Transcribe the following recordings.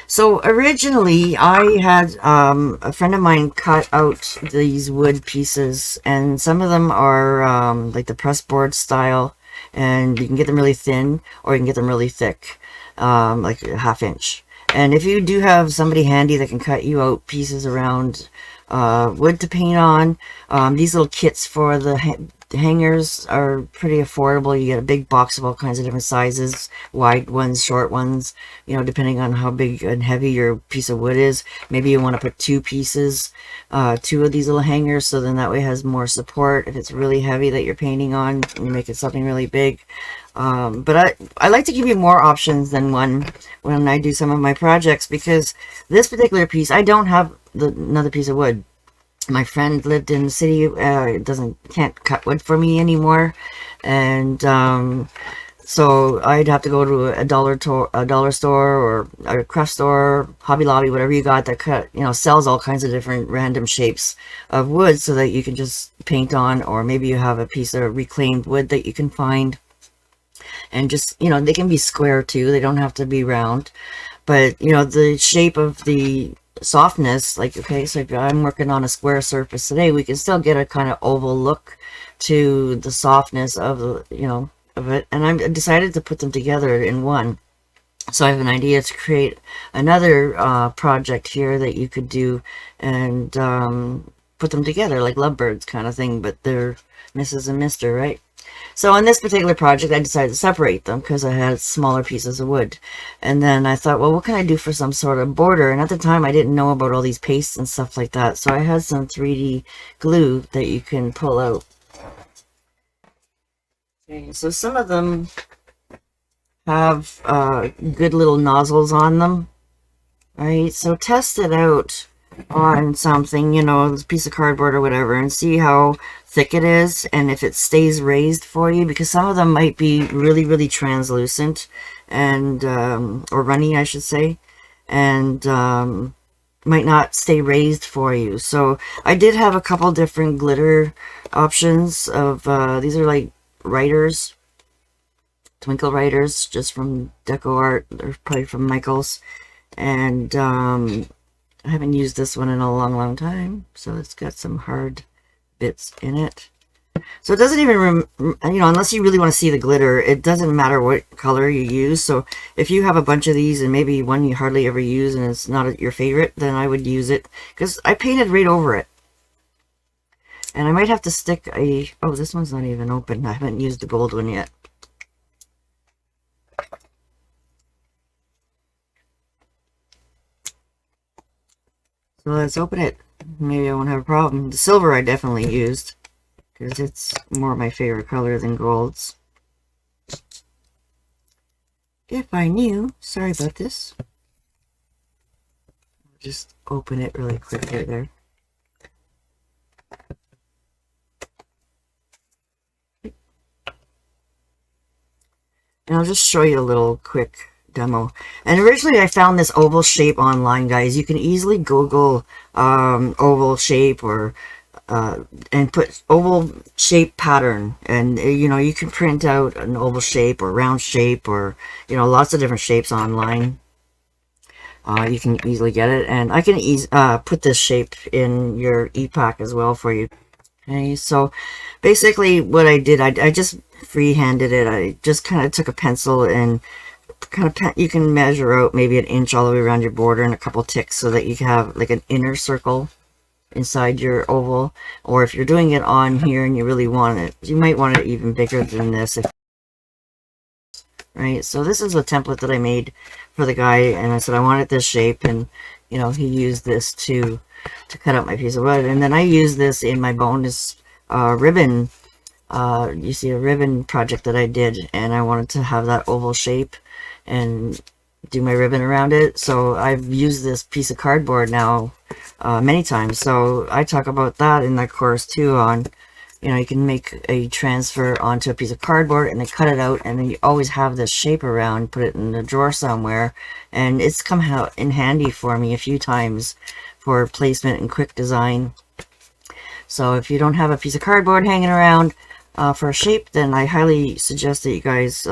So originally I had a friend of mine cut out these wood pieces, and some of them are like the press board style, and you can get them really thin or you can get them really thick, like a half inch. And if you do have somebody handy that can cut you out pieces around wood to paint on, these little kits for the hangers are pretty affordable. You get a big box of all kinds of different sizes, wide ones, short ones, you know, depending on how big and heavy your piece of wood is. Maybe you want to put two pieces, two of these little hangers, so then that way it has more support if it's really heavy that you're painting on and you make it something really big. But I like to give you more options than one when I do some of my projects, because this particular piece, I don't have another piece of wood. My friend lived in the city, can't cut wood for me anymore, and so I'd have to go to a dollar store or a craft store, Hobby Lobby, whatever you got that sells all kinds of different random shapes of wood so that you can just paint on, or maybe you have a piece of reclaimed wood that you can find. And just, they can be square too. They don't have to be round. But, the shape of the softness, like, okay, so if I'm working on a square surface today, we can still get a kind of oval look to the softness of of it. And I decided to put them together in one. So I have an idea to create another project here that you could do and put them together like lovebirds kind of thing, but they're Mrs. and Mr., right? So on this particular project, I decided to separate them because I had smaller pieces of wood. And then I thought, well, what can I do for some sort of border? And at the time, I didn't know about all these pastes and stuff like that. So I had some 3D glue that you can pull out. Okay, so some of them have good little nozzles on them, right? So test it out on something, this piece of cardboard or whatever, and see how thick it is and if it stays raised for you, because some of them might be really, really translucent and or runny, I should say, and might not stay raised for you. So I did have a couple different glitter options of these are like writers, twinkle writers, just from Deco Art, or probably from Michael's, and I haven't used this one in a long, long time, so it's got some hard bits in it. So it doesn't even, unless you really want to see the glitter, it doesn't matter what color you use. So if you have a bunch of these and maybe one you hardly ever use and it's not your favorite, then I would use it, because I painted right over it. And I might have to stick oh, this one's not even open. I haven't used the gold one yet. So let's open it. Maybe I won't have a problem. The silver I definitely used, because it's more my favorite color than golds. If I knew. Sorry about this. I'll just open it really quick right there. And I'll just show you a little quick demo. And originally I found this oval shape online, guys. You can easily Google oval shape or and put oval shape pattern, and you can print out an oval shape or round shape, or lots of different shapes online. You can easily get it, and I can put this shape in your e-pack as well for you. Okay, so basically what I did, I just free-handed it. I just kind of took a pencil and you can measure out maybe an inch all the way around your border and a couple ticks so that you can have like an inner circle inside your oval. Or if you're doing it on here and you really want it, you might want it even bigger than this. Right, so this is a template that I made for the guy, and I said I wanted this shape, and he used this to cut out my piece of wood. And then I used this in my bonus ribbon. You see a ribbon project that I did, and I wanted to have that oval shape and do my ribbon around it. So I've used this piece of cardboard now many times. So I talk about that in that course too, on you can make a transfer onto a piece of cardboard and then cut it out, and then you always have this shape around, put it in a drawer somewhere, and it's come out in handy for me a few times for placement and quick design. So if you don't have a piece of cardboard hanging around for a shape, then I highly suggest that you guys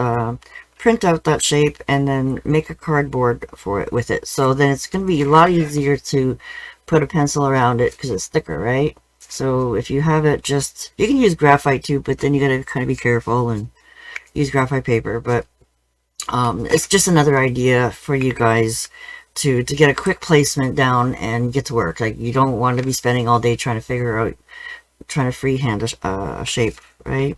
print out that shape and then make a cardboard for it with it. So then it's going to be a lot easier to put a pencil around it because it's thicker, right? So if you have it, just, you can use graphite too, but then you got to kind of be careful and use graphite paper. But it's just another idea for you guys to get a quick placement down and get to work. Like, you don't want to be spending all day trying to freehand a shape, right?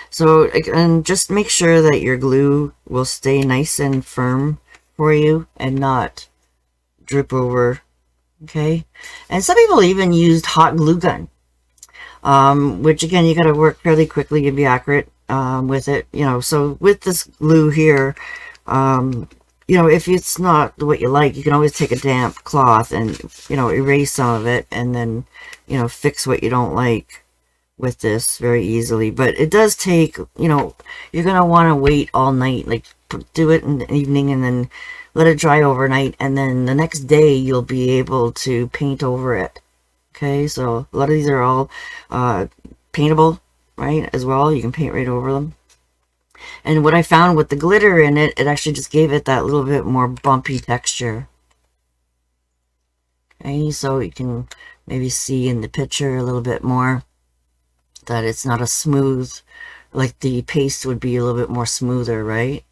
So, and just make sure that your glue will stay nice and firm for you and not drip over, okay? And some people even used hot glue gun, which again, you got to work fairly quickly and be accurate with it, you know. So with this glue here, you know, if it's not what you like, you can always take a damp cloth and, you know, erase some of it and then, you know, fix what you don't like with this very easily. But it does take, you know, you're going to want to wait all night, like do it in the evening and then let it dry overnight. And then the next day you'll be able to paint over it. Okay, so a lot of these are all paintable, right, as well. You can paint right over them. And what I found with the glitter in it, it actually just gave it that little bit more bumpy texture. Okay, so you can maybe see in the picture a little bit more that it's not a smooth, like the paste would be a little bit more smoother, right?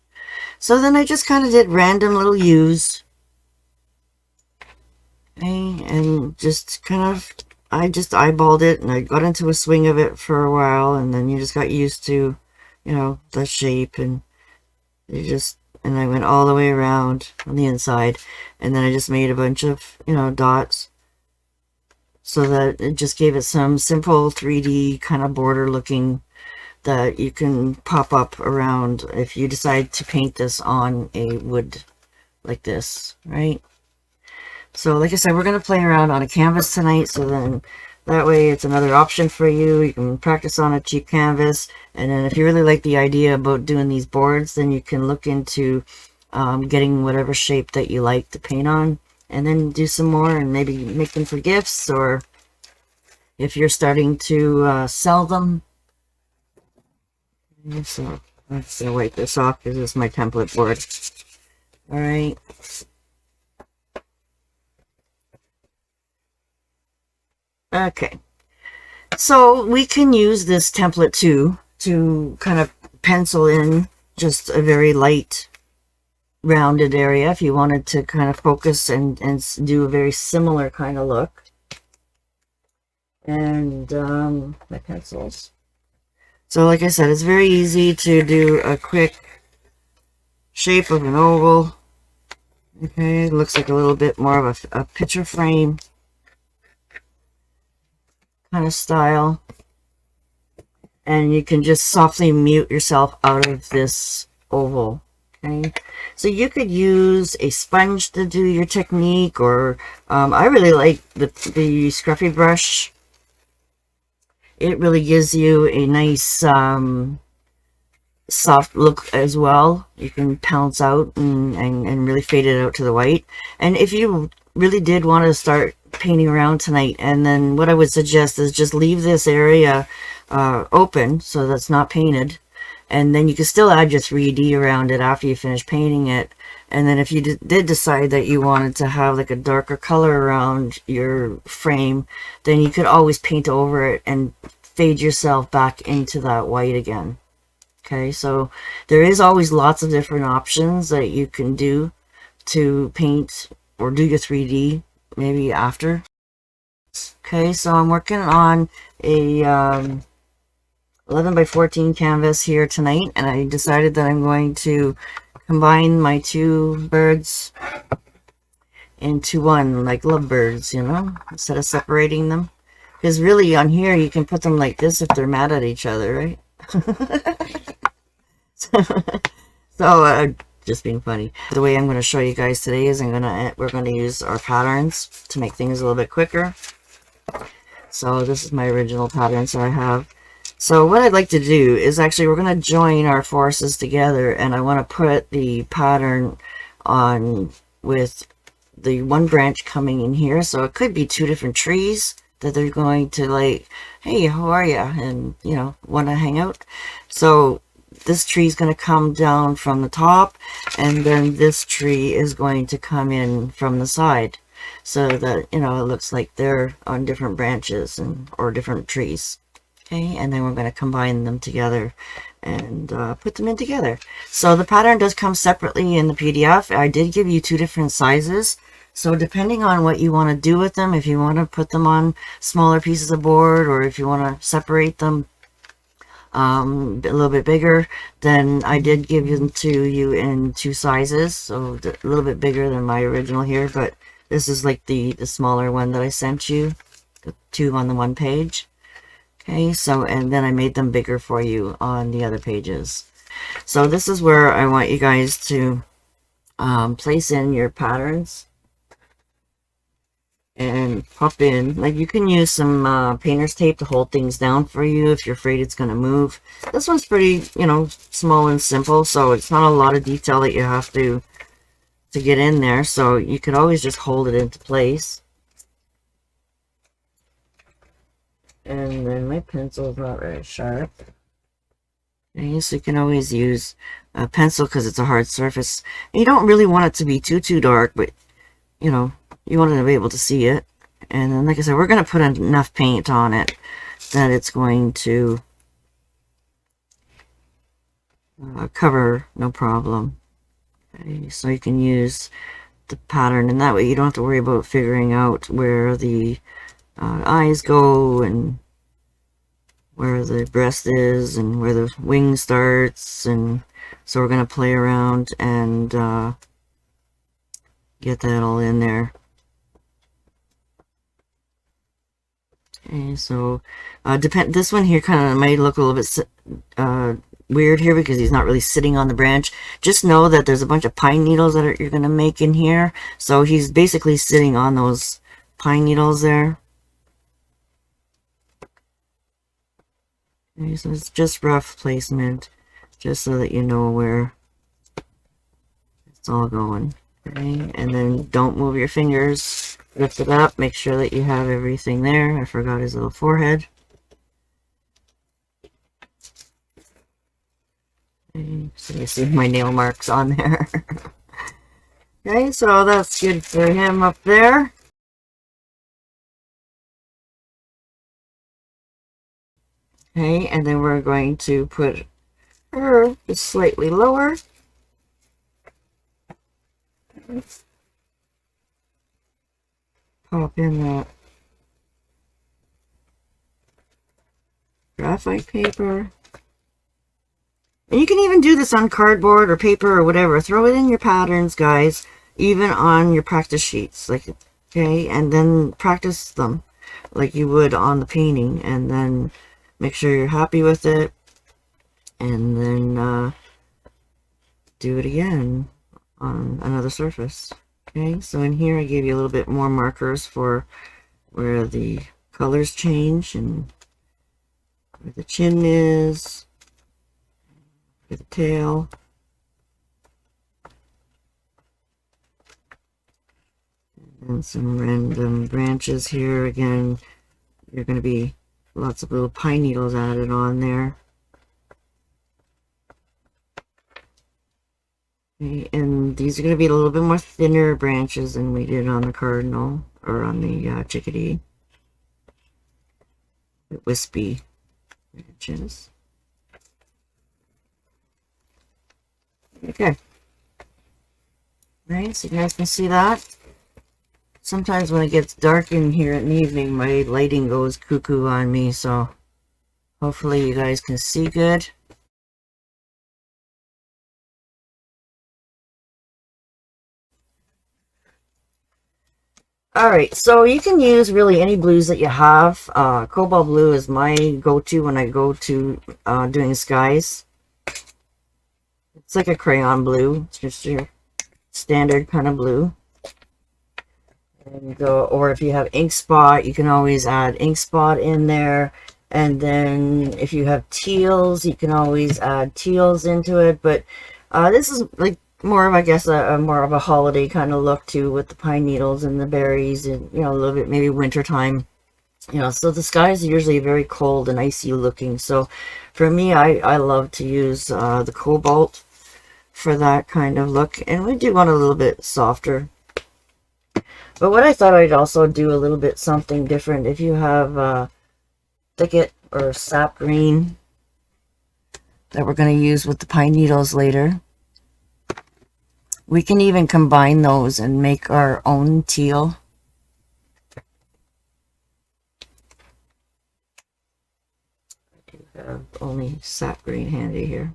So then I just kind of did random little U's. Okay, and just kind of, I just eyeballed it and I got into a swing of it for a while, and then you just got used to, you know, the shape, and you just, and I went all the way around on the inside, and then I just made a bunch of, you know, dots so that it just gave it some simple 3D kind of border looking that you can pop up around if you decide to paint this on a wood like this, right? So like I said, we're going to play around on a canvas tonight, so then that way it's another option for you. You can practice on a cheap canvas, and then if you really like the idea about doing these boards, then you can look into getting whatever shape that you like to paint on, and then do some more and maybe make them for gifts, or if you're starting to sell them. So let's wipe this off because this is my template board. All right. Okay, so we can use this template too to kind of pencil in just a very light rounded area if you wanted to kind of focus and do a very similar kind of look. And my pencils. So like I said, it's very easy to do a quick shape of an oval. Okay, it looks like a little bit more of a picture frame kind of style, and you can just softly mute yourself out of this oval. Okay, so you could use a sponge to do your technique, or I really like the scruffy brush. It really gives you a nice soft look as well. You can pounce out and really fade it out to the white. And if you really did want to start painting around tonight, and then what I would suggest is just leave this area open so that's not painted, and then you can still add your 3D around it after you finish painting it. And then if you did decide that you wanted to have like a darker color around your frame, then you could always paint over it and fade yourself back into that white again. Okay, so there is always lots of different options that you can do to paint or do your 3D maybe after. Okay, so I'm working on a 11 by 14 canvas here tonight, and I decided that I'm going to combine my two birds into one, like lovebirds, you know, instead of separating them. Because really on here you can put them like this if they're mad at each other, right? So just being funny. The way I'm going to show you guys today is we're going to use our patterns to make things a little bit quicker. So this is my original patterns that I have. So what I'd like to do is actually we're going to join our forces together, and I want to put the pattern on with the one branch coming in here. So it could be two different trees that they're going to, like, hey, how are you? And, you know, want to hang out. So this tree is going to come down from the top, and then this tree is going to come in from the side, so that, you know, it looks like they're on different branches and or different trees. Okay, and then we're going to combine them together and put them in together. So the pattern does come separately in the PDF. I did give you 2 different sizes. So depending on what you want to do with them, if you want to put them on smaller pieces of board, or if you want to separate them a little bit bigger, then I did give them to you in 2 sizes. So a little bit bigger than my original here, but this is like the smaller one that I sent you, the 2 on the 1 page. Okay, so, and then I made them bigger for you on the other pages. So this is where I want you guys to place in your patterns and pop in. Like, you can use some painter's tape to hold things down for you if you're afraid it's going to move. This one's pretty, you know, small and simple, so it's not a lot of detail that you have to get in there, so you could always just hold it into place. And then my pencil's not very sharp. Okay, so you can always use a pencil because it's a hard surface. And you don't really want it to be too dark, but, you know, you want to be able to see it. And then, like I said, we're going to put enough paint on it that it's going to cover no problem. Okay, so you can use the pattern, and that way you don't have to worry about figuring out where the eyes go and where the breast is and where the wing starts. And so we're going to play around and get that all in there. Okay, so this one here kind of might look a little bit weird here because he's not really sitting on the branch. Just know that there's a bunch of pine needles that you're going to make in here, so he's basically sitting on those pine needles there. Okay, so it's just rough placement, just so that you know where it's all going. Okay, and then don't move your fingers. Lift it up, make sure that you have everything there. I forgot his little forehead. Okay, so you see my nail marks on there. Okay, so that's good for him up there. Okay, and then we're going to put her just slightly lower. Pop in that graphite paper. And you can even do this on cardboard or paper or whatever. Throw it in your patterns, guys, even on your practice sheets. Like, okay, and then practice them like you would on the painting, and then make sure you're happy with it, and then do it again on another surface. Okay, so in here I gave you a little bit more markers for where the colors change and where the chin is, where the tail. And some random branches here. Again, you're going to be lots of little pine needles added on there. Okay, and these are going to be a little bit more thinner branches than we did on the Cardinal, or on the Chickadee. Wispy branches. Okay. Right, so you guys can see that. Sometimes when it gets dark in here in the evening, my lighting goes cuckoo on me, so hopefully you guys can see good. Alright, so you can use really any blues that you have. Cobalt blue is my go-to when I go to doing skies. It's like a crayon blue. It's just your standard kind of blue. And go, or if you have ink spot, you can always add ink spot in there. And then if you have teals, you can always add teals into it. But this is like more of, I guess, a more of a holiday kind of look too, with the pine needles and the berries, and, you know, a little bit maybe wintertime You know, so the skies are usually very cold and icy looking. So for me, I love to use the cobalt for that kind of look. And we do want a little bit softer. But what I thought I'd also do a little bit something different. If you have thicket or sap green that we're going to use with the pine needles later, we can even combine those and make our own teal. I do have only sap green handy here.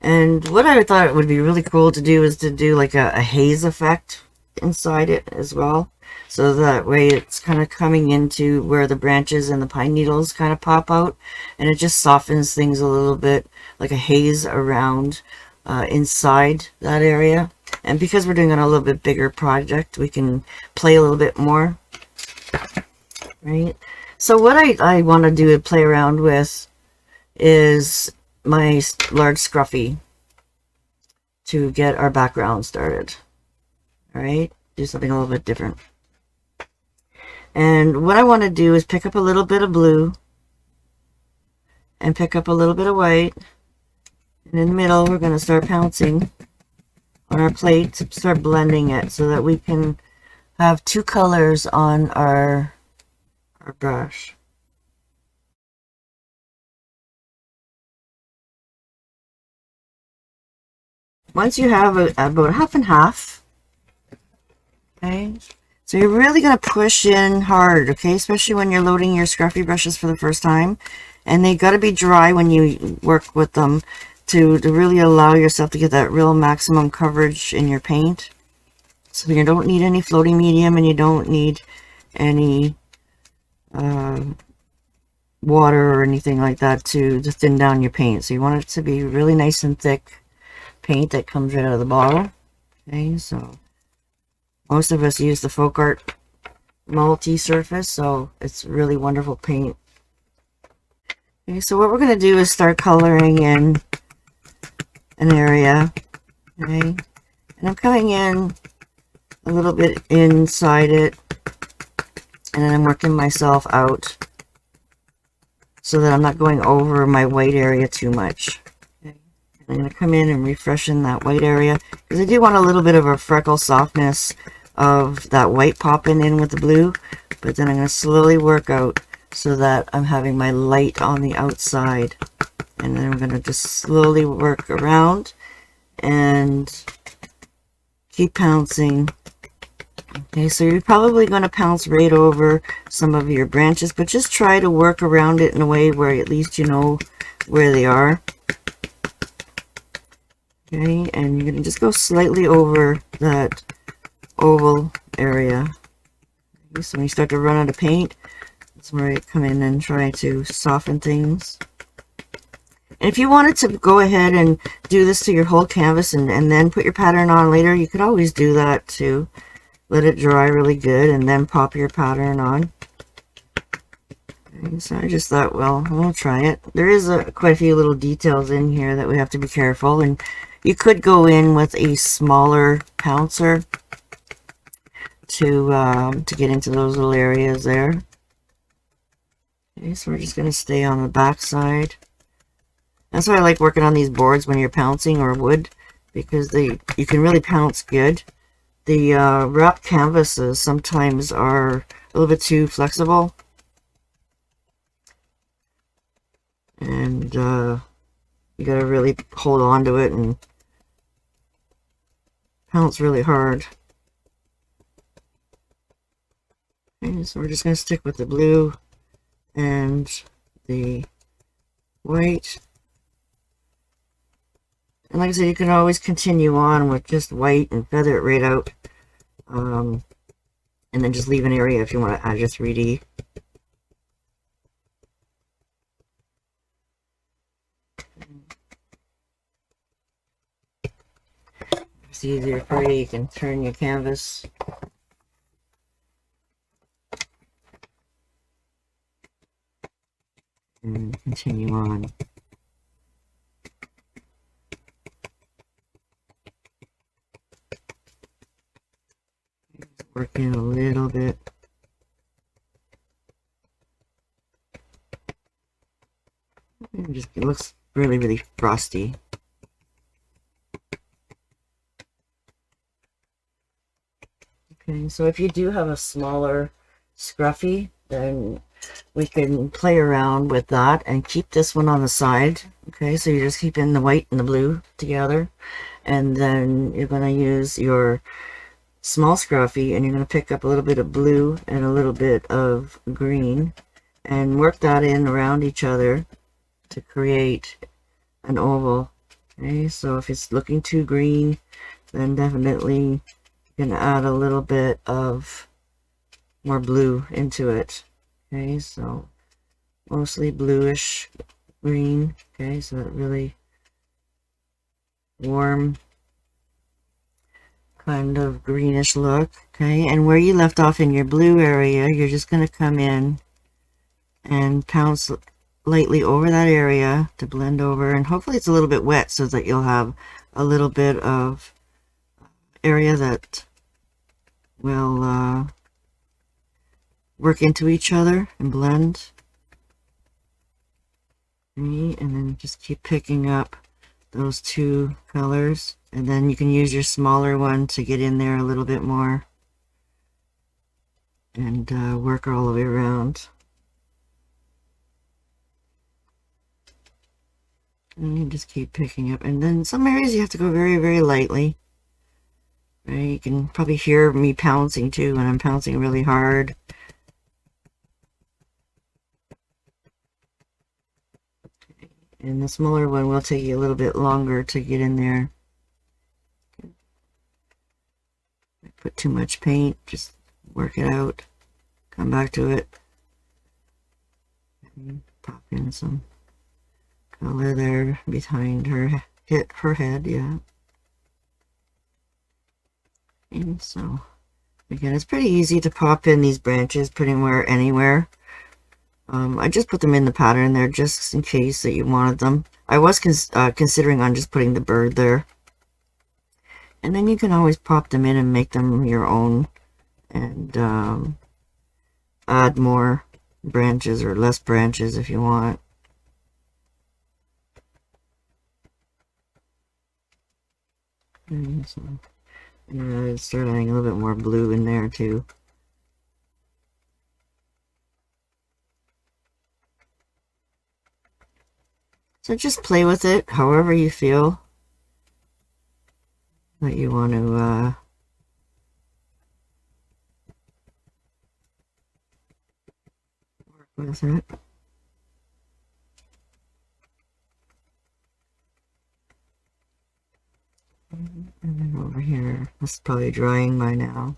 And what I thought would be really cool to do is to do like a haze effect inside it as well. So that way it's kind of coming into where the branches and the pine needles kind of pop out. And it just softens things a little bit, like a haze around inside that area. And because we're doing a little bit bigger project, we can play a little bit more. Right? So what I want to do is play around with is my large scruffy to get our background started. All right, do something a little bit different. And what I want to do is pick up a little bit of blue and pick up a little bit of white. And in the middle, we're going to start pouncing on our plate to start blending it so that we can have two colors on our brush. Once you have about half and half, okay, so you're really going to push in hard, okay, especially when you're loading your scruffy brushes for the first time. And they got to be dry when you work with them to really allow yourself to get that real maximum coverage in your paint. So you don't need any floating medium and you don't need any water or anything like that to thin down your paint. So you want it to be really nice and thick paint that comes right out of the bottle. Okay, so most of us use the Folk Art multi-surface, so it's really wonderful paint. Okay, so what we're going to do is start coloring in an area. Okay, and I'm coming in a little bit inside it, and then I'm working myself out so that I'm not going over my white area too much. I'm going to come in and refreshen that white area because I do want a little bit of a freckle softness of that white popping in with the blue, but then I'm going to slowly work out so that I'm having my light on the outside, and then I'm going to just slowly work around and keep pouncing. Okay, so you're probably going to pounce right over some of your branches, but just try to work around it in a way where at least you know where they are. Okay, and you're going to just go slightly over that oval area. Okay, so when you start to run out of paint, that's where you come in and try to soften things. And if you wanted to go ahead and do this to your whole canvas and then put your pattern on later, you could always do that too. Let it dry really good and then pop your pattern on. Okay, so I just thought, well, we'll try it. There is quite a few little details in here that we have to be careful, and you could go in with a smaller pouncer to get into those little areas there. Okay, so we're just going to stay on the back side. That's why I like working on these boards when you're pouncing, or wood, because you can really pounce good. The wrap canvases sometimes are a little bit too flexible, and you got to really hold on to it and pounce really hard. Okay, so we're just going to stick with the blue and the white. And like I said, you can always continue on with just white and feather it right out. And then just leave an area if you want to add your 3D. It's easier for you. You can turn your canvas. And continue on. Work in a little bit. It looks really, really frosty. Okay, so if you do have a smaller scruffy, then we can play around with that and keep this one on the side. Okay, so you're just keeping the white and the blue together, and then you're going to use your small scruffy and you're going to pick up a little bit of blue and a little bit of green and work that in around each other to create an oval. Okay, so if it's looking too green, then definitely you're going to add a little bit of more blue into it. Okay, so mostly bluish green. Okay, so that really warm kind of greenish look. Okay, and where you left off in your blue area, you're just going to come in and pounce lightly over that area to blend over, and hopefully it's a little bit wet so that you'll have a little bit of area that will work into each other and blend. Okay, and then just keep picking up those two colors, and then you can use your smaller one to get in there a little bit more and work all the way around. And you just keep picking up, and then some areas you have to go very, very lightly. Right? You can probably hear me pouncing too when I'm pouncing really hard. And the smaller one will take you a little bit longer to get in there. Put too much paint, just work it out. Come back to it. And pop in some color there behind her head, yeah. And so, again, it's pretty easy to pop in these branches pretty much anywhere. I just put them in the pattern there just in case that you wanted them. I was considering on just putting the bird there. And then you can always pop them in and make them your own and add more branches or less branches if you want. And so, start adding a little bit more blue in there too. So just play with it however you feel that you want to work with it. And then over here, this is probably drying by now.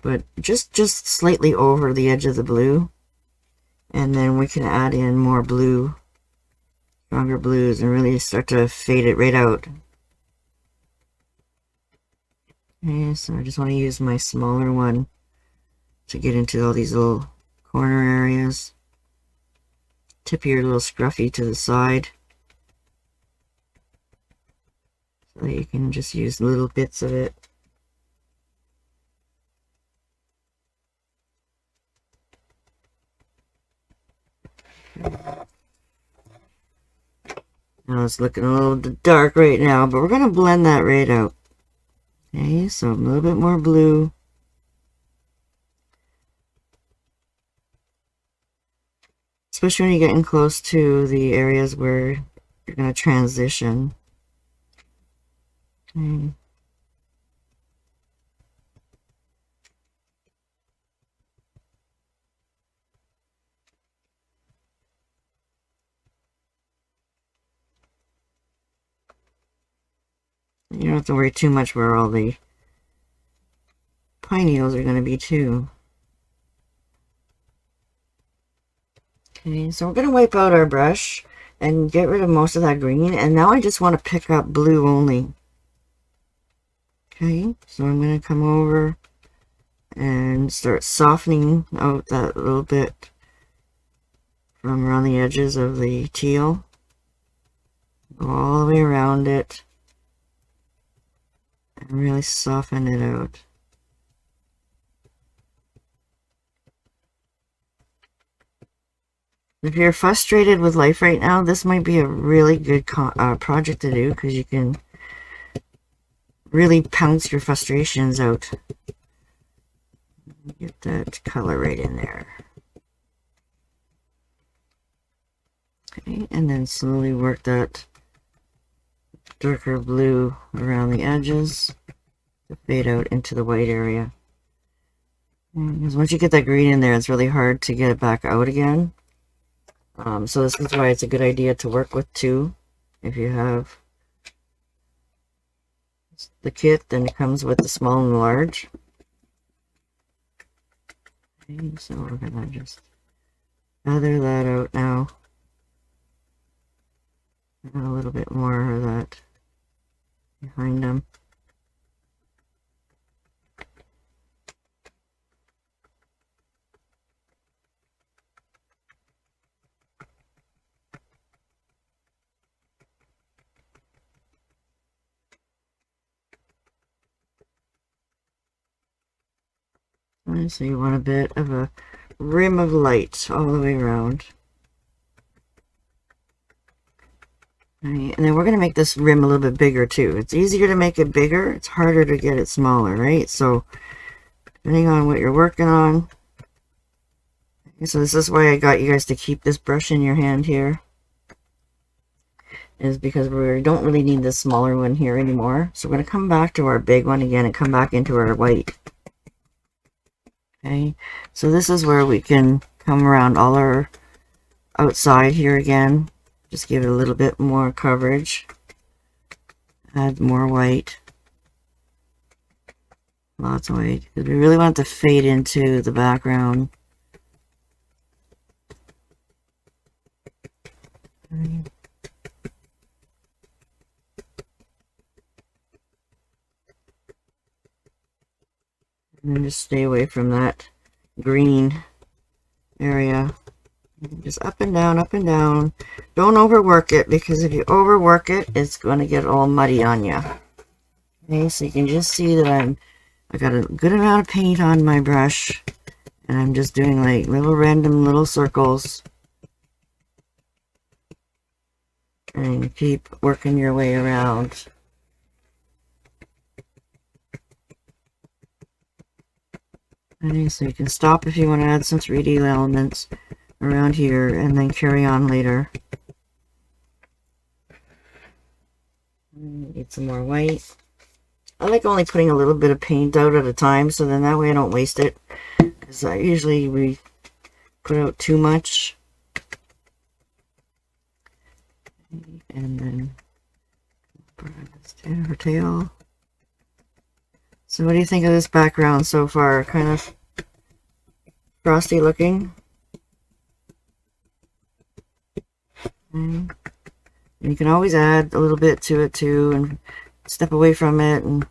But just slightly over the edge of the blue. And then we can add in more blue, stronger blues, and really start to fade it right out. Okay, so I just want to use my smaller one to get into all these little corner areas. Tip your little scruffy to the side so that you can just use little bits of it. Now it's looking a little dark right now, but we're going to blend that right out. Okay, so a little bit more blue. Especially when you're getting close to the areas where you're going to transition. Okay. You don't have to worry too much where all the pine needles are going to be too. Okay, so we're going to wipe out our brush and get rid of most of that green, and now I just want to pick up blue only. Okay, so I'm going to come over and start softening out that little bit from around the edges of the teal. Go all the way around it and really soften it out. If you're frustrated with life right now, this might be a really good project to do, because you can really pounce your frustrations out. Get that color right in there. Okay, and then slowly work that darker blue around the edges to fade out into the white area. Because once you get that green in there, it's really hard to get it back out again. So this is why it's a good idea to work with two. If you have the kit, then it comes with the small and large. Okay, so we're gonna just feather that out now. And a little bit more of that behind them. So you want a bit of a rim of light all the way around. Right, and then we're going to make this rim a little bit bigger too. It's easier to make it bigger. It's harder to get it smaller, right? So depending on what you're working on. So this is why I got you guys to keep this brush in your hand here. Is because we don't really need this smaller one here anymore. So we're going to come back to our big one again and come back into our white. Okay, so this is where we can come around all our outside here again. Just give it a little bit more coverage. Add more white. Lots of white. Because we really want it to fade into the background. Okay. And then just stay away from that green area. Just up and down, up and down. Don't overwork it, because if you overwork it, it's going to get all muddy on you. Okay, so you can just see that I got a good amount of paint on my brush, and I'm just doing like little random little circles. And keep working your way around. Okay, so you can stop if you want to add some 3D elements around here and then carry on later. Need some more white. I like only putting a little bit of paint out at a time, so then that way I don't waste it, because usually we put out too much. And then her tail. So what do you think of this background so far? Kind of frosty looking. And you can always add a little bit to it too, and step away from it and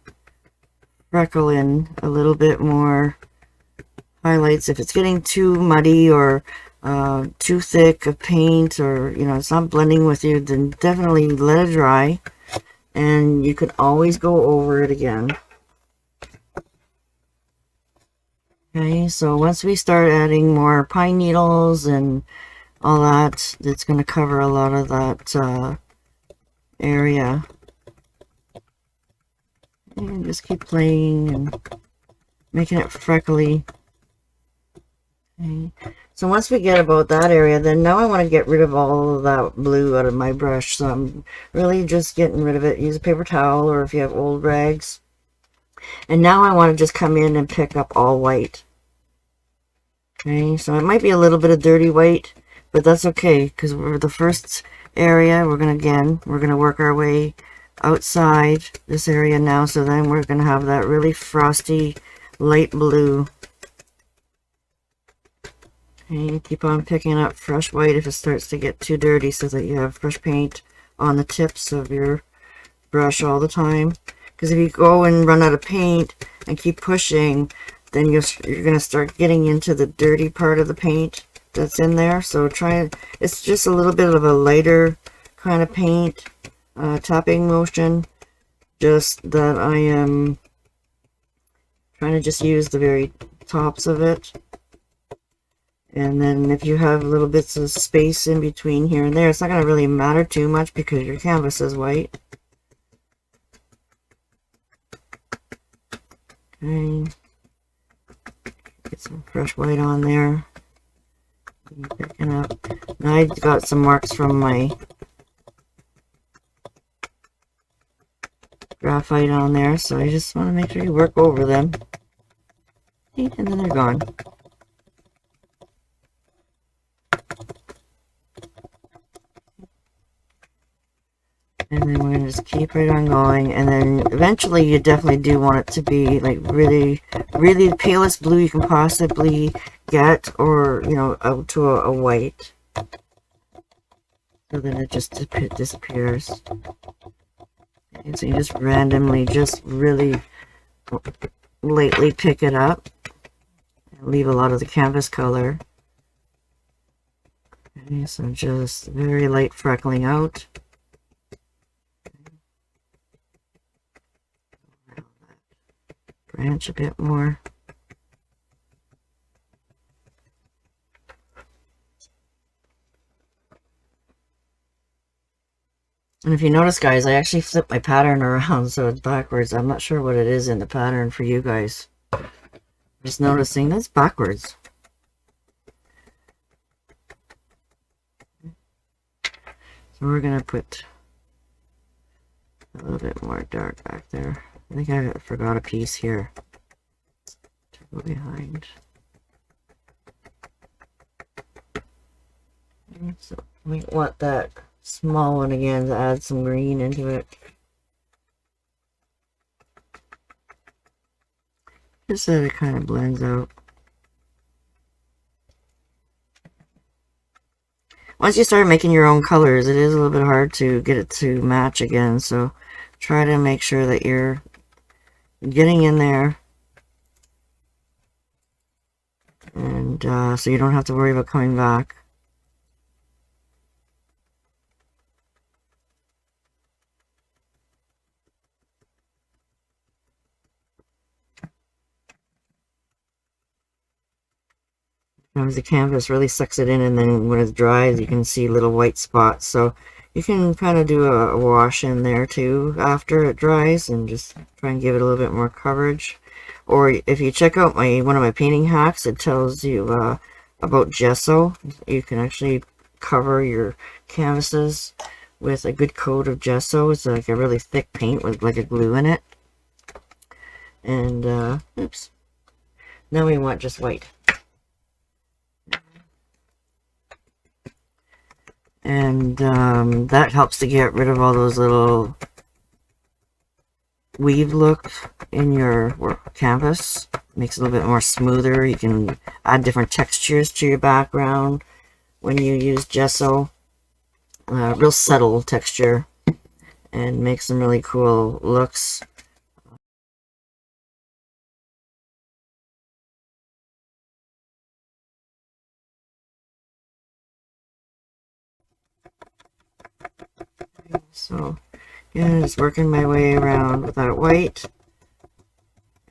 freckle in a little bit more highlights. If it's getting too muddy or too thick of paint, or it's not blending with you, then definitely let it dry, and you can always go over it again. Okay, so once we start adding more pine needles and all that, it's going to cover a lot of that area. And just keep playing and making it freckly. Okay. So once we get about that area, then now I want to get rid of all of that blue out of my brush. So I'm really just getting rid of it. Use a paper towel, or if you have old rags. And now I want to just come in and pick up all white. Okay, so it might be a little bit of dirty white, but that's okay, because we're the first area. We're going to work our way outside this area now. So then we're going to have that really frosty light blue. Okay, keep on picking up fresh white if it starts to get too dirty, so that you have fresh paint on the tips of your brush all the time. Because if you go and run out of paint and keep pushing, then you're going to start getting into the dirty part of the paint that's in there. So it's just a little bit of a lighter kind of paint, tapping motion, just that I am trying to just use the very tops of it. And then if you have little bits of space in between here and there, it's not going to really matter too much because your canvas is white. Okay. Get some fresh white on there. Picking up. Now I got some marks from my graphite on there, so I just want to make sure you work over them. And then they're gone. And then we're going to just keep right on going. And then eventually you definitely do want it to be like really, really the palest blue you can possibly get, or, you know, out to a white. So then it just disappears. And so you just randomly, just really lightly pick it up. And leave a lot of the canvas color. Okay, so just very light freckling out. Branch a bit more. And if you notice, guys, I actually flipped my pattern around so it's backwards. I'm not sure what it is in the pattern for you guys. Just noticing that's backwards. So we're going to put a little bit more dark back there. I think I forgot a piece here to go behind. So we want that small one again to add some green into it. Just so it kind of blends out. Once you start making your own colors, it is a little bit hard to get it to match again, so try to make sure that you're getting in there, and so you don't have to worry about coming back. Sometimes the canvas really sucks it in, and then when it dries you can see little white spots, so you can kind of do a wash in there too after it dries and just try and give it a little bit more coverage. Or if you check out one of my painting hacks, it tells you about gesso. You can actually cover your canvases with a good coat of gesso. It's like a really thick paint with like a glue in it. And oops, now we want just white. And that helps to get rid of all those little weave look in your canvas. Makes it a little bit more smoother. You can add different textures to your background when you use gesso. Real subtle texture, and make some really cool looks. So yeah, just working my way around with that white,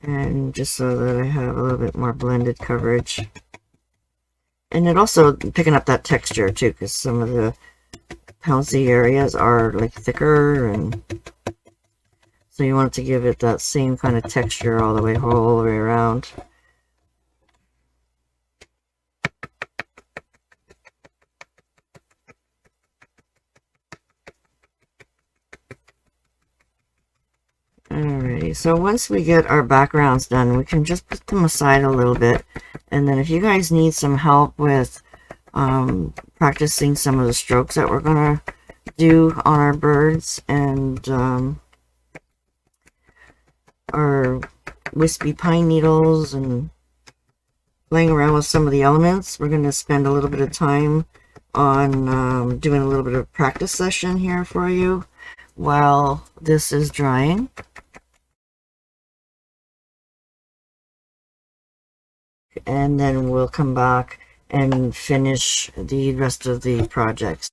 and just so that I have a little bit more blended coverage. And it also picking up that texture too, because some of the pouncy areas are like thicker, and so you want to give it that same kind of texture all the way around. Alrighty, so once we get our backgrounds done, we can just put them aside a little bit. And then if you guys need some help with practicing some of the strokes that we're going to do on our birds and our wispy pine needles and playing around with some of the elements, we're going to spend a little bit of time on doing a little bit of practice session here for you while this is drying. And then we'll come back and finish the rest of the projects.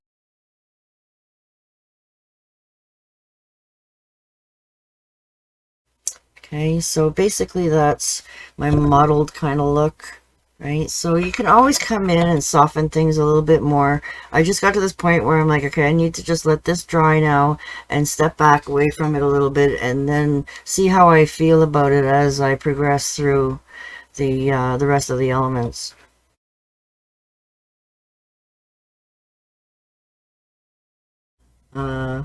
Okay, so basically that's my mottled kind of look. right? So you can always come in and soften things a little bit more. I just got to this point where I'm like, okay, I need to just let this dry now and step back away from it a little bit and then see how I feel about it as I progress through the rest of the elements. Uh,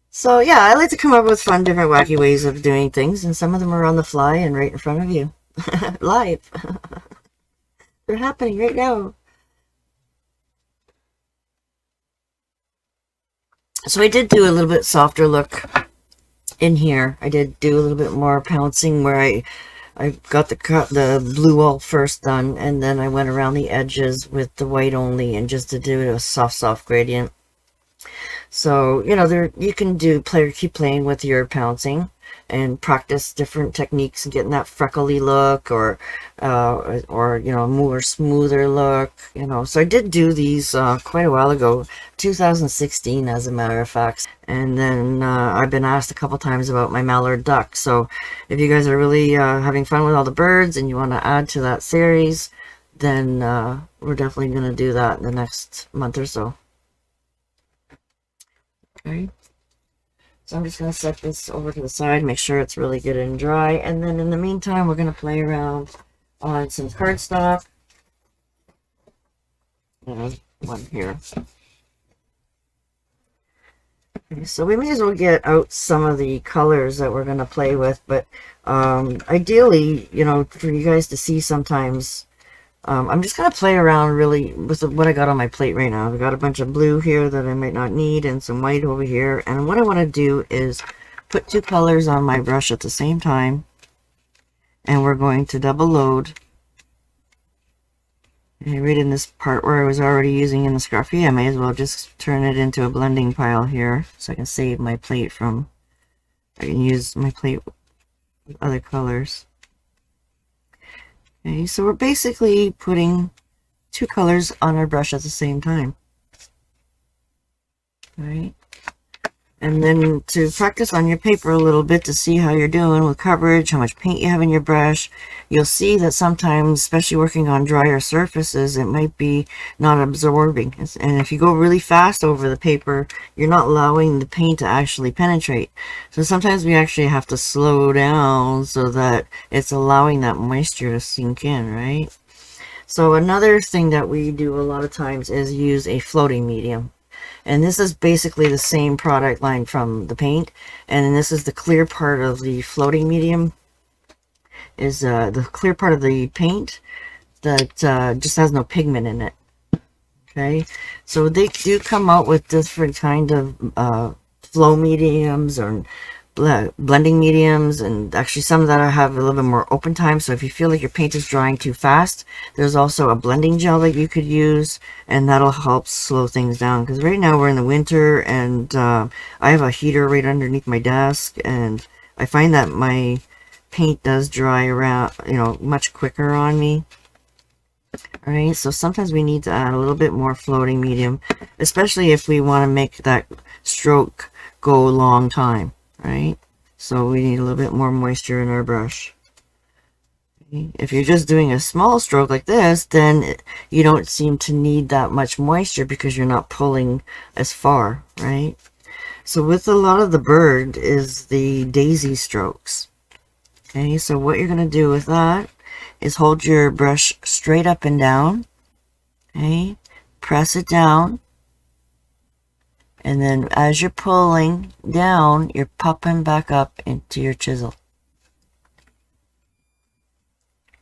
so yeah, I like to come up with fun, different, wacky ways of doing things, and some of them are on the fly and right in front of you, live. They're happening right now. So I did do a little bit softer look in here. I did do a little bit more pouncing where I got the blue all first done, and then I went around the edges with the white only, and just to do a soft gradient. So, you know, there you can keep playing with your pouncing and practice different techniques and getting that freckly look or you know, more smoother look, you know. So I did do these quite a while ago, 2016 as a matter of fact. And then I've been asked a couple times about my mallard duck. So if you guys are really having fun with all the birds and you want to add to that series, then we're definitely going to do that in the next month or so. Okay. So I'm just going to set this over to the side, make sure it's really good and dry. And then in the meantime, we're going to play around on some cardstock. And one here. Okay, so we may as well get out some of the colors that we're going to play with. But ideally, you know, for you guys to see sometimes, I'm just going to play around really with what I got on my plate right now. I've got a bunch of blue here that I might not need and some white over here. And what I want to do is put two colors on my brush at the same time. And we're going to double load. And right in this part where I was already using in the Scruffy, I may as well just turn it into a blending pile here so I can save my plate from, I can use my plate with other colors. Okay, so we're basically putting two colors on our brush at the same time. All right. And then to practice on your paper a little bit to see how you're doing with coverage, how much paint you have in your brush, you'll see that sometimes, especially working on drier surfaces, it might be not absorbing. And if you go really fast over the paper, you're not allowing the paint to actually penetrate. So sometimes we actually have to slow down so that it's allowing that moisture to sink in, right? So another thing that we do a lot of times is use a floating medium. And this is basically the same product line from the paint. And this is the clear part of the floating medium. Is the clear part of the paint that just has no pigment in it. Okay, so they do come out with different kind of flow mediums or blending mediums, and actually some that have a little bit more open time. So if you feel like your paint is drying too fast, there's also a blending gel that you could use, and that'll help slow things down. Because right now we're in the winter, and I have a heater right underneath my desk, and I find that my paint does dry around, you know, much quicker on me. All right, so sometimes we need to add a little bit more floating medium, especially if we want to make that stroke go a long time. Right, so we need a little bit more moisture in our brush. Okay. If you're just doing a small stroke like this, then you don't seem to need that much moisture because you're not pulling as far, right? So with a lot of the bird is the daisy strokes. Okay, so what you're going to do with that is hold your brush straight up and down. Okay, press it down. And then as you're pulling down, you're popping back up into your chisel.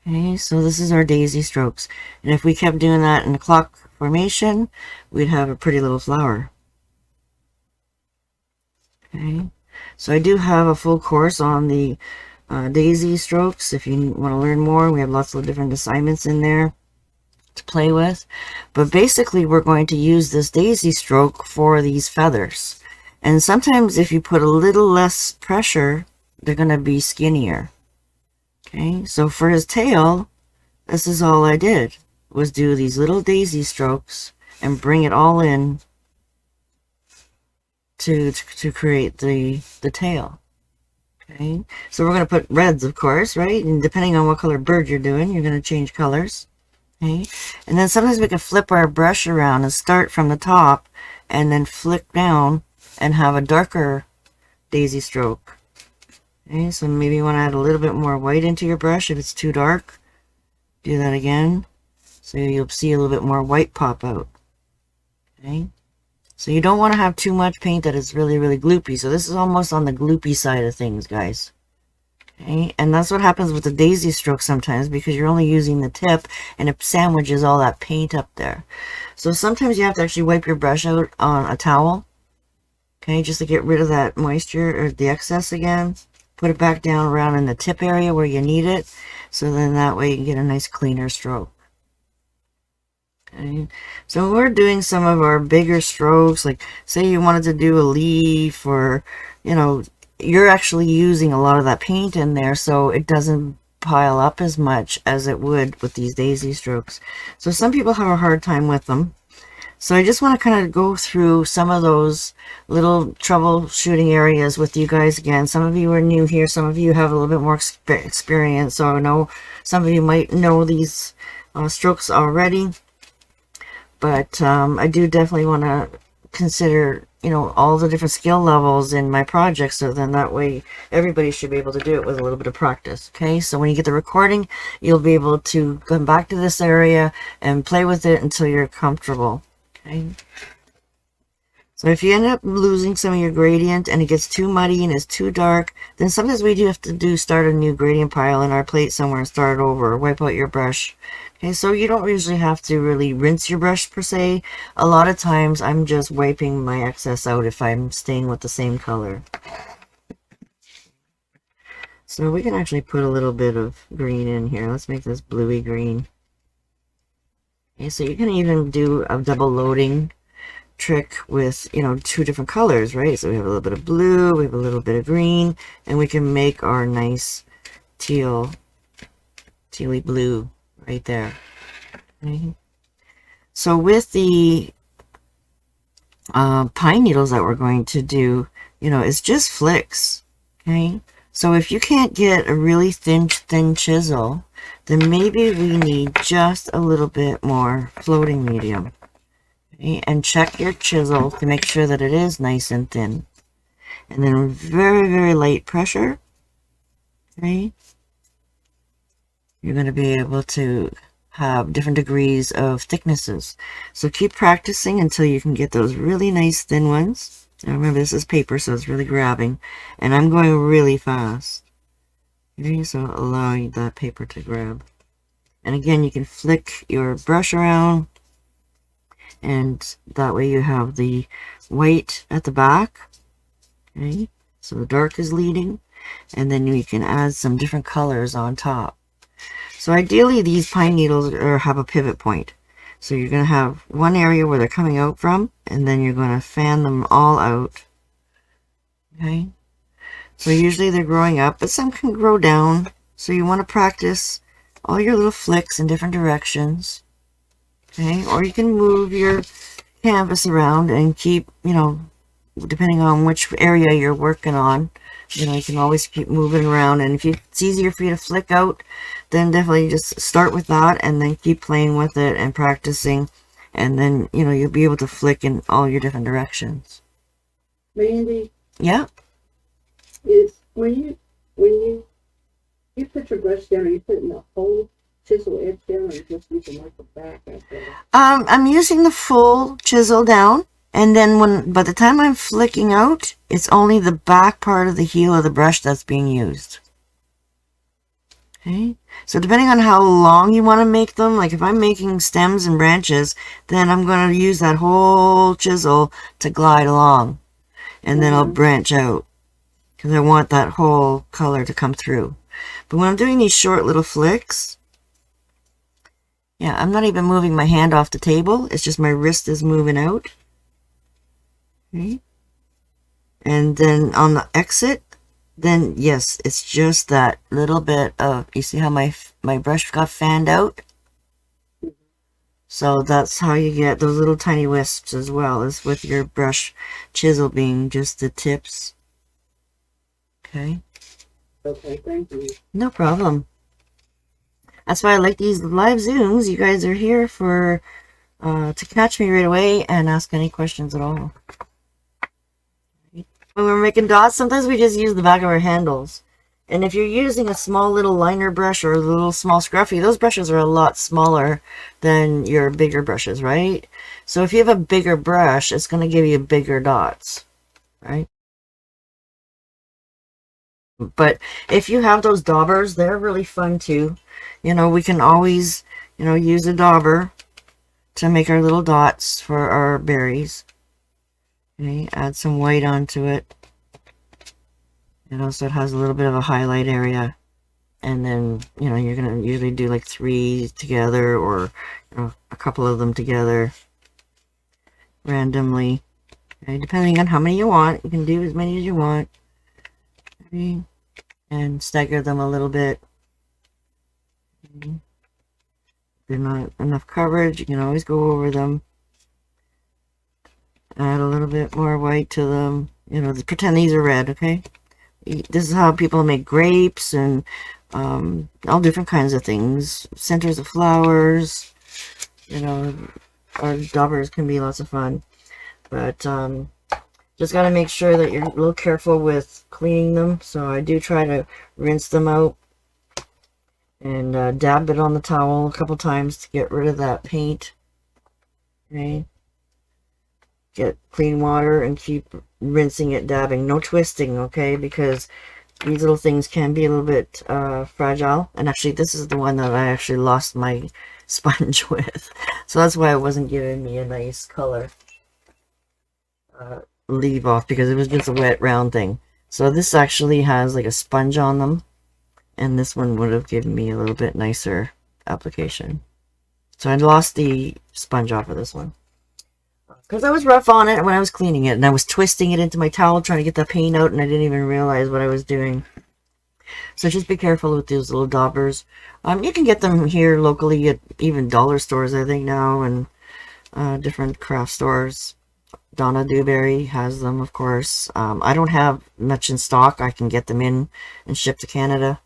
Okay, so this is our daisy strokes. And if we kept doing that in a clock formation, we'd have a pretty little flower. Okay, so I do have a full course on the daisy strokes. If you want to learn more, we have lots of different assignments in there to play with. But basically we're going to use this daisy stroke for these feathers, and sometimes if you put a little less pressure, they're going to be skinnier. Okay, so for his tail, this is all I did, was do these little daisy strokes and bring it all in to create the tail. Okay, so we're going to put reds, of course, right? And depending on what color bird you're doing, you're going to change colors. Okay, and then sometimes we can flip our brush around and start from the top and then flick down and have a darker daisy stroke. Okay, so maybe you want to add a little bit more white into your brush if it's too dark. Do that again. So you'll see a little bit more white pop out. Okay, so you don't want to have too much paint that is really, really gloopy. So this is almost on the gloopy side of things, guys. Okay, and that's what happens with the daisy stroke sometimes, because you're only using the tip and it sandwiches all that paint up there. So sometimes you have to actually wipe your brush out on a towel. Okay, just to get rid of that moisture or the excess again. Put it back down around in the tip area where you need it. So then that way you can get a nice cleaner stroke. Okay, so when we're doing some of our bigger strokes, like say you wanted to do a leaf, or you know, you're actually using a lot of that paint in there, so it doesn't pile up as much as it would with these daisy strokes. So some people have a hard time with them. So I just want to kind of go through some of those little troubleshooting areas with you guys again. Some of you are new here, some of you have a little bit more experience, so I know some of you might know these strokes already. But I do definitely want to consider, you know, all the different skill levels in my project, so then that way everybody should be able to do it with a little bit of practice. Okay, so when you get the recording, you'll be able to come back to this area and play with it until you're comfortable. Okay, so if you end up losing some of your gradient and it gets too muddy and it's too dark, then sometimes we do have to start a new gradient pile in our plate somewhere and start over, or wipe out your brush. Okay, so you don't usually have to really rinse your brush per se. A lot of times I'm just wiping my excess out if I'm staying with the same color. So we can actually put a little bit of green in here. Let's make this bluey green. Okay, so you can even do a double loading trick with, you know, two different colors, right? So we have a little bit of blue, we have a little bit of green, and we can make our nice tealy blue right there. Okay. So with the pine needles that we're going to do, you know, it's just flicks. Okay, so if you can't get a really thin chisel, then maybe we need just a little bit more floating medium. Okay, and check your chisel to make sure that it is nice and thin, and then very, very light pressure. Okay, you're going to be able to have different degrees of thicknesses. So keep practicing until you can get those really nice thin ones. Now remember, this is paper, so it's really grabbing, and I'm going really fast. Okay, so allowing that paper to grab. And again, you can flick your brush around, and that way you have the white at the back. Okay, so the dark is leading, and then you can add some different colors on top. So ideally these pine needles have a pivot point. So you're going to have one area where they're coming out from, and then you're going to fan them all out. Okay, so usually they're growing up, but some can grow down. So you want to practice all your little flicks in different directions. Okay, or you can move your canvas around and keep, you know, depending on which area you're working on, you know, you can always keep moving around. And if it's easier for you to flick out, then definitely just start with that and then keep playing with it and practicing, and then, you know, you'll be able to flick in all your different directions. Mandy? Yeah? Is when you put your brush down, are you putting the whole chisel edge down, or just using like the back after? I'm using the full chisel down, and then by the time I'm flicking out, it's only the back part of the heel of the brush that's being used. Okay, so depending on how long you want to make them, like if I'm making stems and branches, then I'm going to use that whole chisel to glide along, and then I'll branch out, because I want that whole color to come through. But when I'm doing these short little flicks, yeah, I'm not even moving my hand off the table, it's just my wrist is moving out. Okay, and then on the exit, then yes, it's just that little bit of, you see how my brush got fanned out? So that's how you get those little tiny wisps as well, as with your brush chisel being just the tips. Okay, Okay, thank you. No problem. That's why I like these live Zooms. You guys are here for to catch me right away and ask any questions at all. When we're making dots, sometimes we just use the back of our handles. And if you're using a small little liner brush or a little small scruffy, those brushes are a lot smaller than your bigger brushes, right? So if you have a bigger brush, it's going to give you bigger dots, right? But if you have those daubers, they're really fun too. You know, we can always, you know, use a dauber to make our little dots for our berries. Okay, add some white onto it. And also it has a little bit of a highlight area. And then, you know, you're going to usually do like 3 together or, you know, a couple of them together randomly. Okay, depending on how many you want. You can do as many as you want. Okay, and stagger them a little bit. Okay. If they're not enough coverage, you can always go over them. Add a little bit more white to them. You know, pretend these are red, okay? This is how people make grapes and all different kinds of things. Centers of flowers, you know, our daubers can be lots of fun. But just got to make sure that you're a little careful with cleaning them. So I do try to rinse them out and dab it on the towel a couple times to get rid of that paint. Okay. Get clean water and keep rinsing it, dabbing. No twisting, okay? Because these little things can be a little bit fragile. And actually, this is the one that I actually lost my sponge with. So that's why it wasn't giving me a nice color leave off, because it was just a wet round thing. So this actually has like a sponge on them. And this one would have given me a little bit nicer application. So I lost the sponge off of this one, because I was rough on it when I was cleaning it, and I was twisting it into my towel trying to get the paint out, and I didn't even realize what I was doing. So just be careful with those little daubers. You can get them here locally at even dollar stores, I think, now, and different craft stores. Donna Dewberry has them, of course. I don't have much in stock. I can get them in and ship to Canada.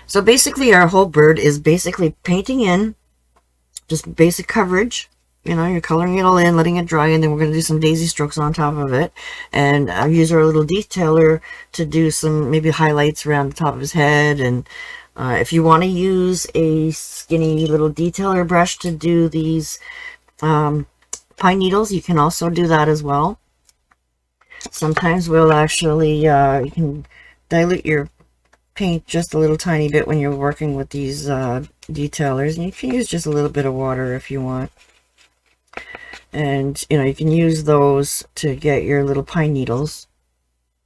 So basically our whole bird is basically painting in just basic coverage. You know, you're coloring it all in, letting it dry, and then we're going to do some daisy strokes on top of it. And I'll use our little detailer to do some maybe highlights around the top of his head. And if you want to use a skinny little detailer brush to do these pine needles, you can also do that as well. Sometimes we'll actually, you can dilute your paint just a little tiny bit when you're working with these detailers, and you can use just a little bit of water if you want. And you know, you can use those to get your little pine needles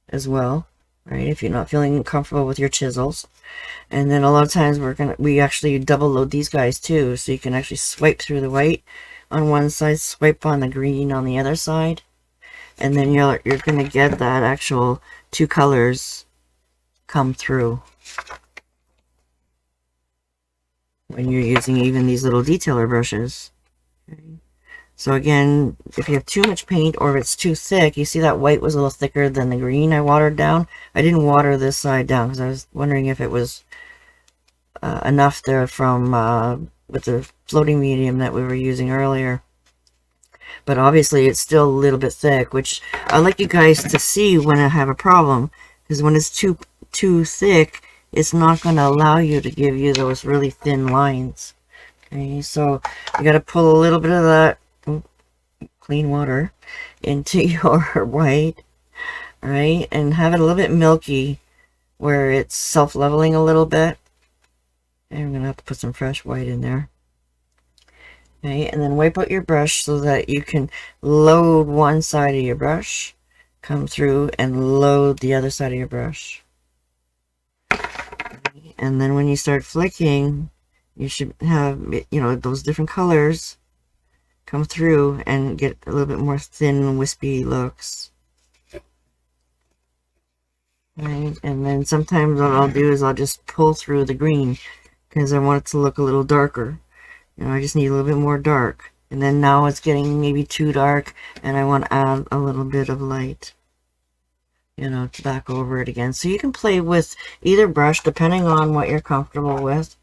as well, right, if you're not feeling comfortable with your chisels. And then a lot of times we actually double load these guys too, so you can actually swipe through the white on one side, swipe on the green on the other side, and then you're going to get that actual 2 colors come through when you're using even these little detailer brushes. Okay. So again, if you have too much paint or if it's too thick, you see that white was a little thicker than the green I watered down. I didn't water this side down because I was wondering if it was enough there from with the floating medium that we were using earlier. But obviously it's still a little bit thick, which I like you guys to see when I have a problem, because when it's too thick, it's not going to allow you to give you those really thin lines. Okay, so you got to pull a little bit of that clean water into your white, right, and have it a little bit milky where it's self-leveling a little bit. And I'm going to have to put some fresh white in there. Okay, and then wipe out your brush so that you can load one side of your brush, come through and load the other side of your brush. Okay, and then when you start flicking, you should have, you know, those different colors come through and get a little bit more thin, wispy looks. Right, and then sometimes what I'll do is I'll just pull through the green because I want it to look a little darker. You know, I just need a little bit more dark. And then now it's getting maybe too dark and I want to add a little bit of light. you know, to back over it again. So you can play with either brush depending on what you're comfortable with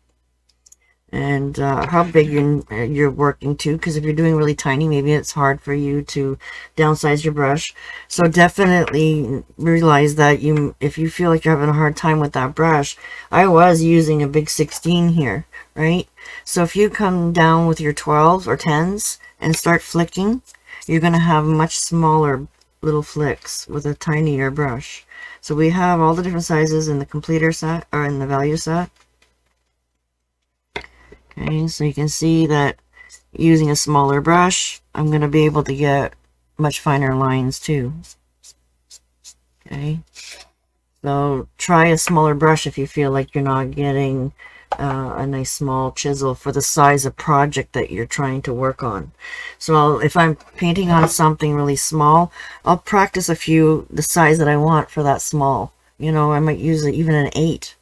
and how big you're working to, because if you're doing really tiny, maybe it's hard for you to downsize your brush. So definitely realize that if you feel like you're having a hard time with that brush, I was using a big 16 here, right? So if you come down with your 12s or 10s and start flicking, you're going to have much smaller little flicks with a tinier brush. So we have all the different sizes in the completer set, or in the value set. Okay, so you can see that using a smaller brush, I'm going to be able to get much finer lines too. Okay, so try a smaller brush if you feel like you're not getting a nice small chisel for the size of project that you're trying to work on. So if I'm painting on something really small, I'll practice a few the size that I want for that small. You know, I might use even an 8.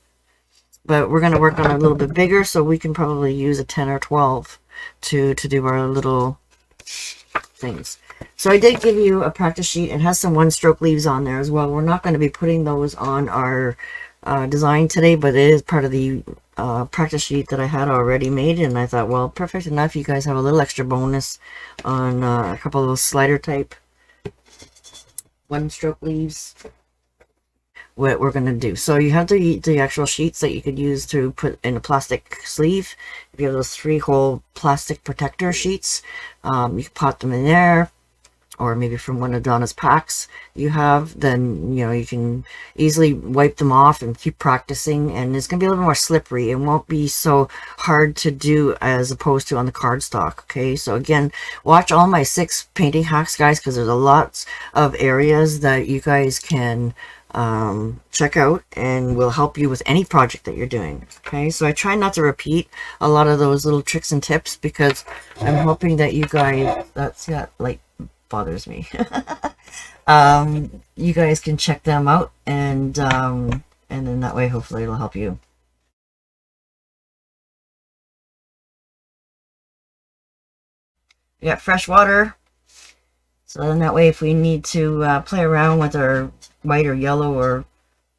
But we're going to work on a little bit bigger, so we can probably use a 10 or 12 to do our little things. So I did give you a practice sheet. It has some one-stroke leaves on there as well. We're not going to be putting those on our design today, but it is part of the practice sheet that I had already made, and I thought, well, perfect enough. You guys have a little extra bonus on a couple of those slider type one-stroke leaves. What we're going to do. So you have the actual sheets that you could use to put in a plastic sleeve. If you have those 3-hole plastic protector sheets, you can pop them in there, or maybe from one of Donna's packs you have, then you know you can easily wipe them off and keep practicing, and it's going to be a little more slippery. It won't be so hard to do as opposed to on the cardstock. Okay, so again, watch all my 6 painting hacks, guys, because there's a lot of areas that you guys can check out and will help you with any project that you're doing. Okay, so I try not to repeat a lot of those little tricks and tips because I'm hoping that you guys, that light bothers me. You guys can check them out, and then that way hopefully it'll help you. We got fresh water, so then that way if we need to play around with our white or yellow or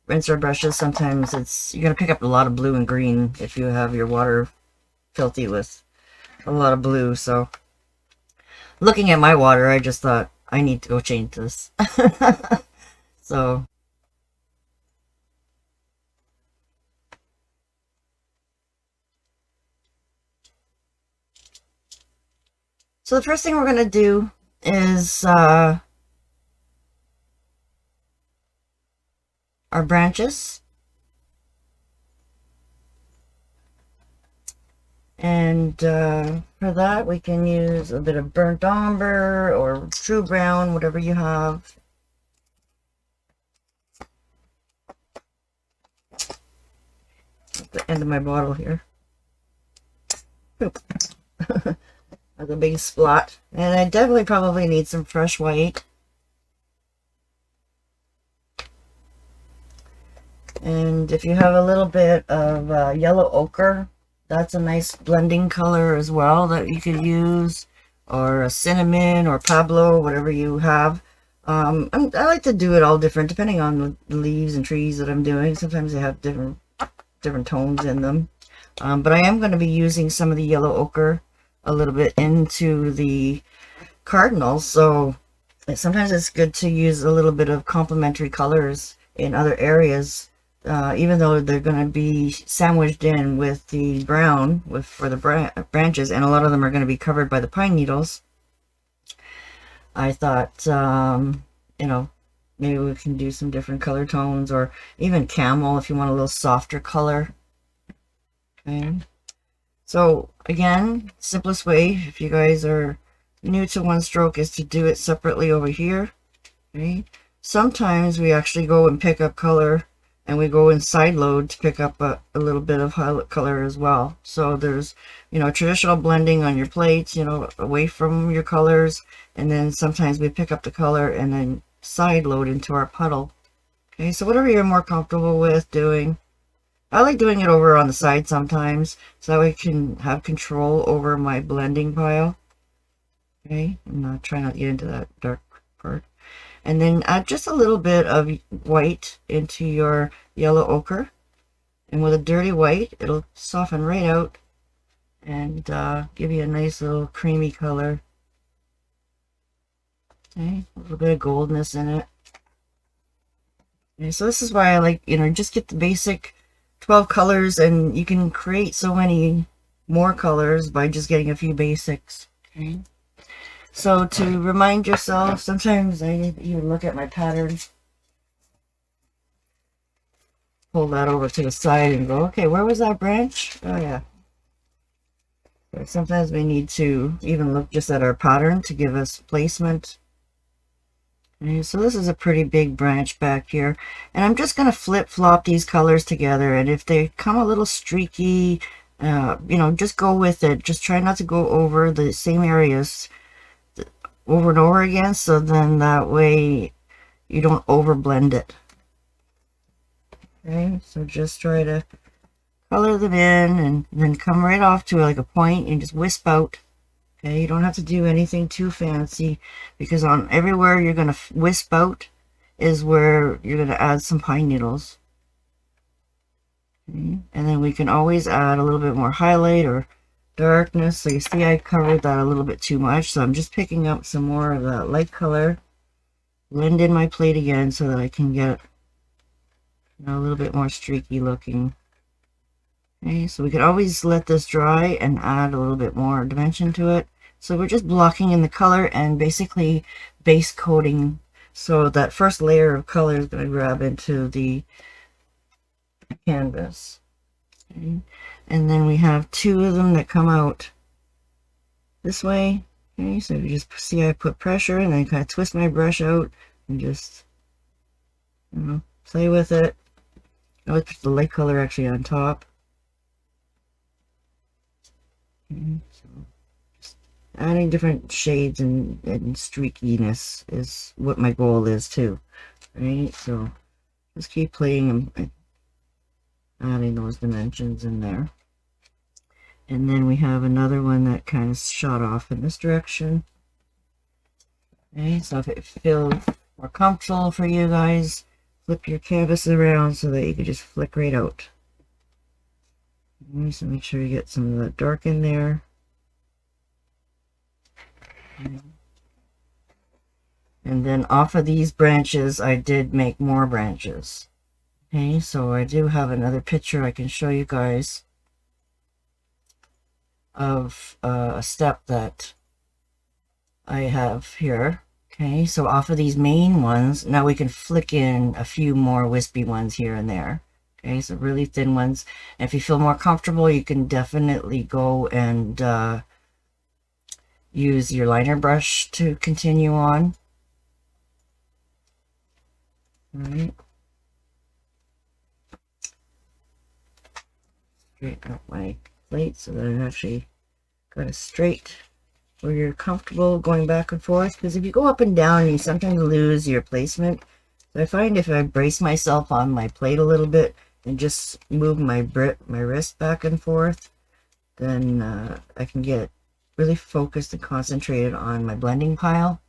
rinse our brushes, sometimes you're going to pick up a lot of blue and green if you have your water filthy with a lot of blue. So looking at my water, I just thought I need to go change this. So the first thing we're going to do is our branches. And for that, we can use a bit of burnt umber or true brown, whatever you have. At the end of my bottle here. Oop. That's a big splot. And I definitely probably need some fresh white. And if you have a little bit of yellow ochre, that's a nice blending color as well that you could use, or a cinnamon or Pablo, whatever you have. I like to do it all different depending on the leaves and trees that I'm doing. Sometimes they have different tones in them. But I am going to be using some of the yellow ochre a little bit into the Cardinal, so sometimes it's good to use a little bit of complementary colors in other areas. Even though they're going to be sandwiched in with the brown for the branches, and a lot of them are going to be covered by the pine needles, I thought, you know, maybe we can do some different color tones, or even camel if you want a little softer color. Okay. So again, simplest way, if you guys are new to one stroke, is to do it separately over here. Okay. Sometimes we actually go and pick up color, and we go in side load to pick up a little bit of highlight color as well. So there's, you know, traditional blending on your plates, you know, away from your colors, and then sometimes we pick up the color and then side load into our puddle. Okay, so whatever you're more comfortable with doing. I like doing it over on the side sometimes, so that way I can have control over my blending pile. Okay, I'm not trying not to get into that dark part. And then add just a little bit of white into your yellow ochre. And with a dirty white, it'll soften right out and give you a nice little creamy color. Okay, a little bit of goldness in it. Okay, so this is why I like, just get the basic 12 colors, and you can create so many more colors by just getting a few basics. Okay. So to remind yourself, sometimes I even look at my patterns, pull that over to the side and go, okay, where was that branch? Oh yeah. So sometimes we need to even look just at our pattern to give us placement. Okay, so this is a pretty big branch back here, and I'm just going to flip-flop these colors together, and if they come a little streaky, just go with it. Just try not to go over the same areas over and over again, so then that way you don't overblend it. Okay, so just try to color them in and then come right off to like a point and just wisp out. Okay, you don't have to do anything too fancy, because on everywhere you're going to wisp out is where you're going to add some pine needles. Okay, and then we can always add a little bit more highlight or darkness. So you see I covered that a little bit too much, so I'm just picking up some more of that light color, blend in my plate again so that I can get a little bit more streaky looking. Okay, so we could always let this dry and add a little bit more dimension to it. So we're just blocking in the color and basically base coating, so that first layer of color is going to grab into the canvas. Okay. And then we have two of them that come out this way. Okay, so you just see I put pressure and then kind of twist my brush out and just play with it. I always put the light color actually on top. Okay, so just adding different shades and streakiness is what my goal is too. Right, so just keep playing and adding those dimensions in there. And then we have another one that kind of shot off in this direction. Okay, so if it feels more comfortable for you guys, flip your canvas around so that you can just flick right out. Okay, so make sure you get some of that dark in there. Okay. And then off of these branches, I did make more branches. Okay, so I do have another picture I can show you guys of a step that I have here. Okay, so off of these main ones, now we can flick in a few more wispy ones here and there. Okay, so really thin ones. And if you feel more comfortable, you can definitely go and use your liner brush to continue on. All right. Straighten up my plate so that I actually got it straight where you're comfortable going back and forth, because if you go up and down you sometimes lose your placement. So I find if I brace myself on my plate a little bit and just move my wrist back and forth, then I can get really focused and concentrated on my blending pile,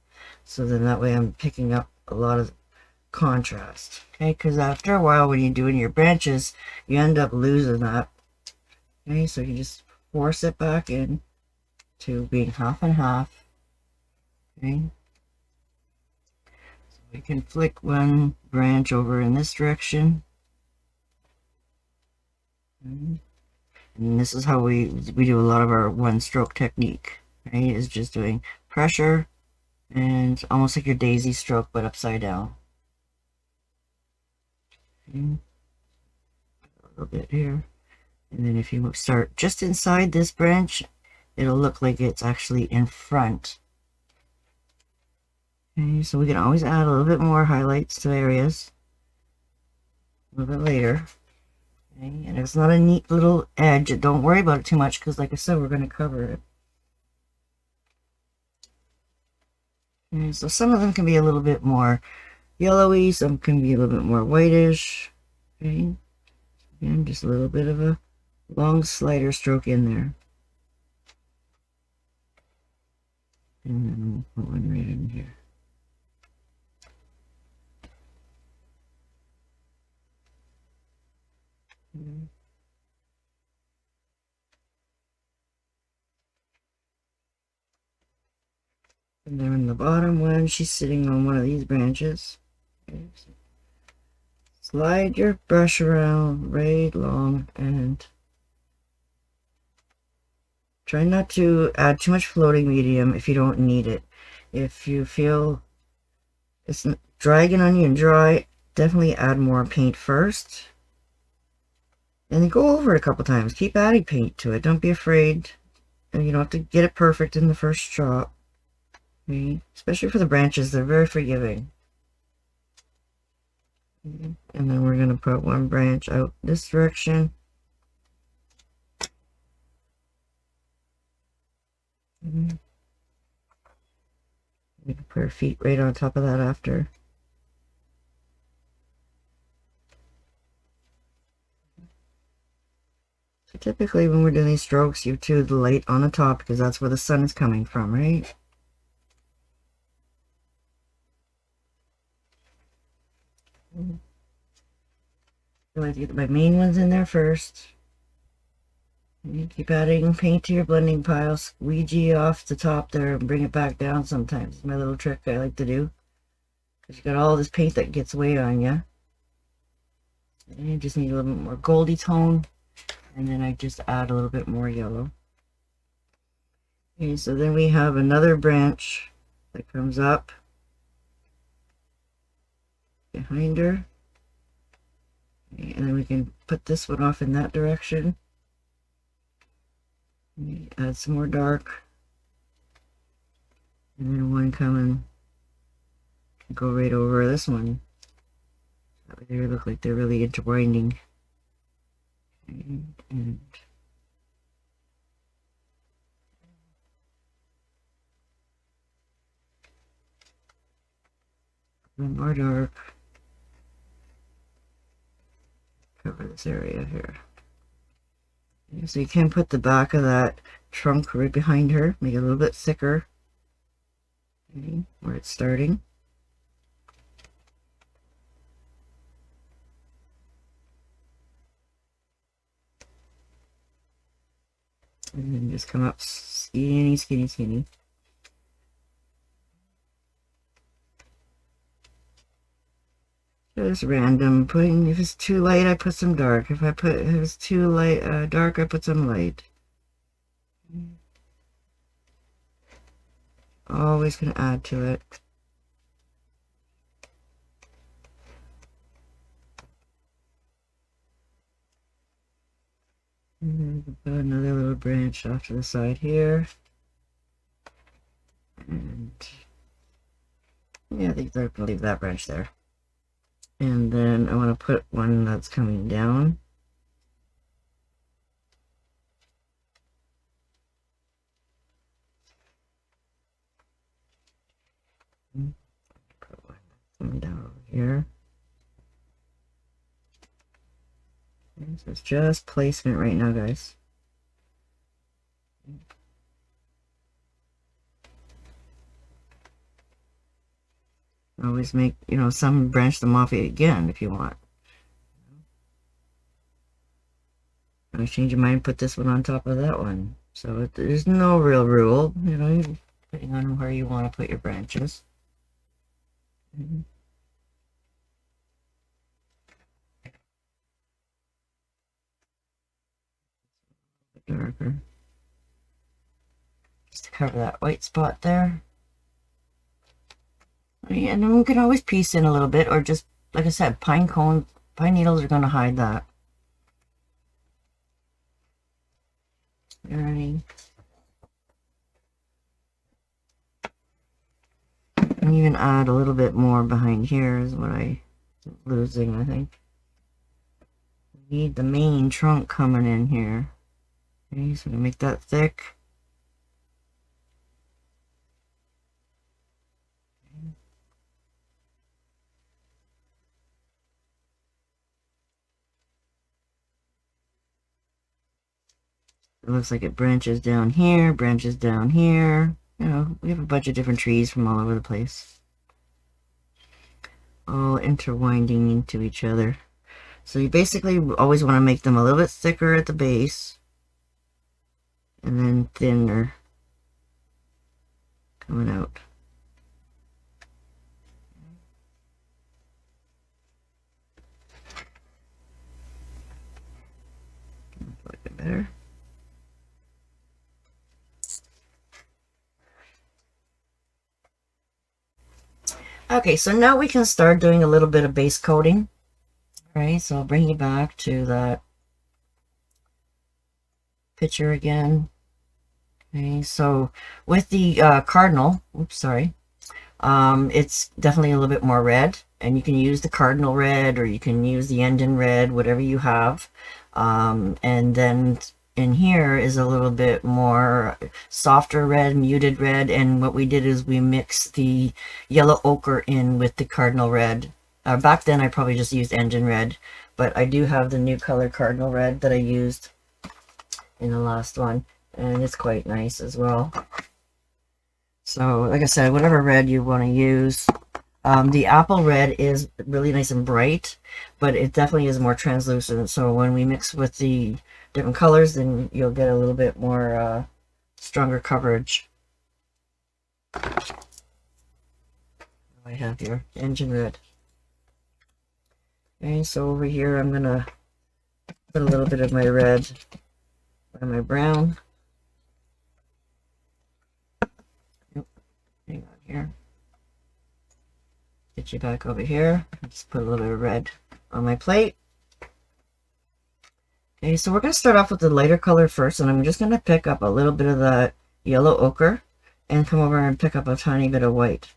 so then that way I'm picking up a lot of contrast. Okay, because after a while when you're doing your branches you end up losing that. Okay, so you just force it back in to being half and half. Okay, so we can flick one branch over in this direction. Okay. And this is how we do a lot of our one stroke technique, right? Is just doing pressure and almost like your daisy stroke but upside down. Okay. A little bit here. And then if you start just inside this branch, it'll look like it's actually in front. Okay, so we can always add a little bit more highlights to areas a little bit later. Okay, and it's not a neat little edge, don't worry about it too much, because like I said, we're going to cover it. Okay, so some of them can be a little bit more yellowy, some can be a little bit more whitish. Okay, again, just a little bit of a long slider stroke in there. And then we'll put one right in here. And then in the bottom one, she's sitting on one of these branches. Slide your brush around right along and try not to add too much floating medium if you don't need it. If you feel it's dragging on you and dry, definitely add more paint first. And then go over it a couple times. Keep adding paint to it. Don't be afraid. And you don't have to get it perfect in the first drop. Okay? Especially for the branches, they're very forgiving. And then we're going to put one branch out this direction. We can put our feet right on top of that after. So typically when we're doing these strokes, you do the light on the top because that's where the sun is coming from, right? I like to get my main ones in there first. And you keep adding paint to your blending pile. Squeegee off the top there and bring it back down sometimes. It's my little trick I like to do. Because you got all this paint that gets weight on you. And you just need a little bit more goldy tone. And then I just add a little bit more yellow. Okay, so then we have another branch that comes up behind her. Okay, and then we can put this one off in that direction. Add some more dark. And then one coming, go right over this one. That way they look like they're really intertwining. And one more dark. Cover this area here. So you can put the back of that trunk right behind her, make it a little bit thicker. Okay, where it's starting. And then just come up skinny, skinny, skinny. Just random putting, if it's too light I put some dark. If it's too light dark I put some light. Always gonna add to it. And then put another little branch off to the side here. And yeah, I think I'm gonna leave that branch there. And then I want to put one that's coming down. Put one coming down over here. Okay, so it's just placement right now, guys. Always make, some branch them off again if you want. I change your mind, put this one on top of that one. So there's no real rule, depending on where you want to put your branches. Darker. Just to cover that white spot there. And then we can always piece in a little bit, or just, like I said, pine needles are going to hide that. Alrighty. And even add a little bit more behind here is what I'm losing, I think. We need the main trunk coming in here. Okay, so I'm going to make that thick. It looks like it branches down here, branches down here. We have a bunch of different trees from all over the place. All intertwining into each other. So you basically always want to make them a little bit thicker at the base and then thinner coming out. A bit better. Okay, so now we can start doing a little bit of base coating. All right, so I'll bring you back to that picture again. Okay, so with the Cardinal, oops, sorry, it's definitely a little bit more red, and you can use the Cardinal red or you can use the Engine red, whatever you have. And then in here is a little bit more softer red, muted red, and what we did is we mixed the yellow ochre in with the Cardinal red. Back then I probably just used Engine red, but I do have the new color Cardinal red that I used in the last one, and it's quite nice as well. So like I said, whatever red you want to use. The apple red is really nice and bright, but it definitely is more translucent. So when we mix with the different colors, then you'll get a little bit more stronger coverage. I have your Engine red. Okay, so over here I'm gonna put a little bit of my red on my brown. Yep. Hang on here. Get you back over here. Just put a little bit of red on my plate. Okay, so we're going to start off with the lighter color first, and I'm just going to pick up a little bit of that yellow ochre and come over and pick up a tiny bit of white.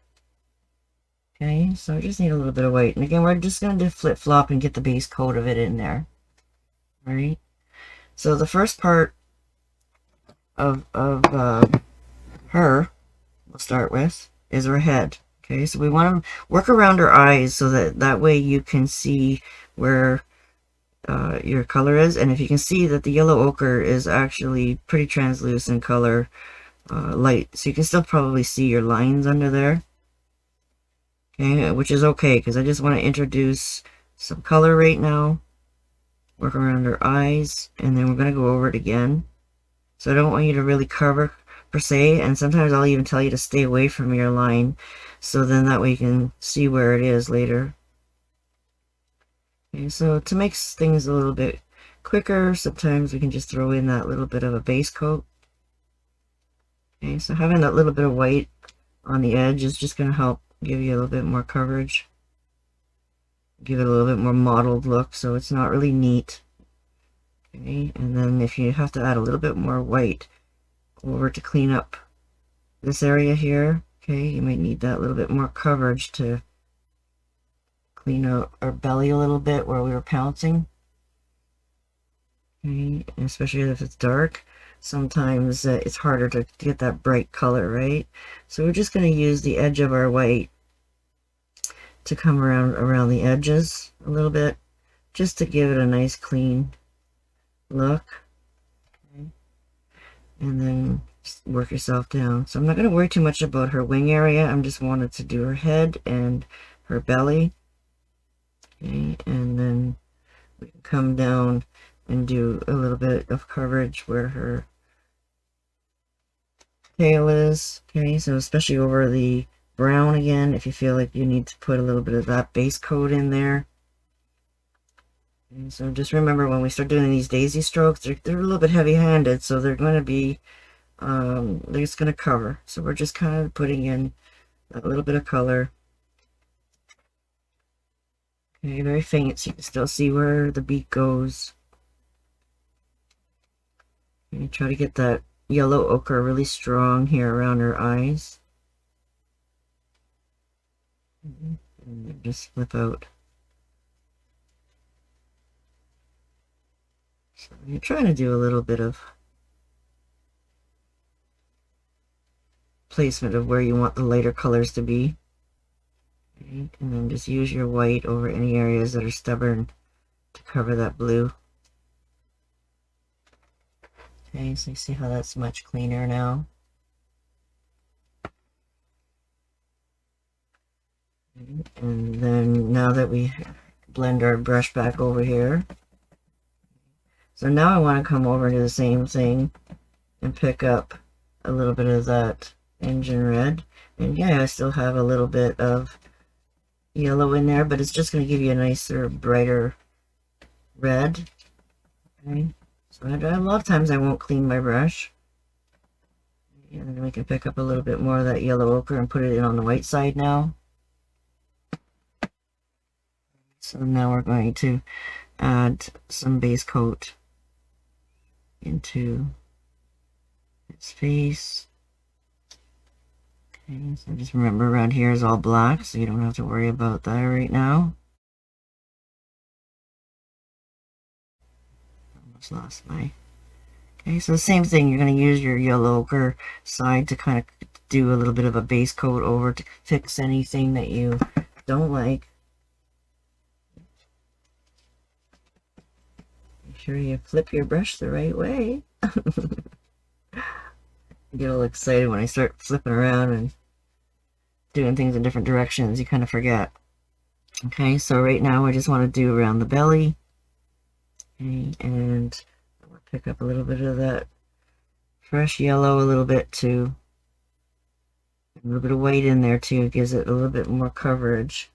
Okay, so I just need a little bit of white. And again, we're just going to do flip-flop and get the base coat of it in there. All right. So the first part of her, we'll start with, is her head. Okay, so we want to work around her eyes so that way you can see where your color is. And if you can see that the yellow ochre is actually pretty translucent color, light, so you can still probably see your lines under there. Okay, which is okay because I just want to introduce some color right now. Work around her eyes, and then we're going to go over it again. So I don't want you to really cover per se, and sometimes I'll even tell you to stay away from your line, so then that way you can see where it is later. Okay, so to make things a little bit quicker, sometimes we can just throw in that little bit of a base coat. Okay, so having that little bit of white on the edge is just going to help give you a little bit more coverage. Give it a little bit more mottled look, so it's not really neat. Okay, and then if you have to add a little bit more white over to clean up this area here, okay, you might need that little bit more coverage to clean out our belly a little bit where we were pouncing. Okay, and especially if it's dark, sometimes it's harder to get that bright color, right? So we're just going to use the edge of our white to come around the edges a little bit, just to give it a nice clean look. Okay. And then just work yourself down. So I'm not going to worry too much about her wing area. I'm just wanted to do her head and her belly. Okay, and then we can come down and do a little bit of coverage where her tail is. Okay, so especially over the brown again, if you feel like you need to put a little bit of that base coat in there. And so just remember, when we start doing these daisy strokes, they're a little bit heavy-handed, so they're going to be, they're just going to cover. So we're just kind of putting in a little bit of color. Okay, very faint, so you can still see where the beak goes. And try to get that yellow ochre really strong here around her eyes. And then just flip out. So you're trying to do a little bit of placement of where you want the lighter colors to be. Okay, and then just use your white over any areas that are stubborn to cover that blue. Okay, so you see how that's much cleaner now. And then now that we blend our brush back over here. So now I want to come over to the same thing and pick up a little bit of that engine red. And yeah, I still have a little bit of yellow in there, but it's just going to give you a nicer, brighter red. Okay. So a lot of times I won't clean my brush. And then we can pick up a little bit more of that yellow ochre and put it in on the white side now. So now we're going to add some base coat into its face. Okay, so just remember around here is all black, so you don't have to worry about that right now. Almost lost my... Okay, so the same thing, you're going to use your yellow ochre side to kind of do a little bit of a base coat over to fix anything that you don't like. Make sure you flip your brush the right way. I get all excited when I start flipping around and doing things in different directions. You kind of forget. Okay, so right now I just want to do around the belly. Okay, and I'm going to pick up a little bit of that fresh yellow, a little bit too. A little bit of white in there too. It gives it a little bit more coverage.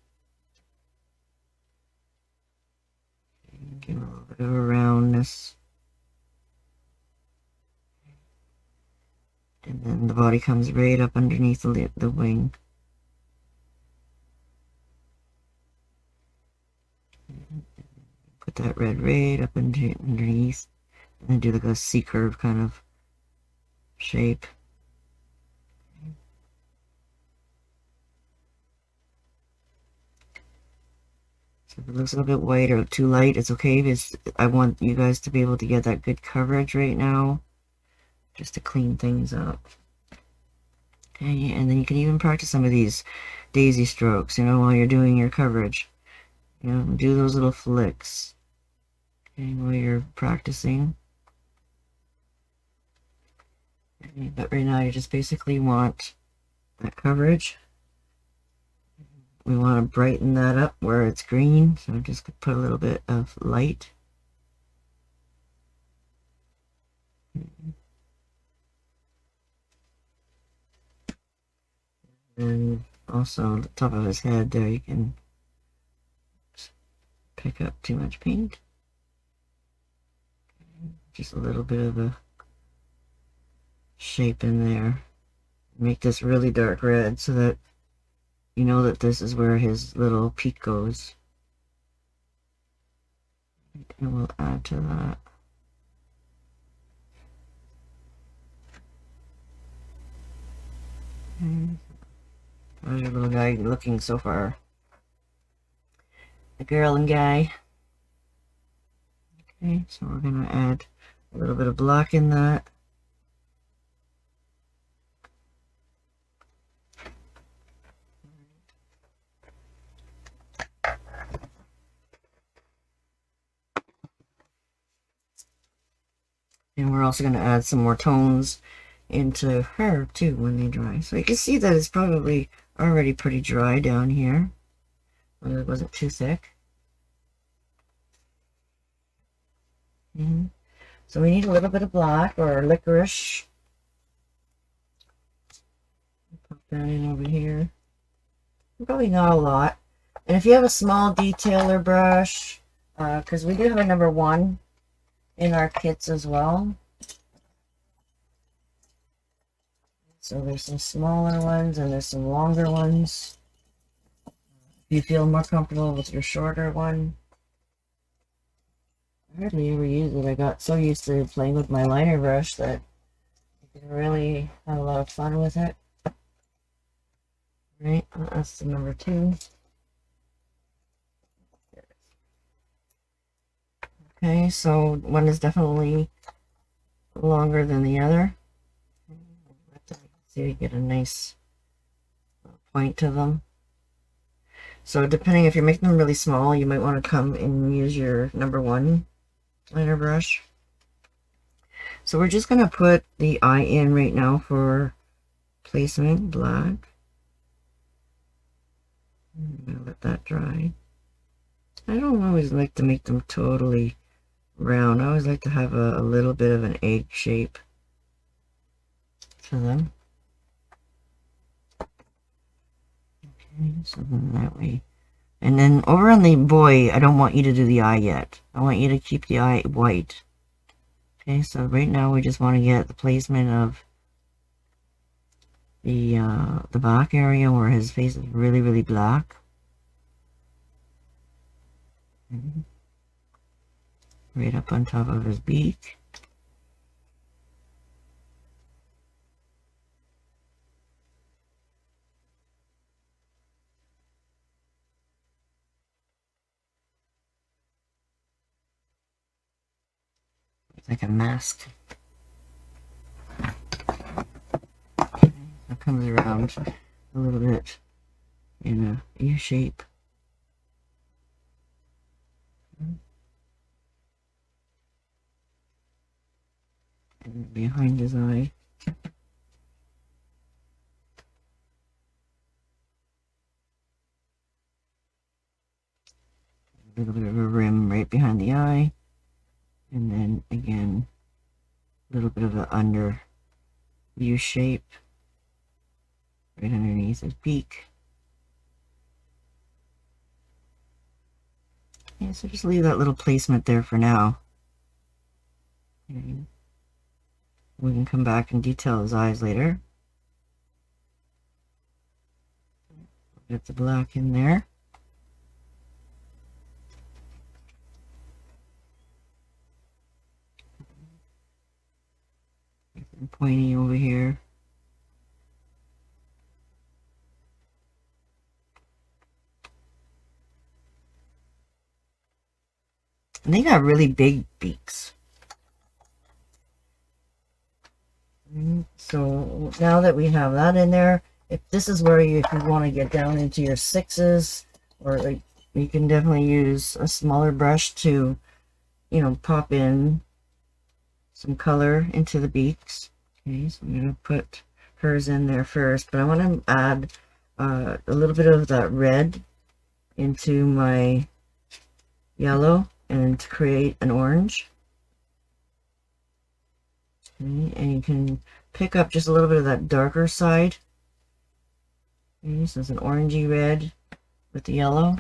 Give it a little bit of a roundness. And then the body comes right up underneath the wing. Put that red right up underneath. And then do like a C-curve kind of shape. So if it looks a little bit white or too light, it's okay. Because I want you guys to be able to get that good coverage right now, just to clean things up. Okay, and then you can even practice some of these daisy strokes, you know, while you're doing your coverage. You know, do those little flicks, okay, while you're practicing. Okay, but right now you just basically want that coverage. We want to brighten that up where it's green, so I'm just going to put a little bit of light. And also on the top of his head there, you can pick up too much paint. Just a little bit of a shape in there. Make this really dark red so that you know that this is where his little peak goes. And we'll add to that. How's your little guy looking so far? The girl and guy. Okay, so we're going to add a little bit of black in that. And we're also going to add some more tones into her too when they dry. So you can see that it's probably already pretty dry down here. Well, it wasn't too thick. So we need a little bit of black or licorice. Pop that in over here. Probably not a lot. And if you have a small detailer brush, because we do have a number 1 in our kits as well. So there's some smaller ones and there's some longer ones. If you feel more comfortable with your shorter one. I hardly ever use it. I got so used to playing with my liner brush that I can really have a lot of fun with it. Right, that's the number 2. Okay, so one is definitely longer than the other. See, we get a nice point to them. So depending if you're making them really small, you might want to come and use your number 1 liner brush. So we're just going to put the eye in right now for placement, black. I'm going to let that dry. I don't always like to make them totally round. I always like to have a little bit of an egg shape to them. Okay, so then that way. And then over on the boy, I don't want you to do the eye yet. I want you to keep the eye white. Okay, so right now we just want to get the placement of the back area where his face is really, really black. Right up on top of his beak. It's like a mask. It comes around a little bit in a U shape. And behind his eye. A little bit of a rim right behind the eye. And then again, a little bit of an under U shape right underneath his beak. Yeah, so just leave that little placement there for now. And we can come back and detail his eyes later. Get the black in there. Pointy over here. And they got really big beaks. So now that we have that in there, if this is where if you want to get down into your sixes, or like, you can definitely use a smaller brush to, pop in some color into the beaks. Okay, so I'm going to put hers in there first, but I want to add a little bit of that red into my yellow and to create an orange. Okay, and you can pick up just a little bit of that darker side. Okay, so it's an orangey red with the yellow.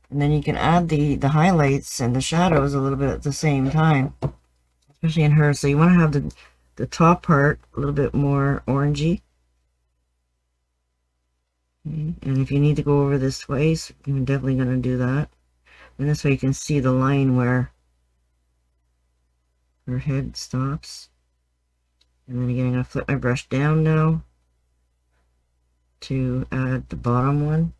And then you can add the highlights and the shadows a little bit at the same time, especially in her. So you want to have the top part a little bit more orangey. Okay, and if you need to go over this twice, you're definitely going to do that. And this way you can see the line where her head stops. And then again, I'm going to flip my brush down now to add the bottom one.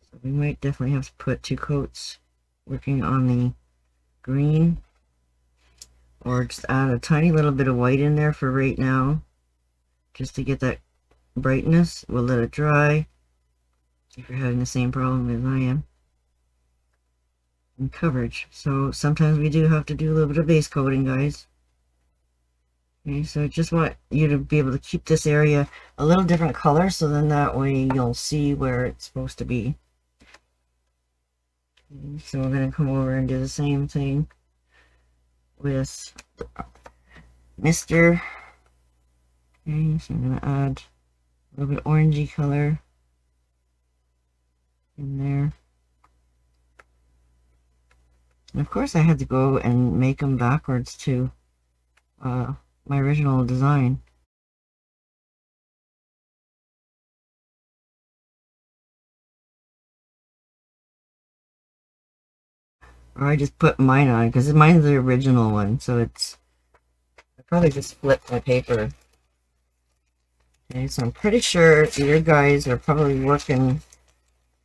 So we might definitely have to put 2 coats working on the green, or just add a tiny little bit of white in there for right now, just to get that brightness. We'll let it dry if you're having the same problem as I am. And coverage. So sometimes we do have to do a little bit of base coating, guys. Okay, so I just want you to be able to keep this area a little different color, so then that way you'll see where it's supposed to be. Okay, so we're going to come over and do the same thing with Mr. Okay, so I'm going to add a little bit orangey color in there. And of course I had to go and make them backwards to my original design. Or I just put mine on, because mine's the original one, so it's... I probably just flipped my paper. Okay, so I'm pretty sure your guys are probably working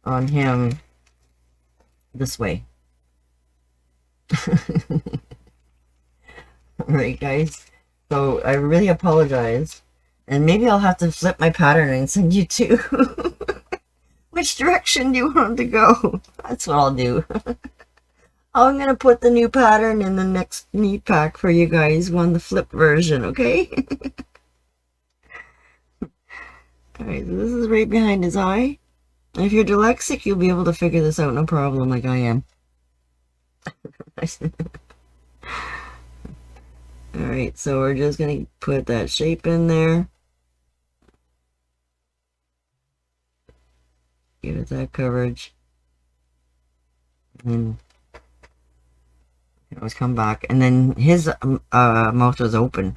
on him this way. Alright, guys. So I really apologize. And maybe I'll have to flip my pattern and send you to which direction do you want to go. That's what I'll do. I'm going to put the new pattern in the next neat pack for you guys on the flip version, okay? Alright, so this is right behind his eye. If you're dyslexic, you'll be able to figure this out no problem, like I am. Alright, so we're just going to put that shape in there. Give it that coverage. And then you can always come back. And then his mouth was open.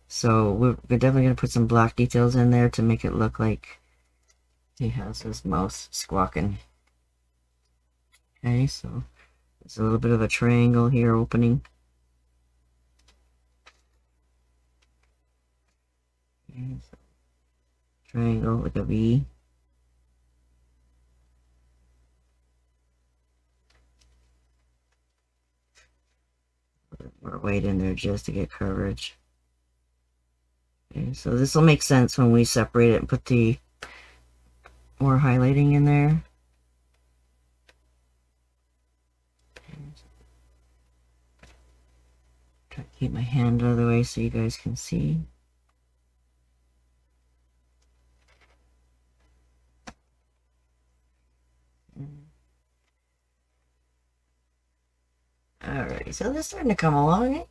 So we're definitely going to put some black details in there to make it look like he has his mouth squawking. Okay, so there's a little bit of a triangle here opening. Okay, so triangle with a V. More weight in there just to get coverage. Okay, so this will make sense when we separate it and put the more highlighting in there. Try to keep my hand out of the way so you guys can see. Alright, so this is starting to come along.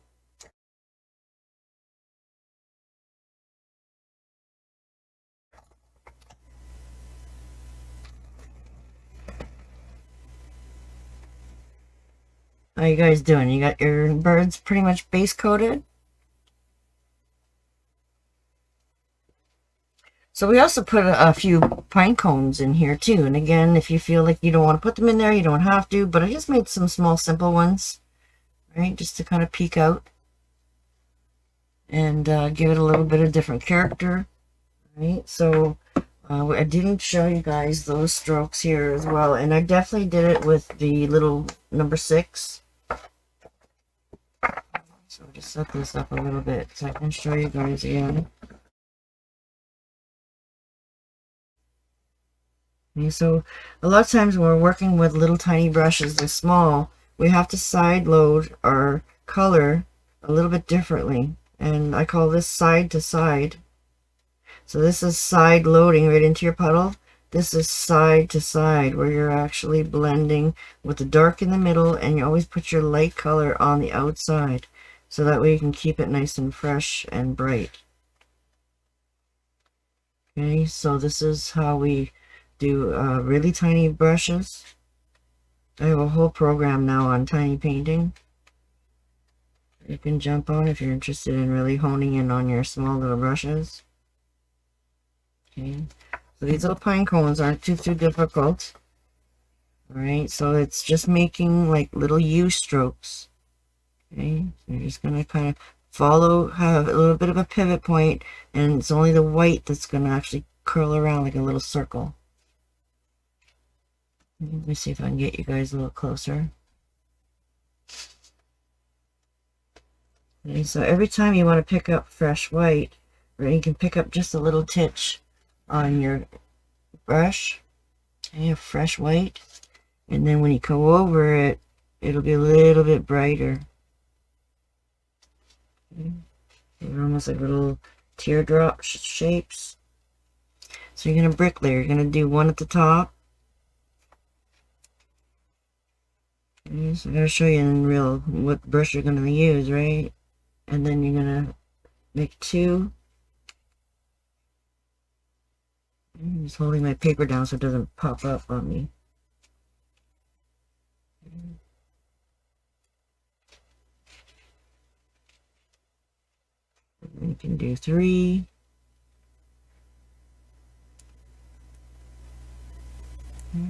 How you guys doing? You got your birds pretty much base coated? So we also put a few pine cones in here too. And again, if you feel like you don't want to put them in there, you don't have to. But I just made some small, simple ones, right? Just to kind of peek out and give it a little bit of different character, right? So I didn't show you guys those strokes here as well. And I definitely did it with the little number 6. So I'll just set this up a little bit so I can show you guys again. Okay, so a lot of times when we're working with little tiny brushes this small, we have to side load our color a little bit differently. And I call this side to side. So this is side loading right into your puddle. This is side to side where you're actually blending with the dark in the middle, and you always put your light color on the outside. So that way you can keep it nice and fresh and bright. Okay, so this is how we do really tiny brushes. I have a whole program now on tiny painting. You can jump on if you're interested in really honing in on your small little brushes. Okay, so these little pine cones aren't too difficult. Alright, so it's just making like little U strokes. Okay, so you're just going to kind of follow, have a little bit of a pivot point, and it's only the white that's going to actually curl around like a little circle. Let me see if I can get you guys a little closer. Okay, so every time you want to pick up fresh white, right, you can pick up just a little titch on your brush. Okay, fresh white. And then when you go over it, it'll be a little bit brighter. Okay. They're almost like little teardrop shapes. So you're going to brick layer. You're going to do one at the top. Okay, so I got to show you in real what brush you're going to use, right? And then you're going to make 2. I'm just holding my paper down so it doesn't pop up on me. You can do 3.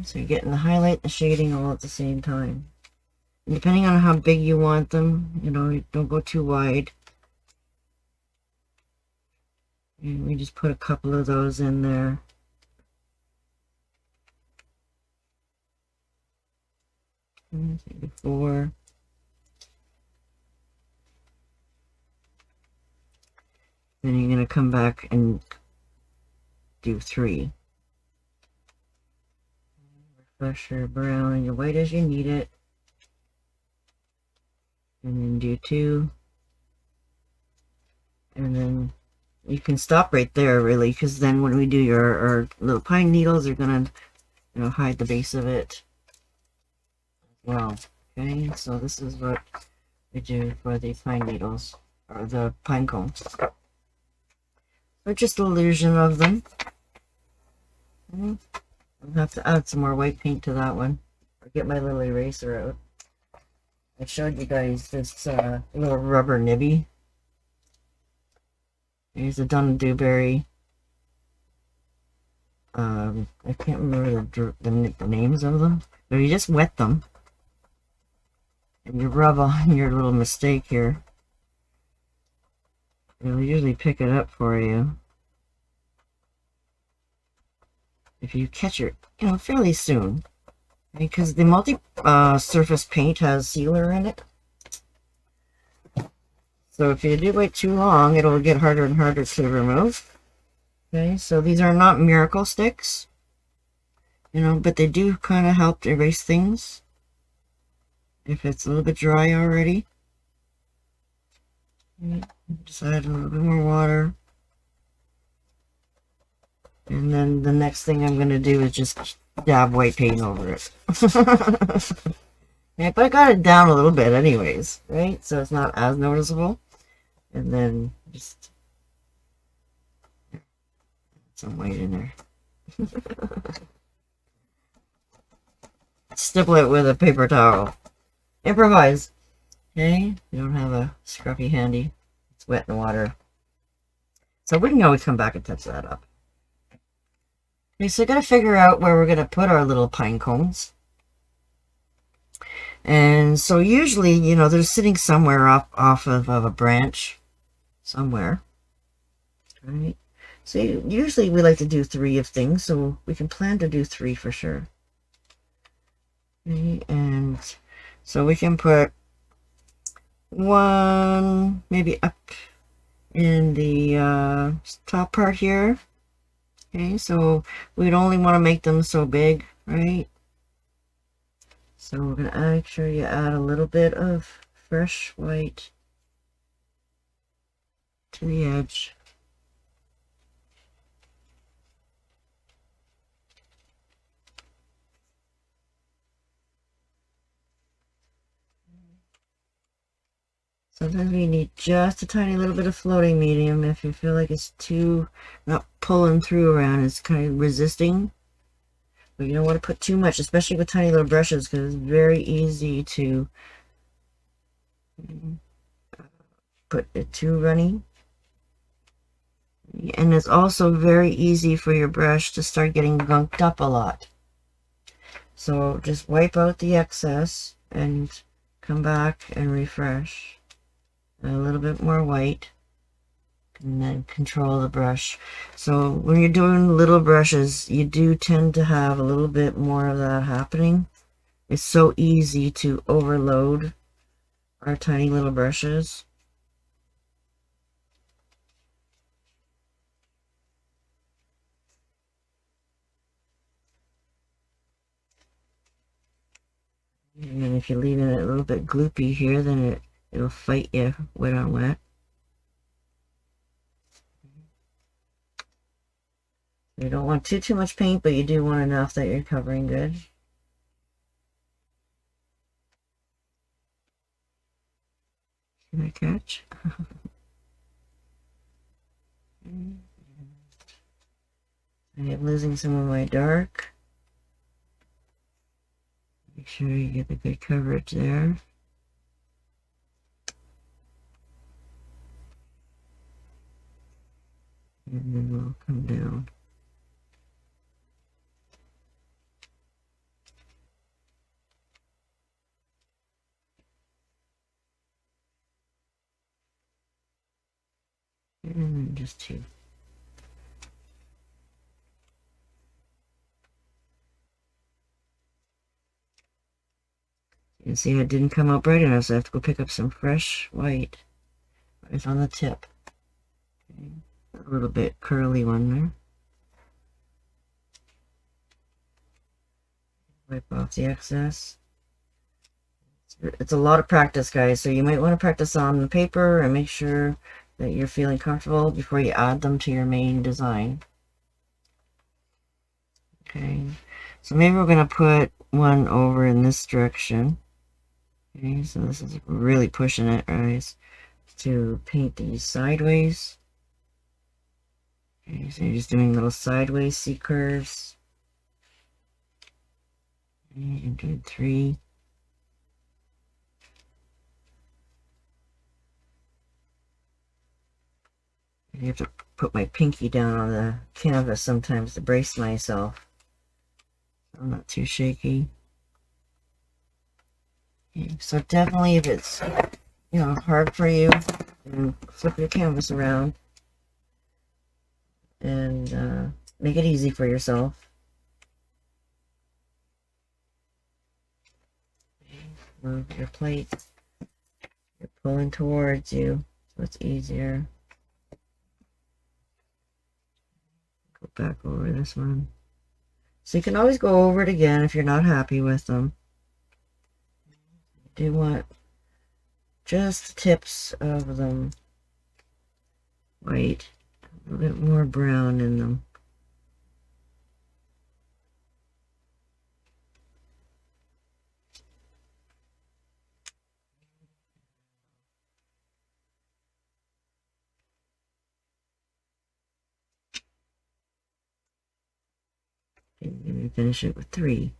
So you're getting the highlight and the shading all at the same time. And depending on how big you want them, you know, don't go too wide. And we just put a couple of those in there. Maybe 4. Then you're going to come back and do 3. Refresh your brown and your white as you need it. And then do 2. And then you can stop right there really, because then when we do our little pine needles, they're gonna, you know, hide the base of it. Wow. Okay, so this is what we do for the pine needles, or the pine cones. Or just an illusion of them. Okay. I'll have to add some more white paint to that one, or get my little eraser out. I showed you guys this little rubber nibby. Here's a Dun Dewberry. I can't remember the names of them, but you just wet them and you rub on your little mistake here. It'll usually pick it up for you if you catch it, you know, fairly soon, because the multi-surface paint has sealer in it. So if you do wait too long, it'll get harder and harder to remove. Okay, so these are not miracle sticks, you know, but they do kind of help to erase things if it's a little bit dry already. Okay, just add a little bit more water. And then the next thing I'm going to do is just dab white paint over it. Yeah, but I got it down a little bit anyways, right? So it's not as noticeable. And then just some white in there. Stipple it with a paper towel. Improvise. Okay, you don't have a scruffy handy. It's wet in the water. So we can always come back and touch that up. Okay, so I gotta figure out where we're gonna put our little pine cones. And so usually, you know, they're sitting somewhere off of a branch. Somewhere. Right? So usually we like to do 3 of things, so we can plan to do 3 for sure. Okay, and so we can put 1 maybe up in the top part here. Okay, so we'd only want to make them so big, right? So we're going to make sure you add a little bit of fresh white to the edge. Sometimes we need just a tiny little bit of floating medium if you feel like it's too, not pulling through around, it's kind of resisting. But you don't want to put too much, especially with tiny little brushes, because it's very easy to put it too runny. And it's also very easy for your brush to start getting gunked up a lot. So just wipe out the excess and come back and refresh. A little bit more white, and then control the brush. So when you're doing little brushes, you do tend to have a little bit more of that happening. It's so easy to overload our tiny little brushes. And then if you're leaving it a little bit gloopy here, then it'll fight you wet on wet. You don't want too much paint, but you do want enough that you're covering good. Can I catch? I am losing some of my dark. Make sure you get the good coverage there. And then we'll come down. And then just 2. You can see it didn't come out bright enough, so I have to go pick up some fresh white. Right on the tip. Okay. A little bit curly one there. Wipe off the excess. It's a lot of practice, guys, so you might want to practice on the paper and make sure that you're feeling comfortable before you add them to your main design. Okay, so maybe we're going to put one over in this direction. Okay, so this is really pushing it, right? To paint these sideways. Okay, so you're just doing little sideways C curves. Okay, and doing 3. I have to put my pinky down on the canvas sometimes to brace myself. So I'm not too shaky. Okay, so definitely if it's, you know, hard for you, then flip your canvas around and make it easy for yourself. Move your plate. You're pulling towards you, so it's easier. Go back over this one. So you can always go over it again if you're not happy with them. You do want just the tips of them white, a little bit more brown in them. And finish it with 3.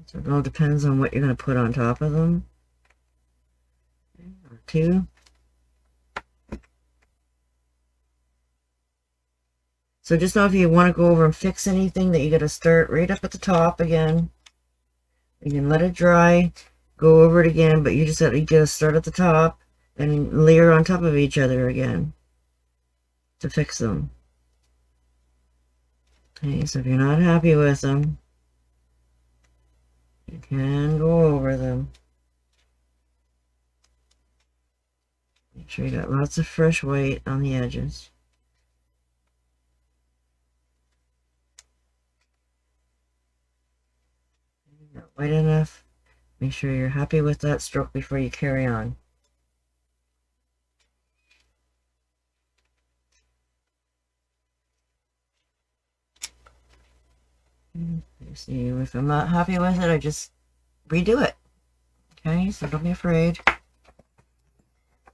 So it all depends on what you're going to put on top of them. 2. So just know if you want to go over and fix anything that you got to start right up at the top again. You can let it dry, go over it again, but you just got to start at the top and layer on top of each other again to fix them. Okay, so if you're not happy with them, you can go over them. Make sure you got lots of fresh white on the edges. Not white enough. Make sure you're happy with that stroke before you carry on. You see, if I'm not happy with it, I just redo it. Okay, so don't be afraid.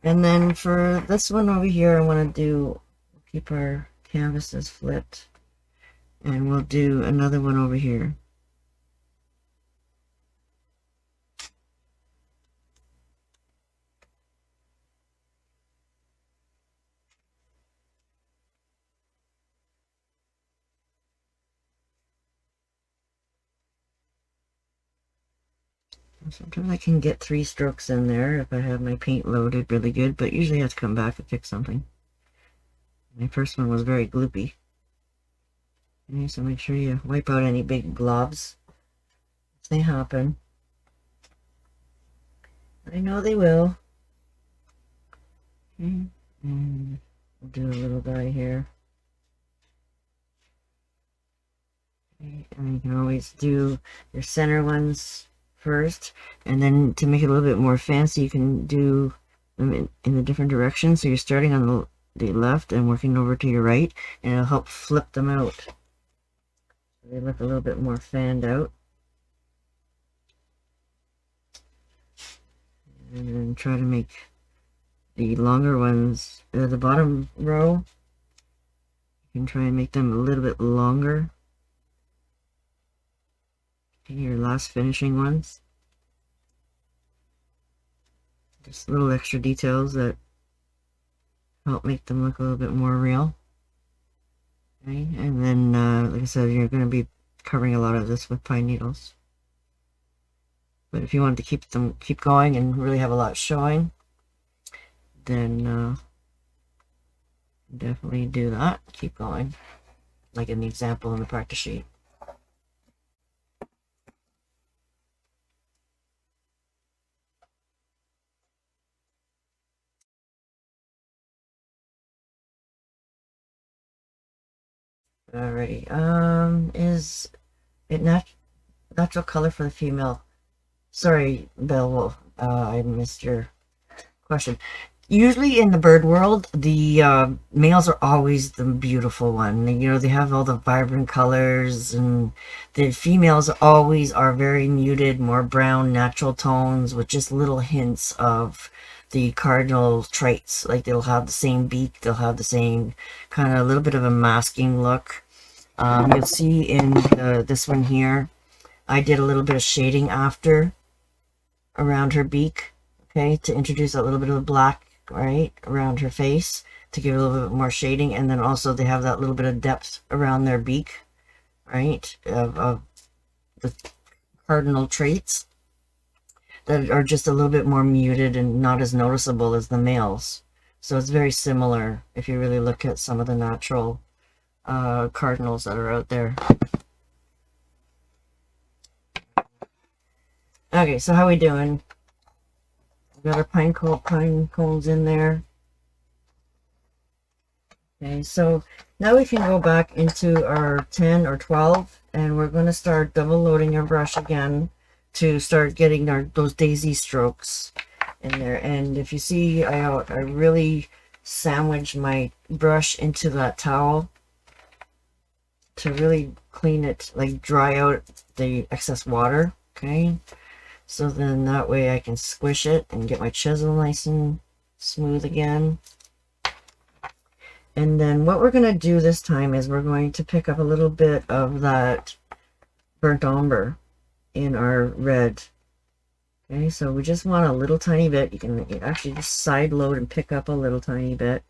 And then for this one over here, I want to keep our canvases flipped. And we'll do another one over here. Sometimes I can get 3 strokes in there if I have my paint loaded really good, but usually I have to come back and fix something. My first one was very gloopy. Okay, so make sure you wipe out any big globs if they happen. I know they will. Okay, and we'll do a little guy here. Okay, and you can always do your center ones first, and then to make it a little bit more fancy, you can do them in a different direction. So you're starting on the left and working over to your right, and it'll help flip them out. So they look a little bit more fanned out. And then try to make the longer ones, the bottom row, you can try and make them a little bit longer. Your last finishing ones. Just little extra details that help make them look a little bit more real. Okay, and then like I said, you're going to be covering a lot of this with pine needles. But if you wanted to keep going and really have a lot showing, then definitely do that. Keep going, like in the example in the practice sheet. Alrighty, is it natural color for the female? Sorry, Bill, I missed your question. Usually in the bird world, the males are always the beautiful one. You know, they have all the vibrant colors, and the females always are very muted, more brown, natural tones with just little hints of the cardinal traits. Like they'll have the same beak, they'll have the same kind of a little bit of a masking look. You'll see in this one here, I did a little bit of shading after around her beak, okay, to introduce a little bit of black, right, around her face to give it a little bit more shading. And then also they have that little bit of depth around their beak, right, of the cardinal traits that are just a little bit more muted and not as noticeable as the males. So it's very similar if you really look at some of the natural cardinals that are out there. Okay, so how we doing? We got our pine cones in there. Okay, so now we can go back into our 10 or 12, and we're going to start double loading our brush again to start getting those daisy strokes in there. And if you see, I really sandwich my brush into that towel to really clean it, like dry out the excess water. Okay, so then that way I can squish it and get my chisel nice and smooth again. And then what we're going to do this time is we're going to pick up a little bit of that burnt umber in our red. Okay, so we just want a little tiny bit. You can actually just side load and pick up a little tiny bit.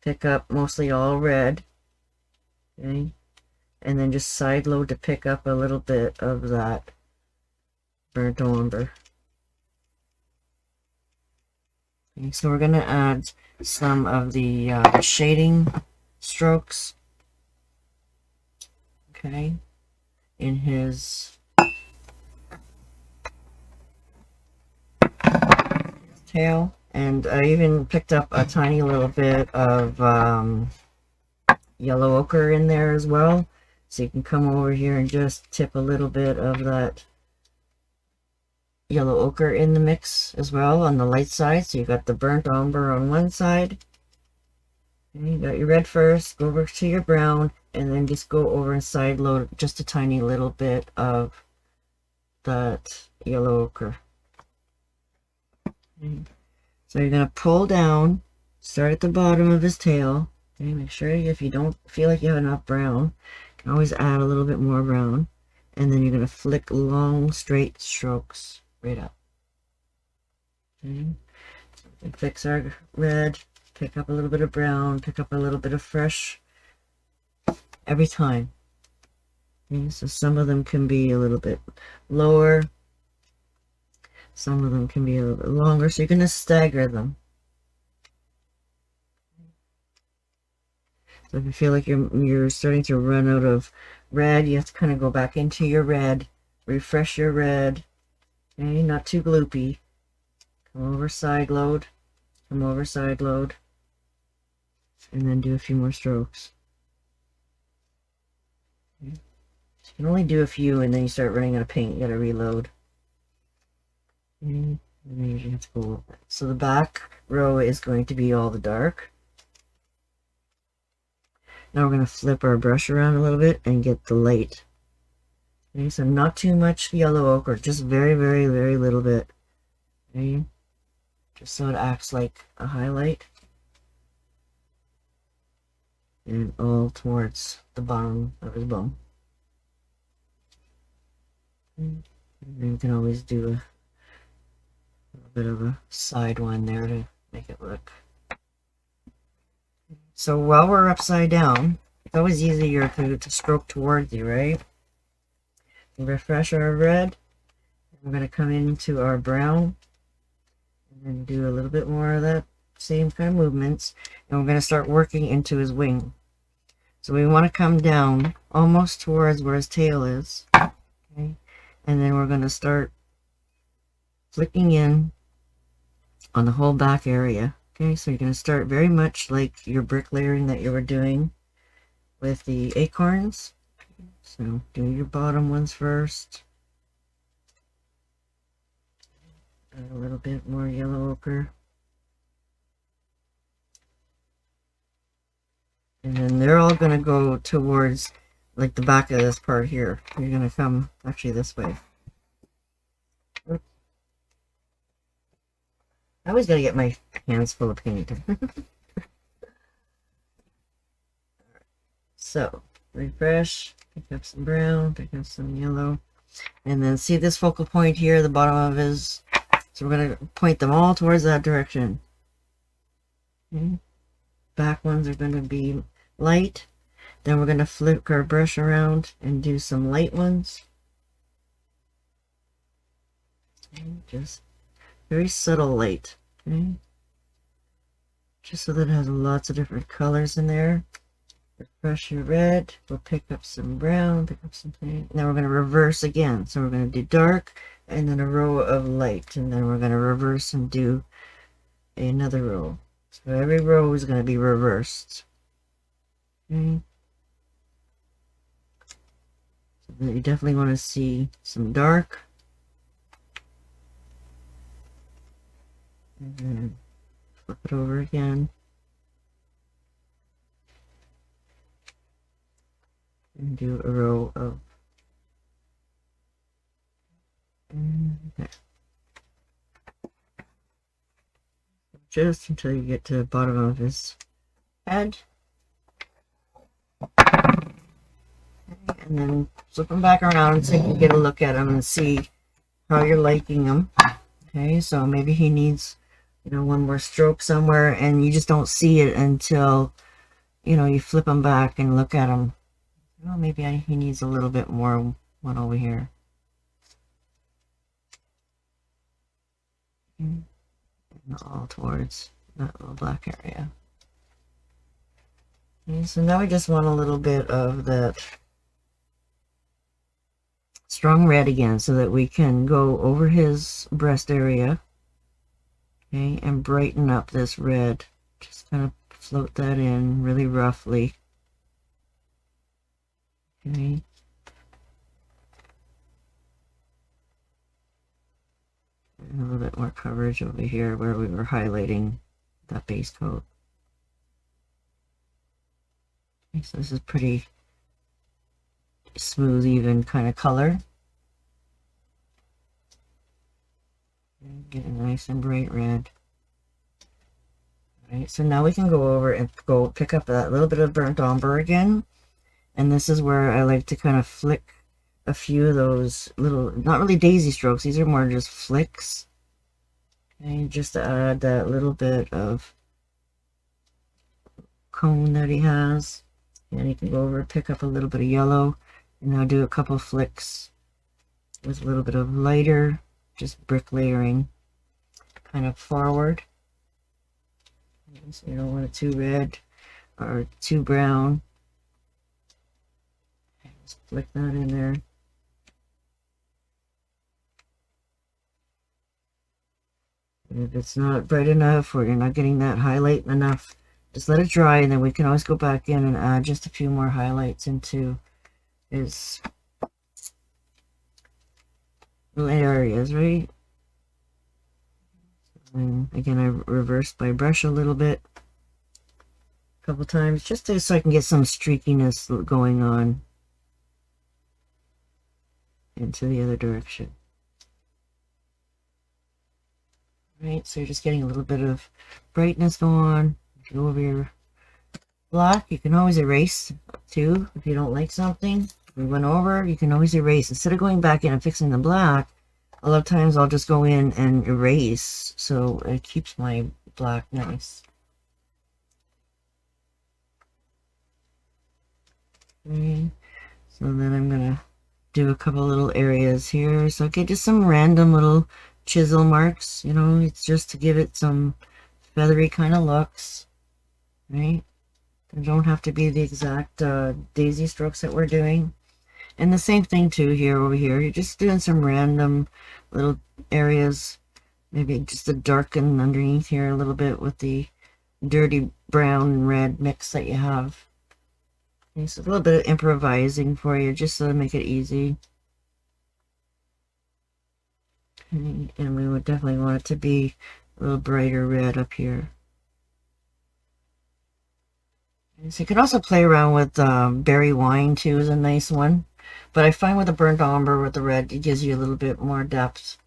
Pick up mostly all red. Okay, and then just side load to pick up a little bit of that burnt umber. Okay, so we're going to add some of the shading strokes, okay, in his tail. And I even picked up a tiny little bit of yellow ochre in there as well. So you can come over here and just tip a little bit of that yellow ochre in the mix as well on the light side. So you got the burnt umber on one side. Okay, you got your red first, go over to your brown, and then just go over and side load just a tiny little bit of that yellow ochre. Okay. So you're going to pull down, start at the bottom of his tail. Okay, make sure if you don't feel like you have enough brown, you can always add a little bit more brown. And then you're going to flick long, straight strokes right up. Okay. And fix our red, pick up a little bit of brown, pick up a little bit of fresh every time. Okay, so some of them can be a little bit lower. Some of them can be a little bit longer, so you're going to stagger them. So if you feel like you're starting to run out of red, you have to kind of go back into your red, refresh your red. Okay, not too gloopy. Come over side load, come over side load, and then do a few more strokes. Okay. So you can only do a few, and then you start running out of paint. You got to reload. Okay. And then you have to go. So the back row is going to be all the dark. Now we're going to flip our brush around a little bit and get the light. Okay, so not too much yellow ochre, just very, very, very little bit. Okay, just so it acts like a highlight. And all towards the bottom of his bone. And then you can always do a little bit of a side one there to make it look. So while we're upside down, it's always easier to stroke towards you, right? Refresh our red. We're going to come into our brown and then do a little bit more of that same kind of movements, and we're going to start working into his wing. So we want to come down almost towards where his tail is, okay, and then we're going to start flicking in on the whole back area. Okay, so you're going to start very much like your bricklayering that you were doing with the acorns. So do your bottom ones first. Add a little bit more yellow ochre. And then they're all going to go towards like the back of this part here. You're going to come actually this way. I always got to get my hands full of paint. So, refresh, pick up some brown, pick up some yellow. And then see this focal point here, the bottom of his. So we're going to point them all towards that direction. Okay. Back ones are going to be light. Then we're going to flip our brush around and do some light ones. And just very subtle light. Okay. Just so that it has lots of different colors in there. Refresh your red. We'll pick up some brown, pick up some pink. Now we're going to reverse again. So we're going to do dark and then a row of light. And then we're going to reverse and do another row. So every row is going to be reversed. Okay. So you definitely want to see some dark. And then flip it over again. And do a row of there. Just until you get to the bottom of his head. Okay, and then flip them back around so you can get a look at them and see how you're liking them. Okay, so maybe he needs, you know, one more stroke somewhere and you just don't see it until, you know, you flip them back and look at them. Well, maybe he needs a little bit more one over here. And all towards that little black area. Okay, so now we just want a little bit of that strong red again so that we can go over his breast area, okay, and brighten up this red. Just kind of float that in really roughly. Okay. And a little bit more coverage over here where we were highlighting that base coat. Okay, so this is pretty smooth, even kind of color. And get a nice and bright red. All right, so now we can go over and go pick up that little bit of burnt umber again. And this is where I like to kind of flick a few of those little, not really daisy strokes, these are more just flicks. Okay, just to add that little bit of cone that he has. And you can go over and pick up a little bit of yellow. And now do a couple flicks with a little bit of lighter, just brick layering kind of forward. So you don't want it too red or too brown. Just flick that in there. And if it's not bright enough or you're not getting that highlight enough, just let it dry and then we can always go back in and add just a few more highlights into his little areas, right? And again, I reversed my brush a little bit, a couple times, just so I can get some streakiness going on into the other direction. Right, so you're just getting a little bit of brightness going on. If you go over your block, you can always erase too. If you don't like something, we went over, you can always erase. Instead of going back in and fixing the black, a lot of times I'll just go in and erase, so it keeps my black nice. Okay, so then I'm gonna do a couple little areas here. So okay, just some random little chisel marks, you know, it's just to give it some feathery kind of looks, right? They don't have to be the exact daisy strokes that we're doing. And the same thing too here over here. You're just doing some random little areas, maybe just to darken underneath here a little bit with the dirty brown and red mix that you have. Okay, so a little bit of improvising for you, just to make it easy. Okay, and we would definitely want it to be a little brighter red up here. So you can also play around with berry wine too, is a nice one. But I find with the burnt umber with the red, it gives you a little bit more depth.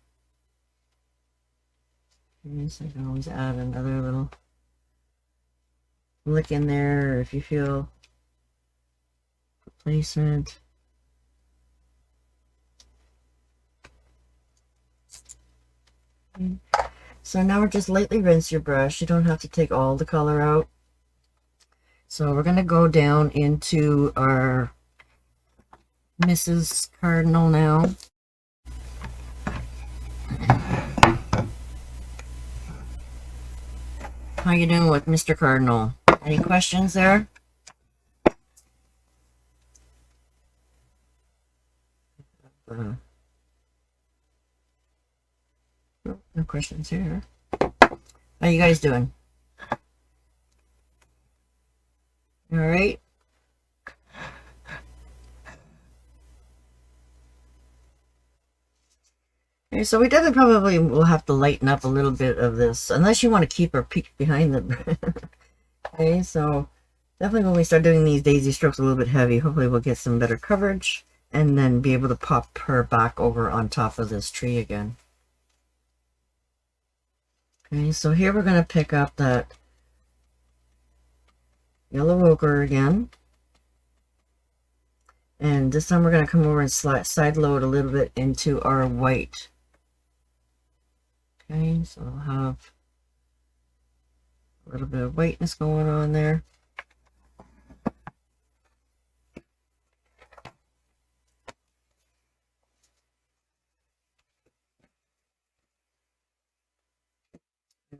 Okay, so you can always add another little lick in there if you feel placement. Okay. So now we're just lightly rinse your brush. You don't have to take all the color out. So we're going to go down into our Mrs. Cardinal now. How you doing with Mr. Cardinal? Any questions there? No questions here. How you guys doing? All right. Okay, so we definitely probably will have to lighten up a little bit of this, unless you want to keep her peeked behind the. Okay, so definitely when we start doing these daisy strokes a little bit heavy, hopefully we'll get some better coverage and then be able to pop her back over on top of this tree again. Okay, so here we're going to pick up that yellow ochre again. And this time we're going to come over and side load a little bit into our white. Okay, so we'll have a little bit of whiteness going on there.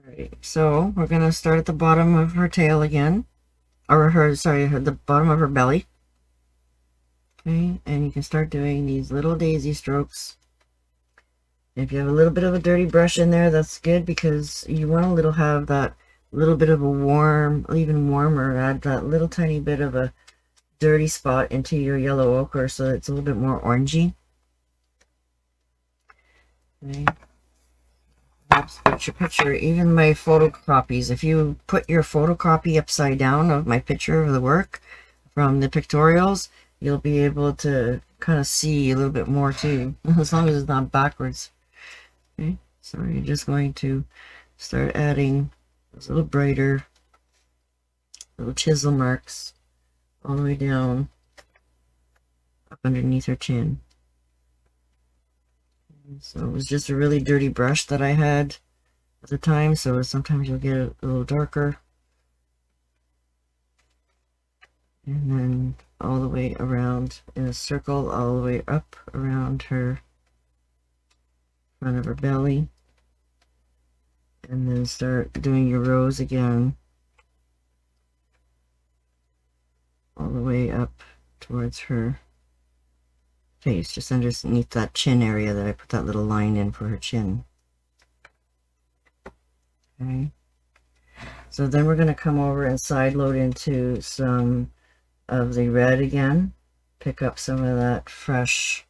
Alright, so we're going to start at the bottom of her tail again. Or the bottom of her belly. Okay, and you can start doing these little daisy strokes. If you have a little bit of a dirty brush in there, that's good, because you want to have that little bit of a warm, even warmer, add that little tiny bit of a dirty spot into your yellow ochre so that it's a little bit more orangey. Okay. Perhaps put your picture, even my photocopies, if you put your photocopy upside down of my picture of the work from the pictorials, you'll be able to kind of see a little bit more too, as long as it's not backwards. Okay, so you're just going to start adding those little brighter little chisel marks all the way down up underneath her chin. So it was just a really dirty brush that I had at the time, so sometimes you'll get it a little darker. And then all the way around in a circle, all the way up around her front of her belly. And then start doing your rows again. All the way up towards her face, just underneath that chin area that I put that little line in for her chin. Okay. So then we're going to come over and side load into some of the red again. Pick up some of that fresh.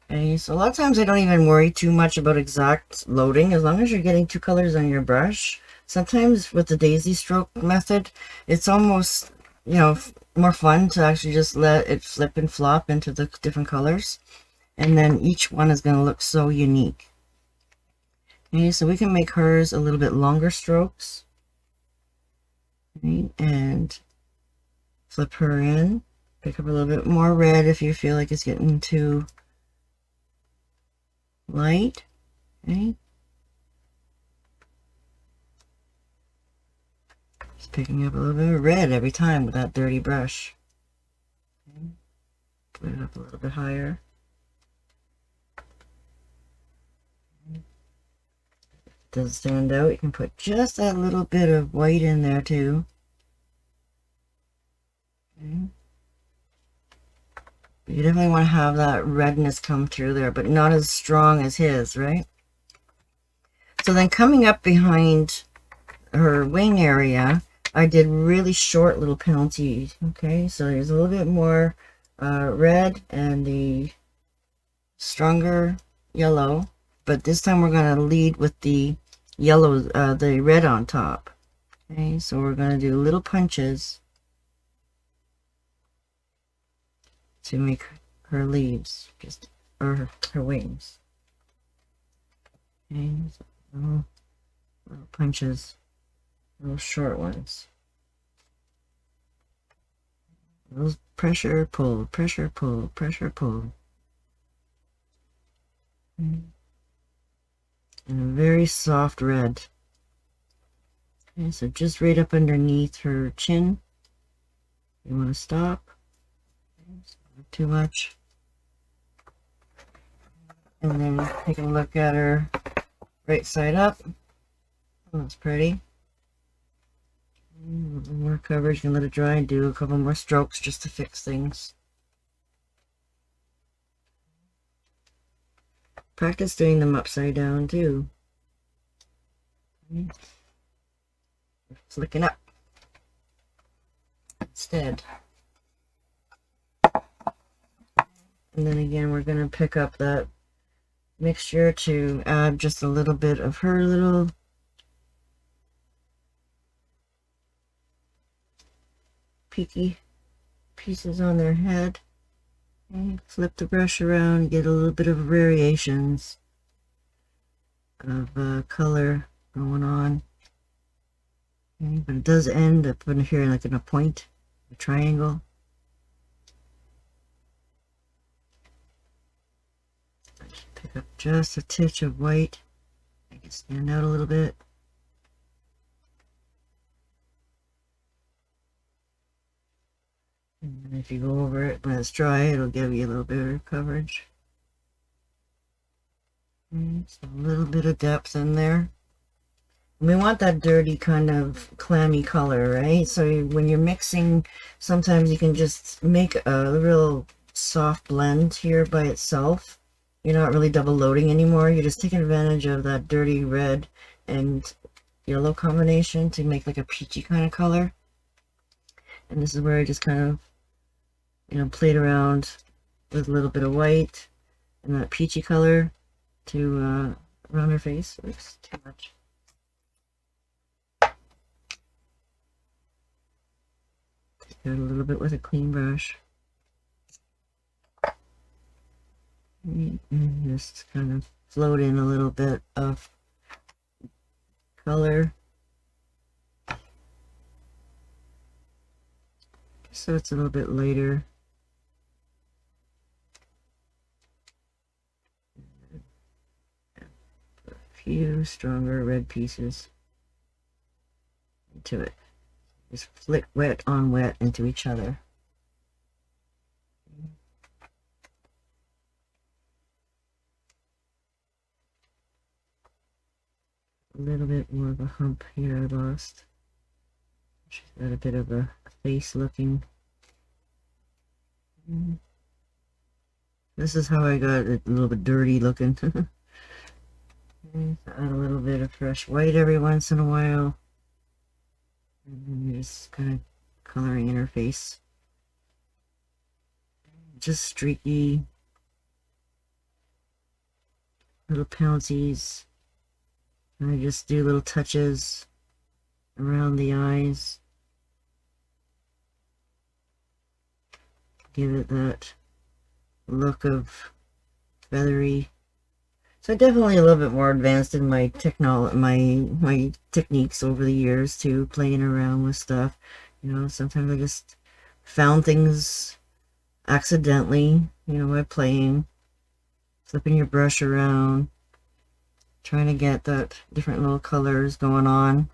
Okay, so a lot of times I don't even worry too much about exact loading, as long as you're getting two colors on your brush. Sometimes with the daisy stroke method, it's almost, you know, more fun to actually just let it flip and flop into the different colors, and then each one is going to look so unique. Okay, so we can make hers a little bit longer strokes. Okay, and flip her in, pick up a little bit more red if you feel like it's getting too light. Okay, just picking up a little bit of red every time with that dirty brush. Okay. Put it up a little bit higher. Okay. If it does stand out, you can put just that little bit of white in there too. Okay. You definitely want to have that redness come through there, but not as strong as his, right? So then coming up behind her wing area, I did really short little penalties. Okay, so there's a little bit more red and the stronger yellow, but this time we're going to lead with the yellow, the red on top. Okay, so we're going to do little punches to make her leaves, or her wings. Okay, so little punches, little short ones. Those pressure, pull, pressure, pull, pressure, pull. And a very soft red. Okay, so just right up underneath her chin. You want to stop. Not too much. And then take a look at her right side up. Oh, that's pretty. A little more coverage. You can let it dry and do a couple more strokes just to fix things. Practice doing them upside down too. Flicking up instead. And then again, we're going to pick up that mixture to add just a little bit of her little peaky pieces on their head. And flip the brush around, get a little bit of variations of color going on. Okay, but it does end up in here like in a point, a triangle. Pick up just a titch of white, make it stand out a little bit. And then if you go over it when it's dry, it'll give you a little bit of coverage. So a little bit of depth in there. And we want that dirty kind of clammy color, right? So when you're mixing, sometimes you can just make a real soft blend here by itself. You're not really double loading anymore. You're just taking advantage of that dirty red and yellow combination to make like a peachy kind of color. And this is where I just kind of, played around with a little bit of white and that peachy color to around her face. Oops, too much. Take out a little bit with a clean brush. And just kind of float in a little bit of color. So it's a little bit lighter. A few stronger red pieces into it. Just flick wet on wet into each other. A little bit more of a hump here I lost. She's got a bit of a face looking. This is how I got it a little bit dirty looking. Add a little bit of fresh white every once in a while. And then just kind of coloring in her face. Just streaky little pouncies. And I just do little touches around the eyes. Give it that look of feathery. So definitely a little bit more advanced in my my techniques over the years too, playing around with stuff. Sometimes I just found things accidentally, by playing, flipping your brush around, trying to get that different little colors going on.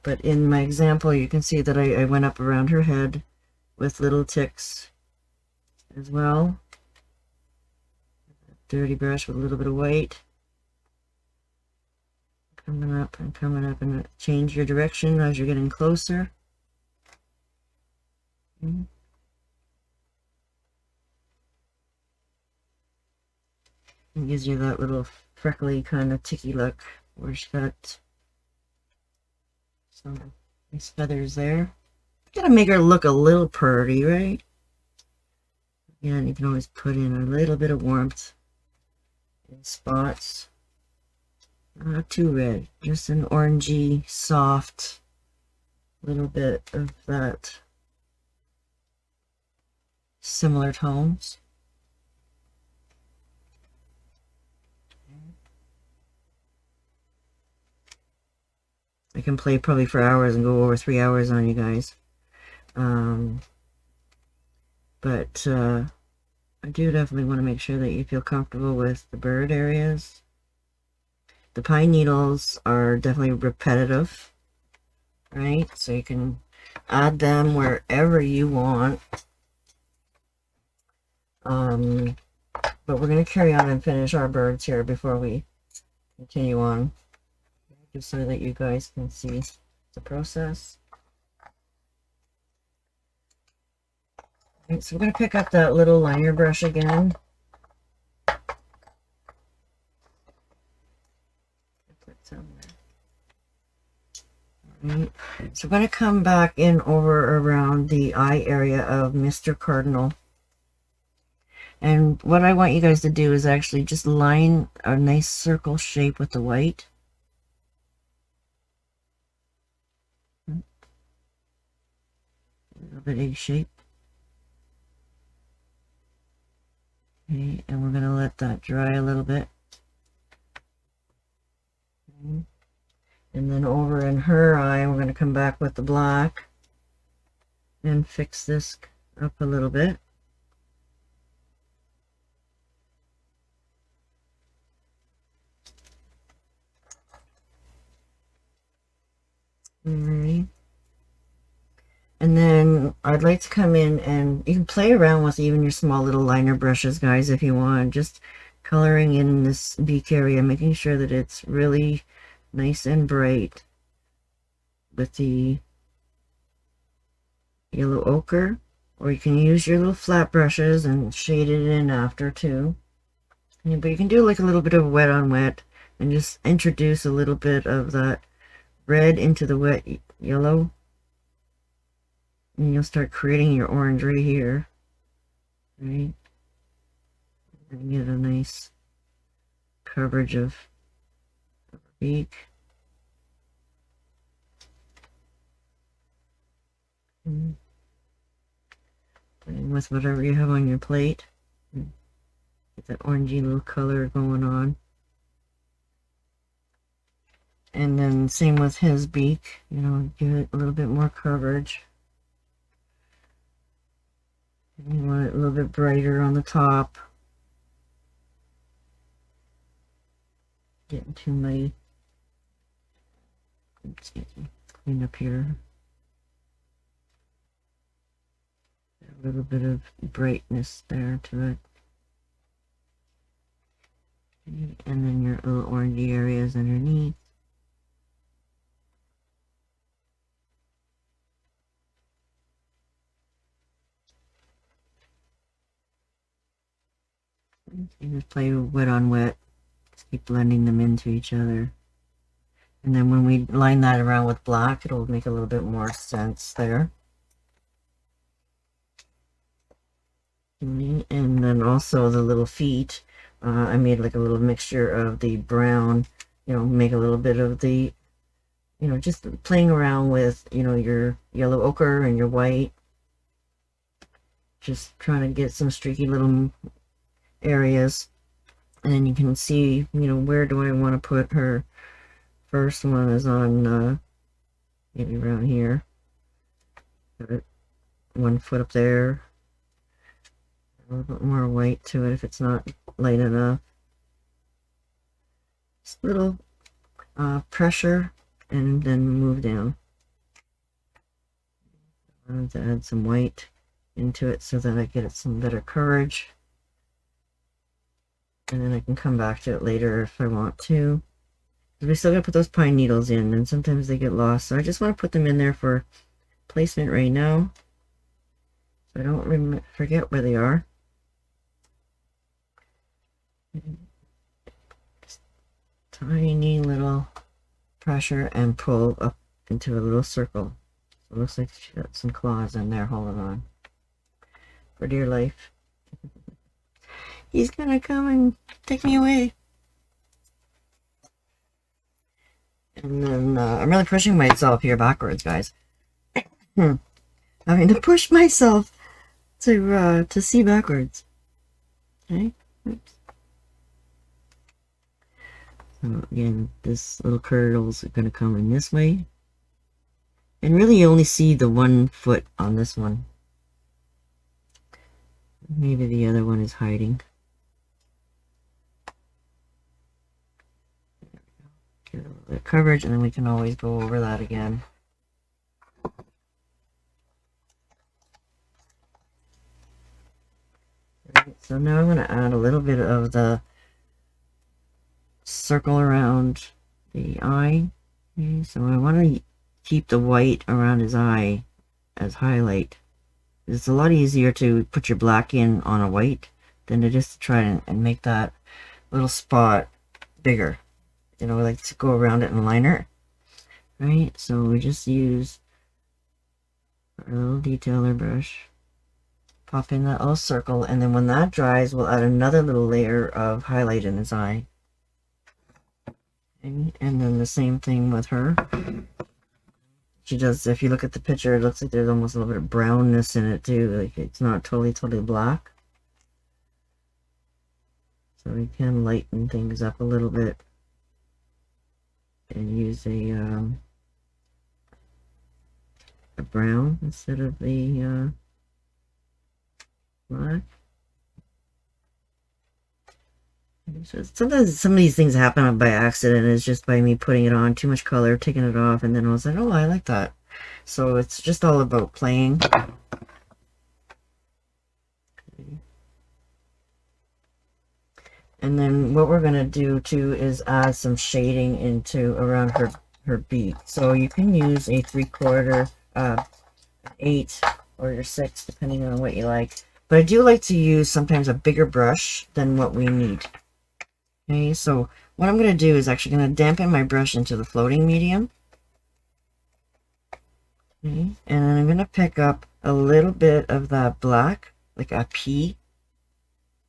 But in my example, you can see that I went up around her head with little ticks as well. Dirty brush with a little bit of white. Coming up and change your direction as you're getting closer. It gives you that little freckly kind of ticky look where she's got some nice feathers there. Gotta make her look a little pretty, right? Again, you can always put in a little bit of warmth in spots. Not too red, just an orangey, soft little bit of that similar tones. I can play probably for hours and go over 3 hours on you guys. But I do definitely want to make sure that you feel comfortable with the bird areas. The pine needles are definitely repetitive, right? So you can add them wherever you want. But we're going to carry on and finish our birds here before we continue on, just so that you guys can see the process. Right, so we're going to pick up that little liner brush again. Put some there. Right. So we're going to come back in over around the eye area of Mr. Cardinal. And what I want you guys to do is actually just line a nice circle shape with the white. A little bit egg shape. Okay, and we're going to let that dry a little bit. Okay. And then over in her eye, we're going to come back with the black and fix this up a little bit. Alright. And then I'd like to come in and you can play around with even your small little liner brushes, guys, if you want. Just coloring in this beak area, making sure that it's really nice and bright with the yellow ochre. Or you can use your little flat brushes and shade it in after too. But you can do like a little bit of wet on wet and just introduce a little bit of that red into the wet yellow. And you'll start creating your orange right here. Right? And get a nice coverage of beak. And with whatever you have on your plate. Get that orangey little color going on. And then same with his beak, you know, give it a little bit more coverage. You want it a little bit brighter on the top. Getting too muddy. Excuse me. Clean up here. A little bit of brightness there to it. And then your little orangey areas underneath. You just play wet on wet. Just keep blending them into each other. And then when we line that around with black, it'll make a little bit more sense there. And then also the little feet. I made like a little mixture of the brown, you know, make a little bit of the, you know, just playing around with, you know, your yellow ochre and your white. Just trying to get some streaky little areas. And then you can see, you know, where do I want to put her. First one is on maybe around here. Got it 1 foot up there. A little bit more white to it if it's not light enough. Just a little pressure and then move down. I want to add some white into it so that I get some better coverage. And then I can come back to it later if I want to. We still gotta put those pine needles in, and sometimes they get lost. So I just want to put them in there for placement right now, so I don't forget where they are. Just tiny little pressure and pull up into a little circle. So it looks like she got some claws in there holding on for dear life. He's gonna come and take me away. And then I'm really pushing myself here backwards, guys. Having to push myself to see backwards. Okay. Oops. So again, this little curdles are going to come in this way. And really you only see the 1 foot on this one. Maybe the other one is hiding. Get a little bit of coverage, and then we can always go over that again. Right, so now I'm going to add a little bit of the circle around the eye. Okay, so I want to keep the white around his eye as highlight. It's a lot easier to put your black in on a white than it is to try and make that little spot bigger. You know, like to go around it in liner. Right, so we just use our little detailer brush. Pop in that little circle, and then when that dries, we'll add another little layer of highlight in his eye. Okay, and then the same thing with her. She does, if you look at the picture, it looks like there's almost a little bit of brownness in it too. Like it's not totally black. So we can lighten things up a little bit and use a brown instead of the black. So sometimes some of these things happen by accident. It's just by me putting it on, too much color, taking it off, and then I was like, oh, I like that. So it's just all about playing. And then what we're going to do too is add some shading into around her beak. So you can use a 3/4, 8, or your 6, depending on what you like. But I do like to use sometimes a bigger brush than what we need. Okay, so what I'm going to do is actually going to dampen my brush into the floating medium. Okay, and then I'm going to pick up a little bit of that black, like a pea.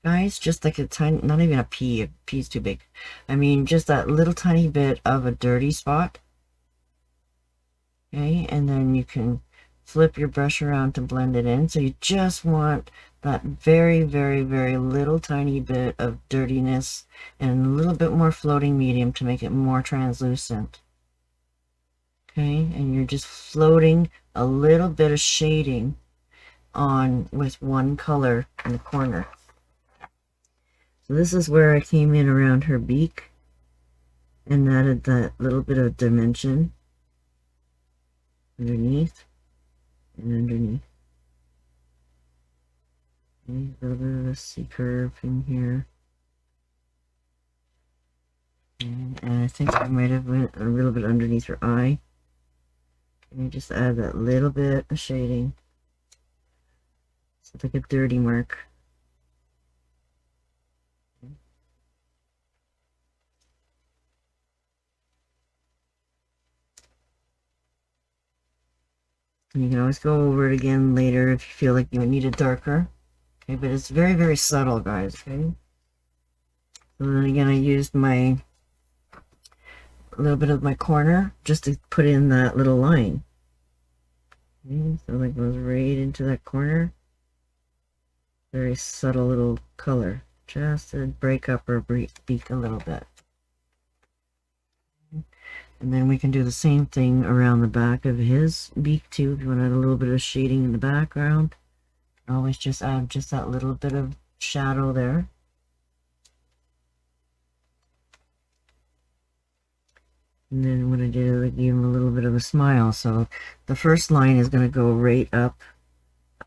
Guys, just like a tiny, not even a pea is too big. I mean, just that little tiny bit of a dirty spot. Okay, and then you can flip your brush around to blend it in. So you just want that very little tiny bit of dirtiness and a little bit more floating medium to make it more translucent. Okay, and you're just floating a little bit of shading on with one color in the corner. So this is where I came in around her beak and added that little bit of dimension underneath and underneath. Okay, a little bit of a C curve in here. And I think I might have went a little bit underneath her eye. And just add that little bit of shading. So it's like a dirty mark. And you can always go over it again later if you feel like you need it darker. Okay, but it's very subtle, guys, okay? So then again, I used a little bit of my corner just to put in that little line. Okay, so that goes right into that corner. Very subtle little color, just to break up her beak a little bit. And then we can do the same thing around the back of his beak too. If you want to add a little bit of shading in the background, always just add just that little bit of shadow there. And then what I did is I gave him a little bit of a smile. So the first line is going to go right up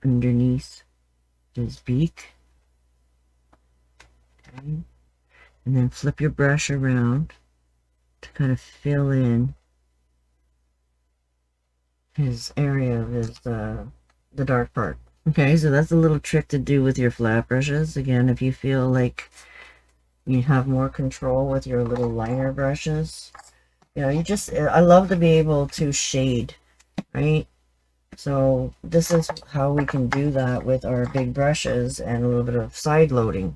underneath his beak. Okay. And then flip your brush around to kind of fill in his area of his the dark part. Okay, so that's a little trick to do with your flat brushes. Again, if you feel like you have more control with your little liner brushes, you know, I love to be able to shade, right? So this is how we can do that with our big brushes and a little bit of side loading.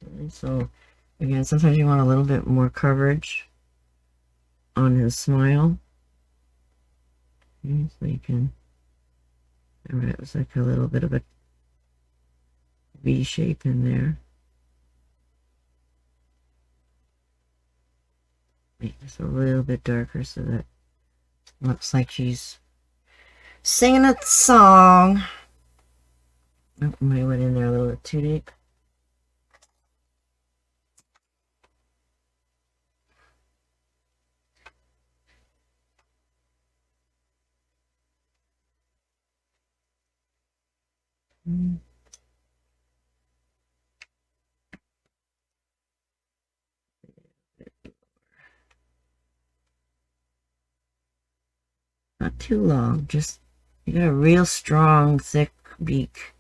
Okay, so again, sometimes you want a little bit more coverage on his smile. Okay, so you can Remember, it was like a little bit of a V shape in there. Make this a little bit darker so that it looks like she's singing a song. Oh, I went in there a little bit too deep. Not too long, just you got a real strong, thick beak.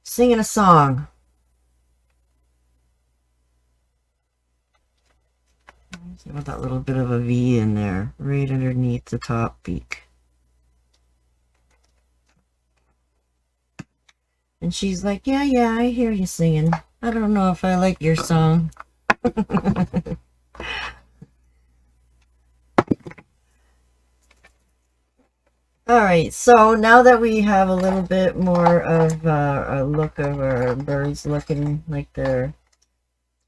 Singing a song. So with that little bit of a V in there, right underneath the top beak. And she's like, yeah, I hear you singing. I don't know if I like your song. Alright, so now that we have a little bit more of a look of our birds looking like they're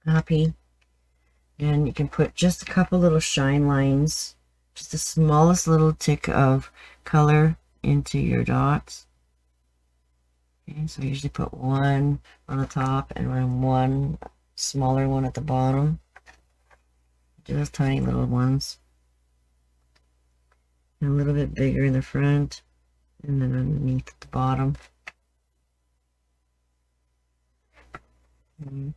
happy, and you can put just a couple little shine lines, just the smallest little tick of color into your dots. Okay, so I usually put one on the top and one smaller one at the bottom. Just tiny little ones. And a little bit bigger in the front, and then underneath at the bottom. Tiny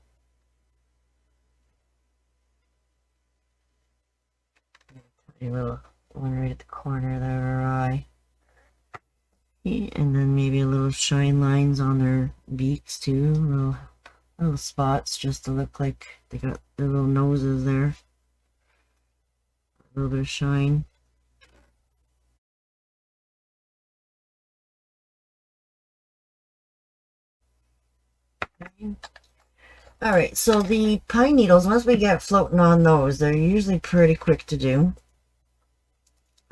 little one right at the corner of their eye. And then maybe a little shine lines on their beaks too, little spots just to look like they got their little noses there. A little bit of shine. Alright, so the pine needles, once we get floating on those, they're usually pretty quick to do.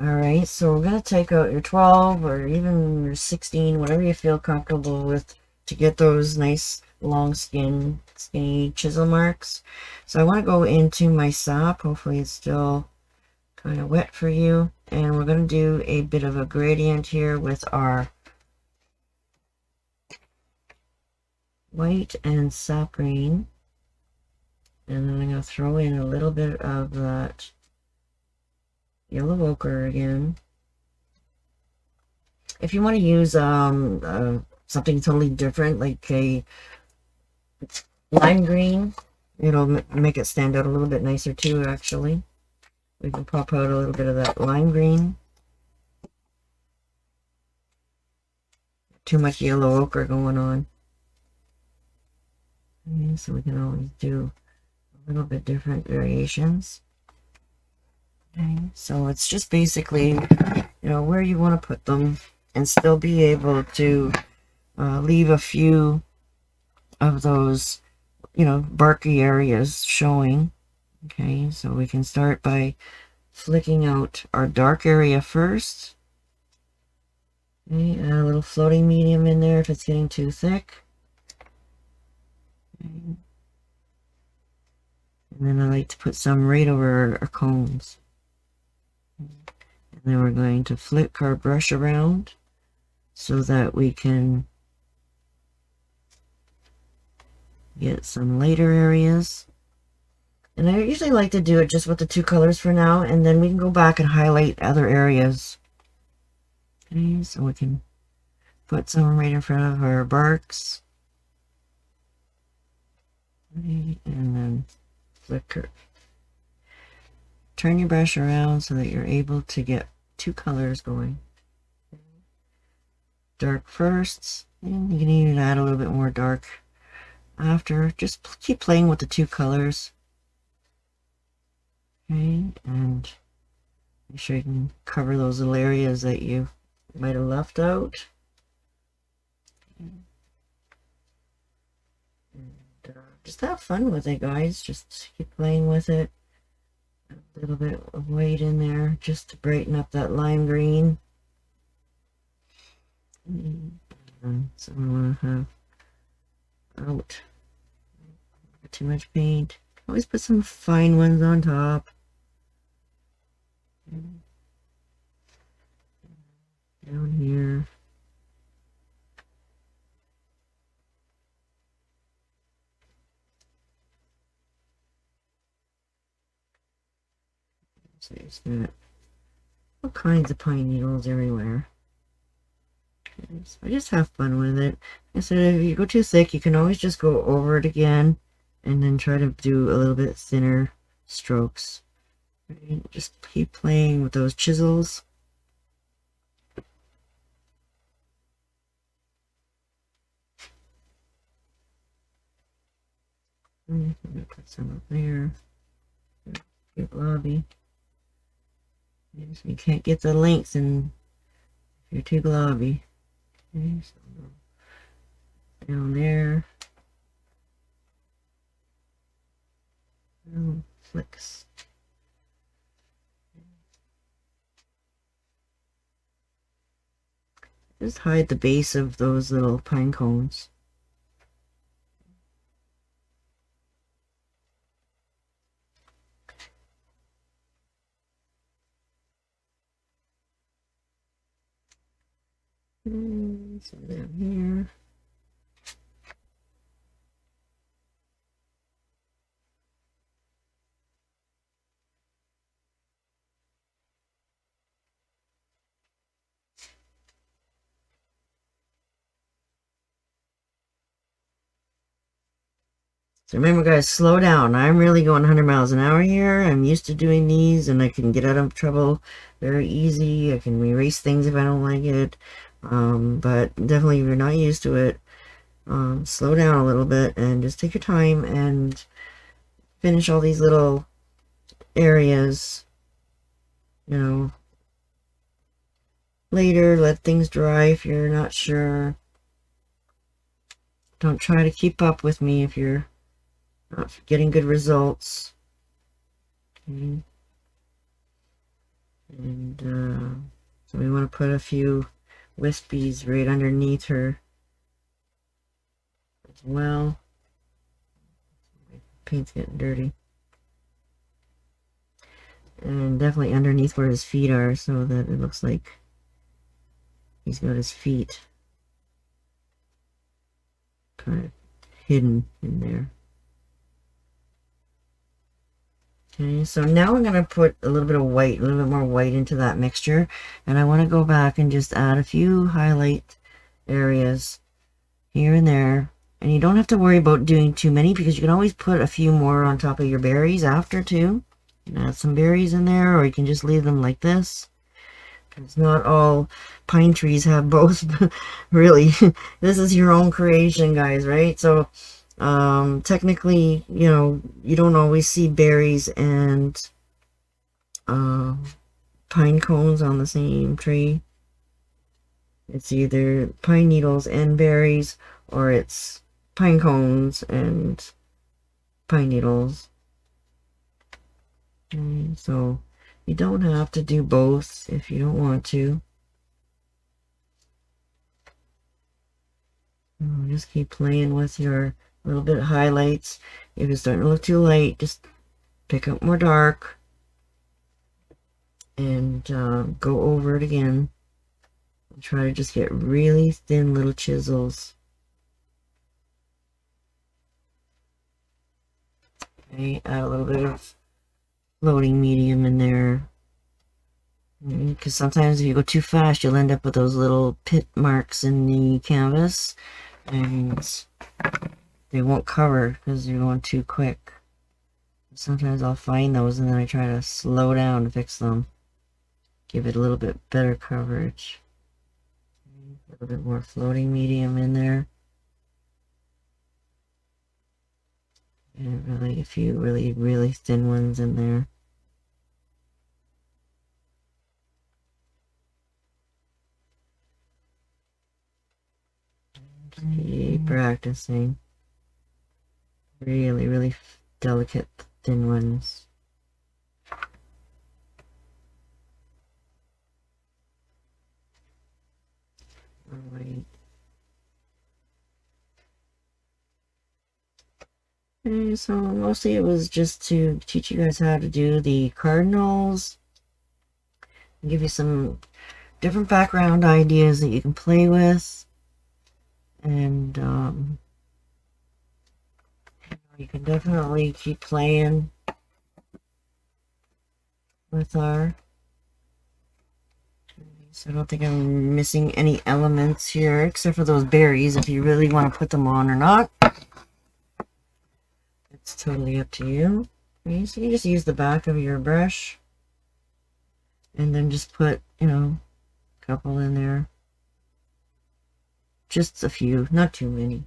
Alright, so we're going to take out your 12 or even your 16, whatever you feel comfortable with, to get those nice long skinny chisel marks. So I want to go into my sap. Hopefully it's still kind of wet for you. And we're going to do a bit of a gradient here with our white and sap green. And then I'm going to throw in a little bit of that yellow ochre again. If you want to use something totally different, like a lime green, it'll make it stand out a little bit nicer too, actually. We can pop out a little bit of that lime green. Too much yellow ochre going on. Okay, so we can always do a little bit different variations. Okay, so it's just basically, where you want to put them and still be able to leave a few of those, barky areas showing. Okay, so we can start by flicking out our dark area first. Okay, add a little floating medium in there if it's getting too thick. Okay. And then I like to put some right over our cones. And then we're going to flick our brush around so that we can get some lighter areas. And I usually like to do it just with the two colors for now, and then we can go back and highlight other areas. Okay, so we can put some right in front of our barks. Okay, and then flicker. Turn your brush around so that you're able to get two colors going. Dark first, and you can even add a little bit more dark after. Just keep playing with the two colors. Okay, and make sure you can cover those little areas that you might have left out. And, just have fun with it, guys. Just keep playing with it. A little bit of white in there just to brighten up that lime green. So I want to have out. Not too much paint. Always put some fine ones on top. Down here. So it's got all kinds of pine needles everywhere. So I just have fun with it. I said if you go too thick, you can always just go over it again and then try to do a little bit thinner strokes. Right? Just keep playing with those chisels. I'm gonna put some up there. Get blobby. So you can't get the length and if you're too globby. Okay, so down there. Little flicks. Just hide the base of those little pine cones. So down here. So remember guys, slow down. I'm really going 100 miles an hour here. I'm used to doing these and I can get out of trouble very easy. I can erase things if I don't like it. But definitely if you're not used to it, slow down a little bit and just take your time and finish all these little areas, you know, later. Let things dry if you're not sure. Don't try to keep up with me if you're not getting good results. Okay. And so we want to put a few wispies right underneath her as well. Paint's getting dirty. And definitely underneath where his feet are so that it looks like he's got his feet kind of hidden in there. Okay, so now I'm going to put a little bit of white, a little bit more white into that mixture. And I want to go back and just add a few highlight areas here and there. And you don't have to worry about doing too many because you can always put a few more on top of your berries after too. You can add some berries in there or you can just leave them like this. Because not all pine trees have both. Really, this is your own creation, guys, right? So technically, you know, you don't always see berries and pine cones on the same tree. It's either pine needles and berries, or it's pine cones and pine needles. Okay, so you don't have to do both if you don't want to. Just keep playing with your little bit of highlights. If it's starting to look too light, just pick up more dark and go over it again. And try to just get really thin little chisels. Okay, add a little bit of floating medium in there. Because sometimes if you go too fast, you'll end up with those little pit marks in the canvas. And they won't cover because you're going too quick. Sometimes I'll find those and then I try to slow down to fix them. Give it a little bit better coverage. A little bit more floating medium in there. And really a few really, really thin ones in there. Keep practicing. Really, really delicate thin ones. Alright. Okay, so mostly it was just to teach you guys how to do the cardinals, give you some different background ideas that you can play with, and you can definitely keep playing with our. So I don't think I'm missing any elements here, except for those berries, if you really want to put them on or not. It's totally up to you. Okay, so you just use the back of your brush, and then just put, you know, a couple in there. Just a few, not too many.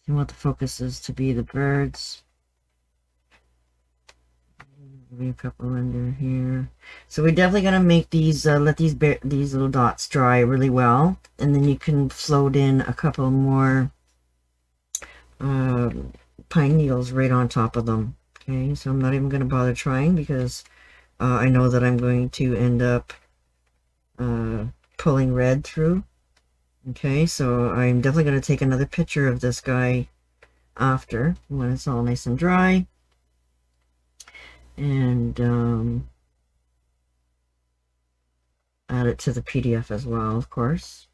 You want the focuses to be the birds. Maybe a couple under here. So we're definitely gonna make these. Let these little dots dry really well, and then you can float in a couple more pine needles right on top of them. Okay, so I'm not even gonna bother trying because I know that I'm going to end up pulling red through. Okay, so I'm definitely going to take another picture of this guy after, when it's all nice and dry. And add it to the PDF as well, of course.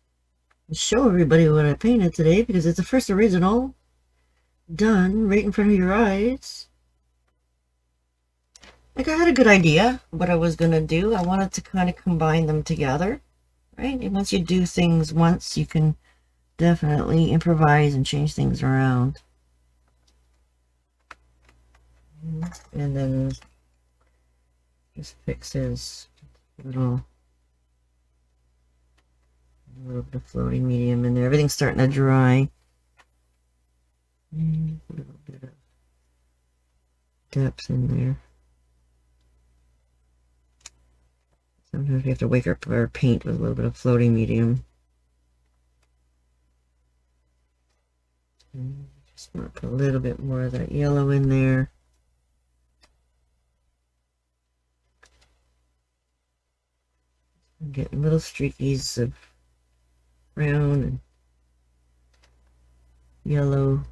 Show everybody what I painted today, because it's the first original done right in front of your eyes. Like, I had a good idea what I was going to do. I wanted to kind of combine them together, right? And once you do things once, you can definitely improvise and change things around. And then just fix his little bit of floating medium in there. Everything's starting to dry. A little bit of depth in there. Sometimes we have to wake up our paint with a little bit of floating medium. Just want to put a little bit more of that yellow in there. I'm getting little streakies of brown and yellow.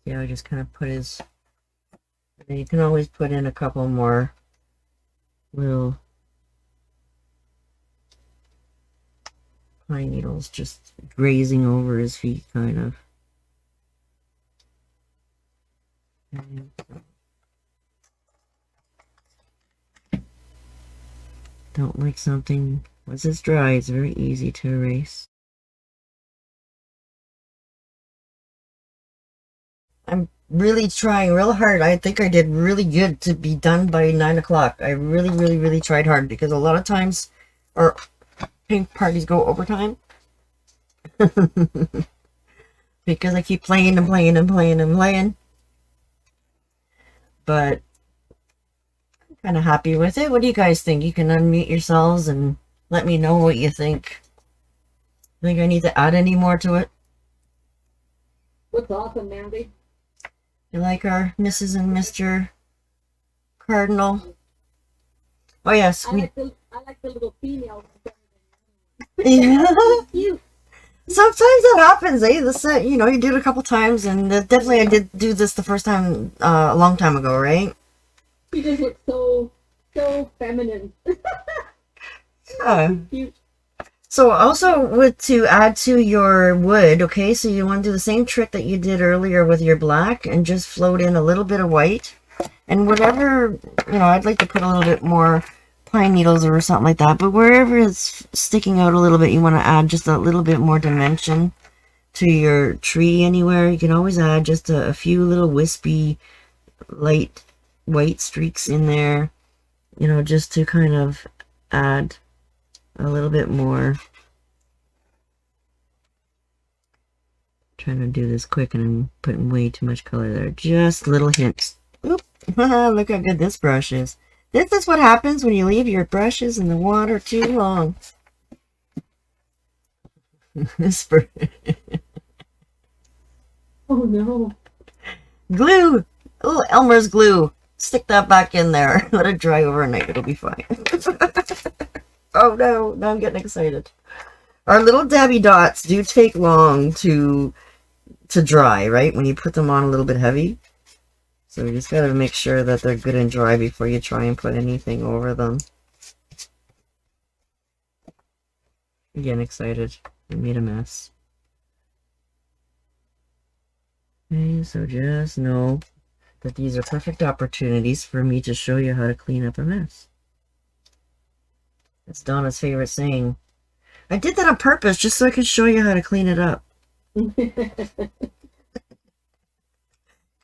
Yeah, I just kind of put his. And you can always put in a couple more little pine needles just grazing over his feet, kind of. Don't like something. Once it's dry, it's very easy to erase. I'm really trying real hard. I think I did really good to be done by 9 o'clock. I really tried hard, because a lot of times our paint parties go overtime. Because I keep playing and playing and playing and playing. But I'm kind of happy with it. What do you guys think? You can unmute yourselves and let me know what you think. Think I need to add any more to it? Looks awesome, Mandy. You like our Mrs. and Mr. Cardinal? Oh yes, I like the little female. Yeah. Cute. Sometimes that happens, eh? This, you know, you do it a couple times, and definitely I did do this the first time a long time ago, right? You just look so feminine. Yeah. Cute. So also to add to your wood, okay, so you want to do the same trick that you did earlier with your black and just float in a little bit of white. And whatever, you know, I'd like to put a little bit more pine needles or something like that, but wherever it's sticking out a little bit, you want to add just a little bit more dimension to your tree anywhere. You can always add just a few little wispy light white streaks in there, you know, just to kind of add a little bit more. Trying to do this quick, and I'm putting way too much color there. Just little hints. Oop. Look how good this brush is. This is what happens when you leave your brushes in the water too long. This Oh no. Glue! Oh, Elmer's glue. Stick that back in there. Let it dry overnight. It'll be fine. Oh no, now I'm getting excited. Our little Debbie dots do take long to dry, right? When you put them on a little bit heavy. So you just gotta make sure that they're good and dry before you try and put anything over them. I'm getting excited. I made a mess. Okay, so just know that these are perfect opportunities for me to show you how to clean up a mess. That's Donna's favorite saying. I did that on purpose just so I could show you how to clean it up. Because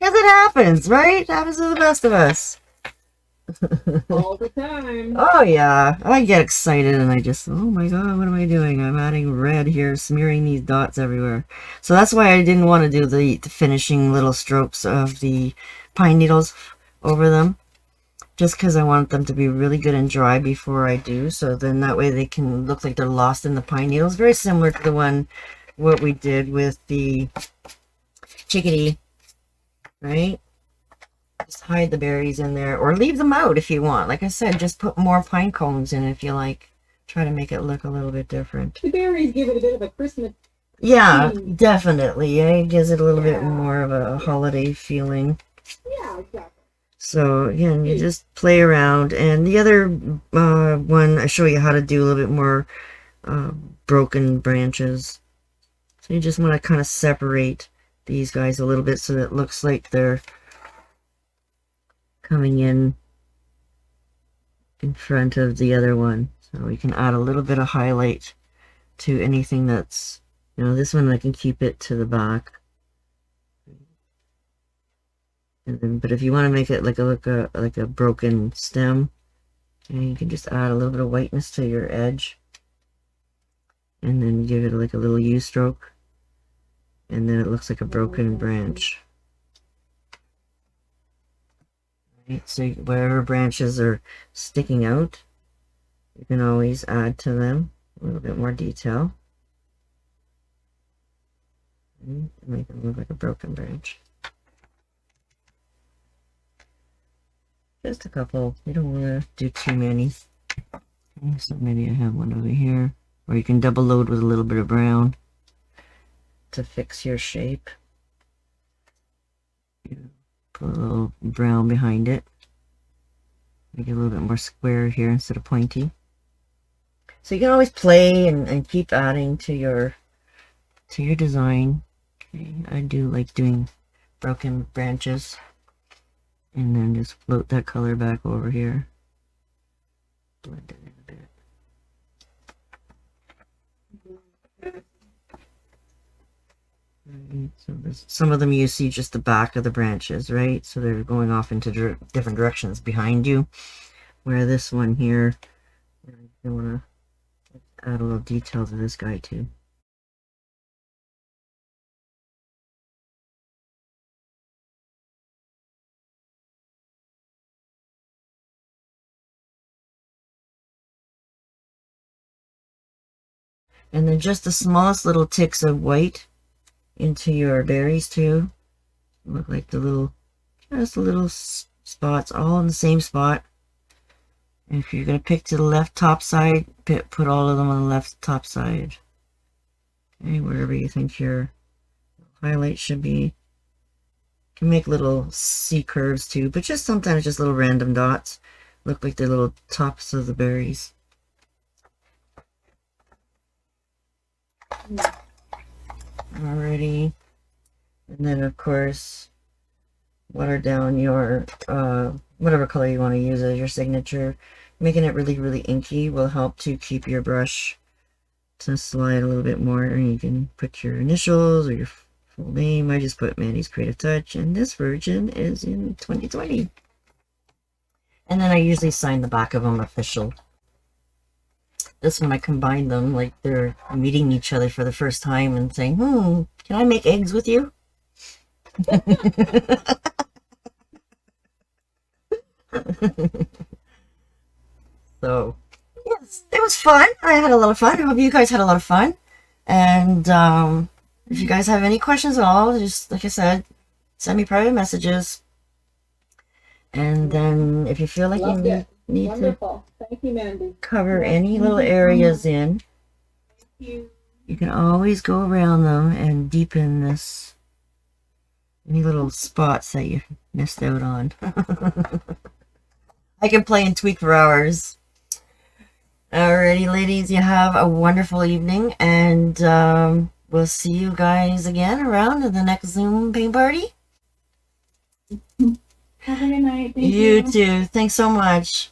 it happens, right? It happens to the best of us. All the time. Oh yeah, I get excited and I just, oh my god, what am I doing? I'm adding red here, smearing these dots everywhere. So that's why I didn't want to do the finishing little strokes of the pine needles over them. Just because I want them to be really good and dry before I do, so then that way they can look like they're lost in the pine needles. Very similar to the one, what we did with the chickadee, right? Just hide the berries in there, or leave them out if you want. Like I said, just put more pine cones in if you like. Try to make it look a little bit different. The berries give it a bit of a Christmas. Yeah, definitely. It gives it a little bit more of a holiday feeling. Yeah, exactly. So again, you just play around. And the other one, I show you how to do a little bit more broken branches. So you just want to kind of separate these guys a little bit so that it looks like they're coming in front of the other one. So we can add a little bit of highlight to anything that's, this one I can keep it to the back. And then, but if you want to make it like a broken stem, you can just add a little bit of whiteness to your edge, and then give it like a little U stroke, and then it looks like a broken branch. Right, so wherever branches are sticking out, you can always add to them a little bit more detail. And make them look like a broken branch. Just a couple. You don't want to do too many. Okay, so maybe I have one over here. Or you can double load with a little bit of brown to fix your shape. Put a little brown behind it. Make it a little bit more square here instead of pointy. So you can always play and keep adding to your design. Okay, I do like doing broken branches. And then just float that color back over here. Blend it in a bit. Right, so some of them you see just the back of the branches, right? So they're going off into different directions behind you. Where this one here, you want to add a little detail to this guy too. And then just the smallest little ticks of white into your berries too. Look like just the little spots all in the same spot. And if you're going to pick to the left top side, put all of them on the left top side. Okay, wherever you think your highlight should be. You can make little C curves too, but just sometimes just little random dots. Look like the little tops of the berries. Alrighty. And then of course, water down your, whatever color you want to use as your signature. Making it really, really inky will help to keep your brush to slide a little bit more. And you can put your initials or your full name. I just put Mandy's Creative Touch, and this version is in 2020. And then I usually sign the back of them official. This one I combine them like they're meeting each other for the first time and saying, can I make eggs with you? So, yes, it was fun. I had a lot of fun. I hope you guys had a lot of fun. And If you guys have any questions at all, just like I said, send me private messages. And then if you feel like Loved you it. need to Wonderful. Thank you, Mandy. cover any little areas in, You. you can always go around them and deepen this, any little spots that you missed out on. I can play and tweak for hours. Alrighty, ladies, you have a wonderful evening, and we'll see you guys again around in the next Zoom paint party. Have a good night. Thank You too. Thanks so much.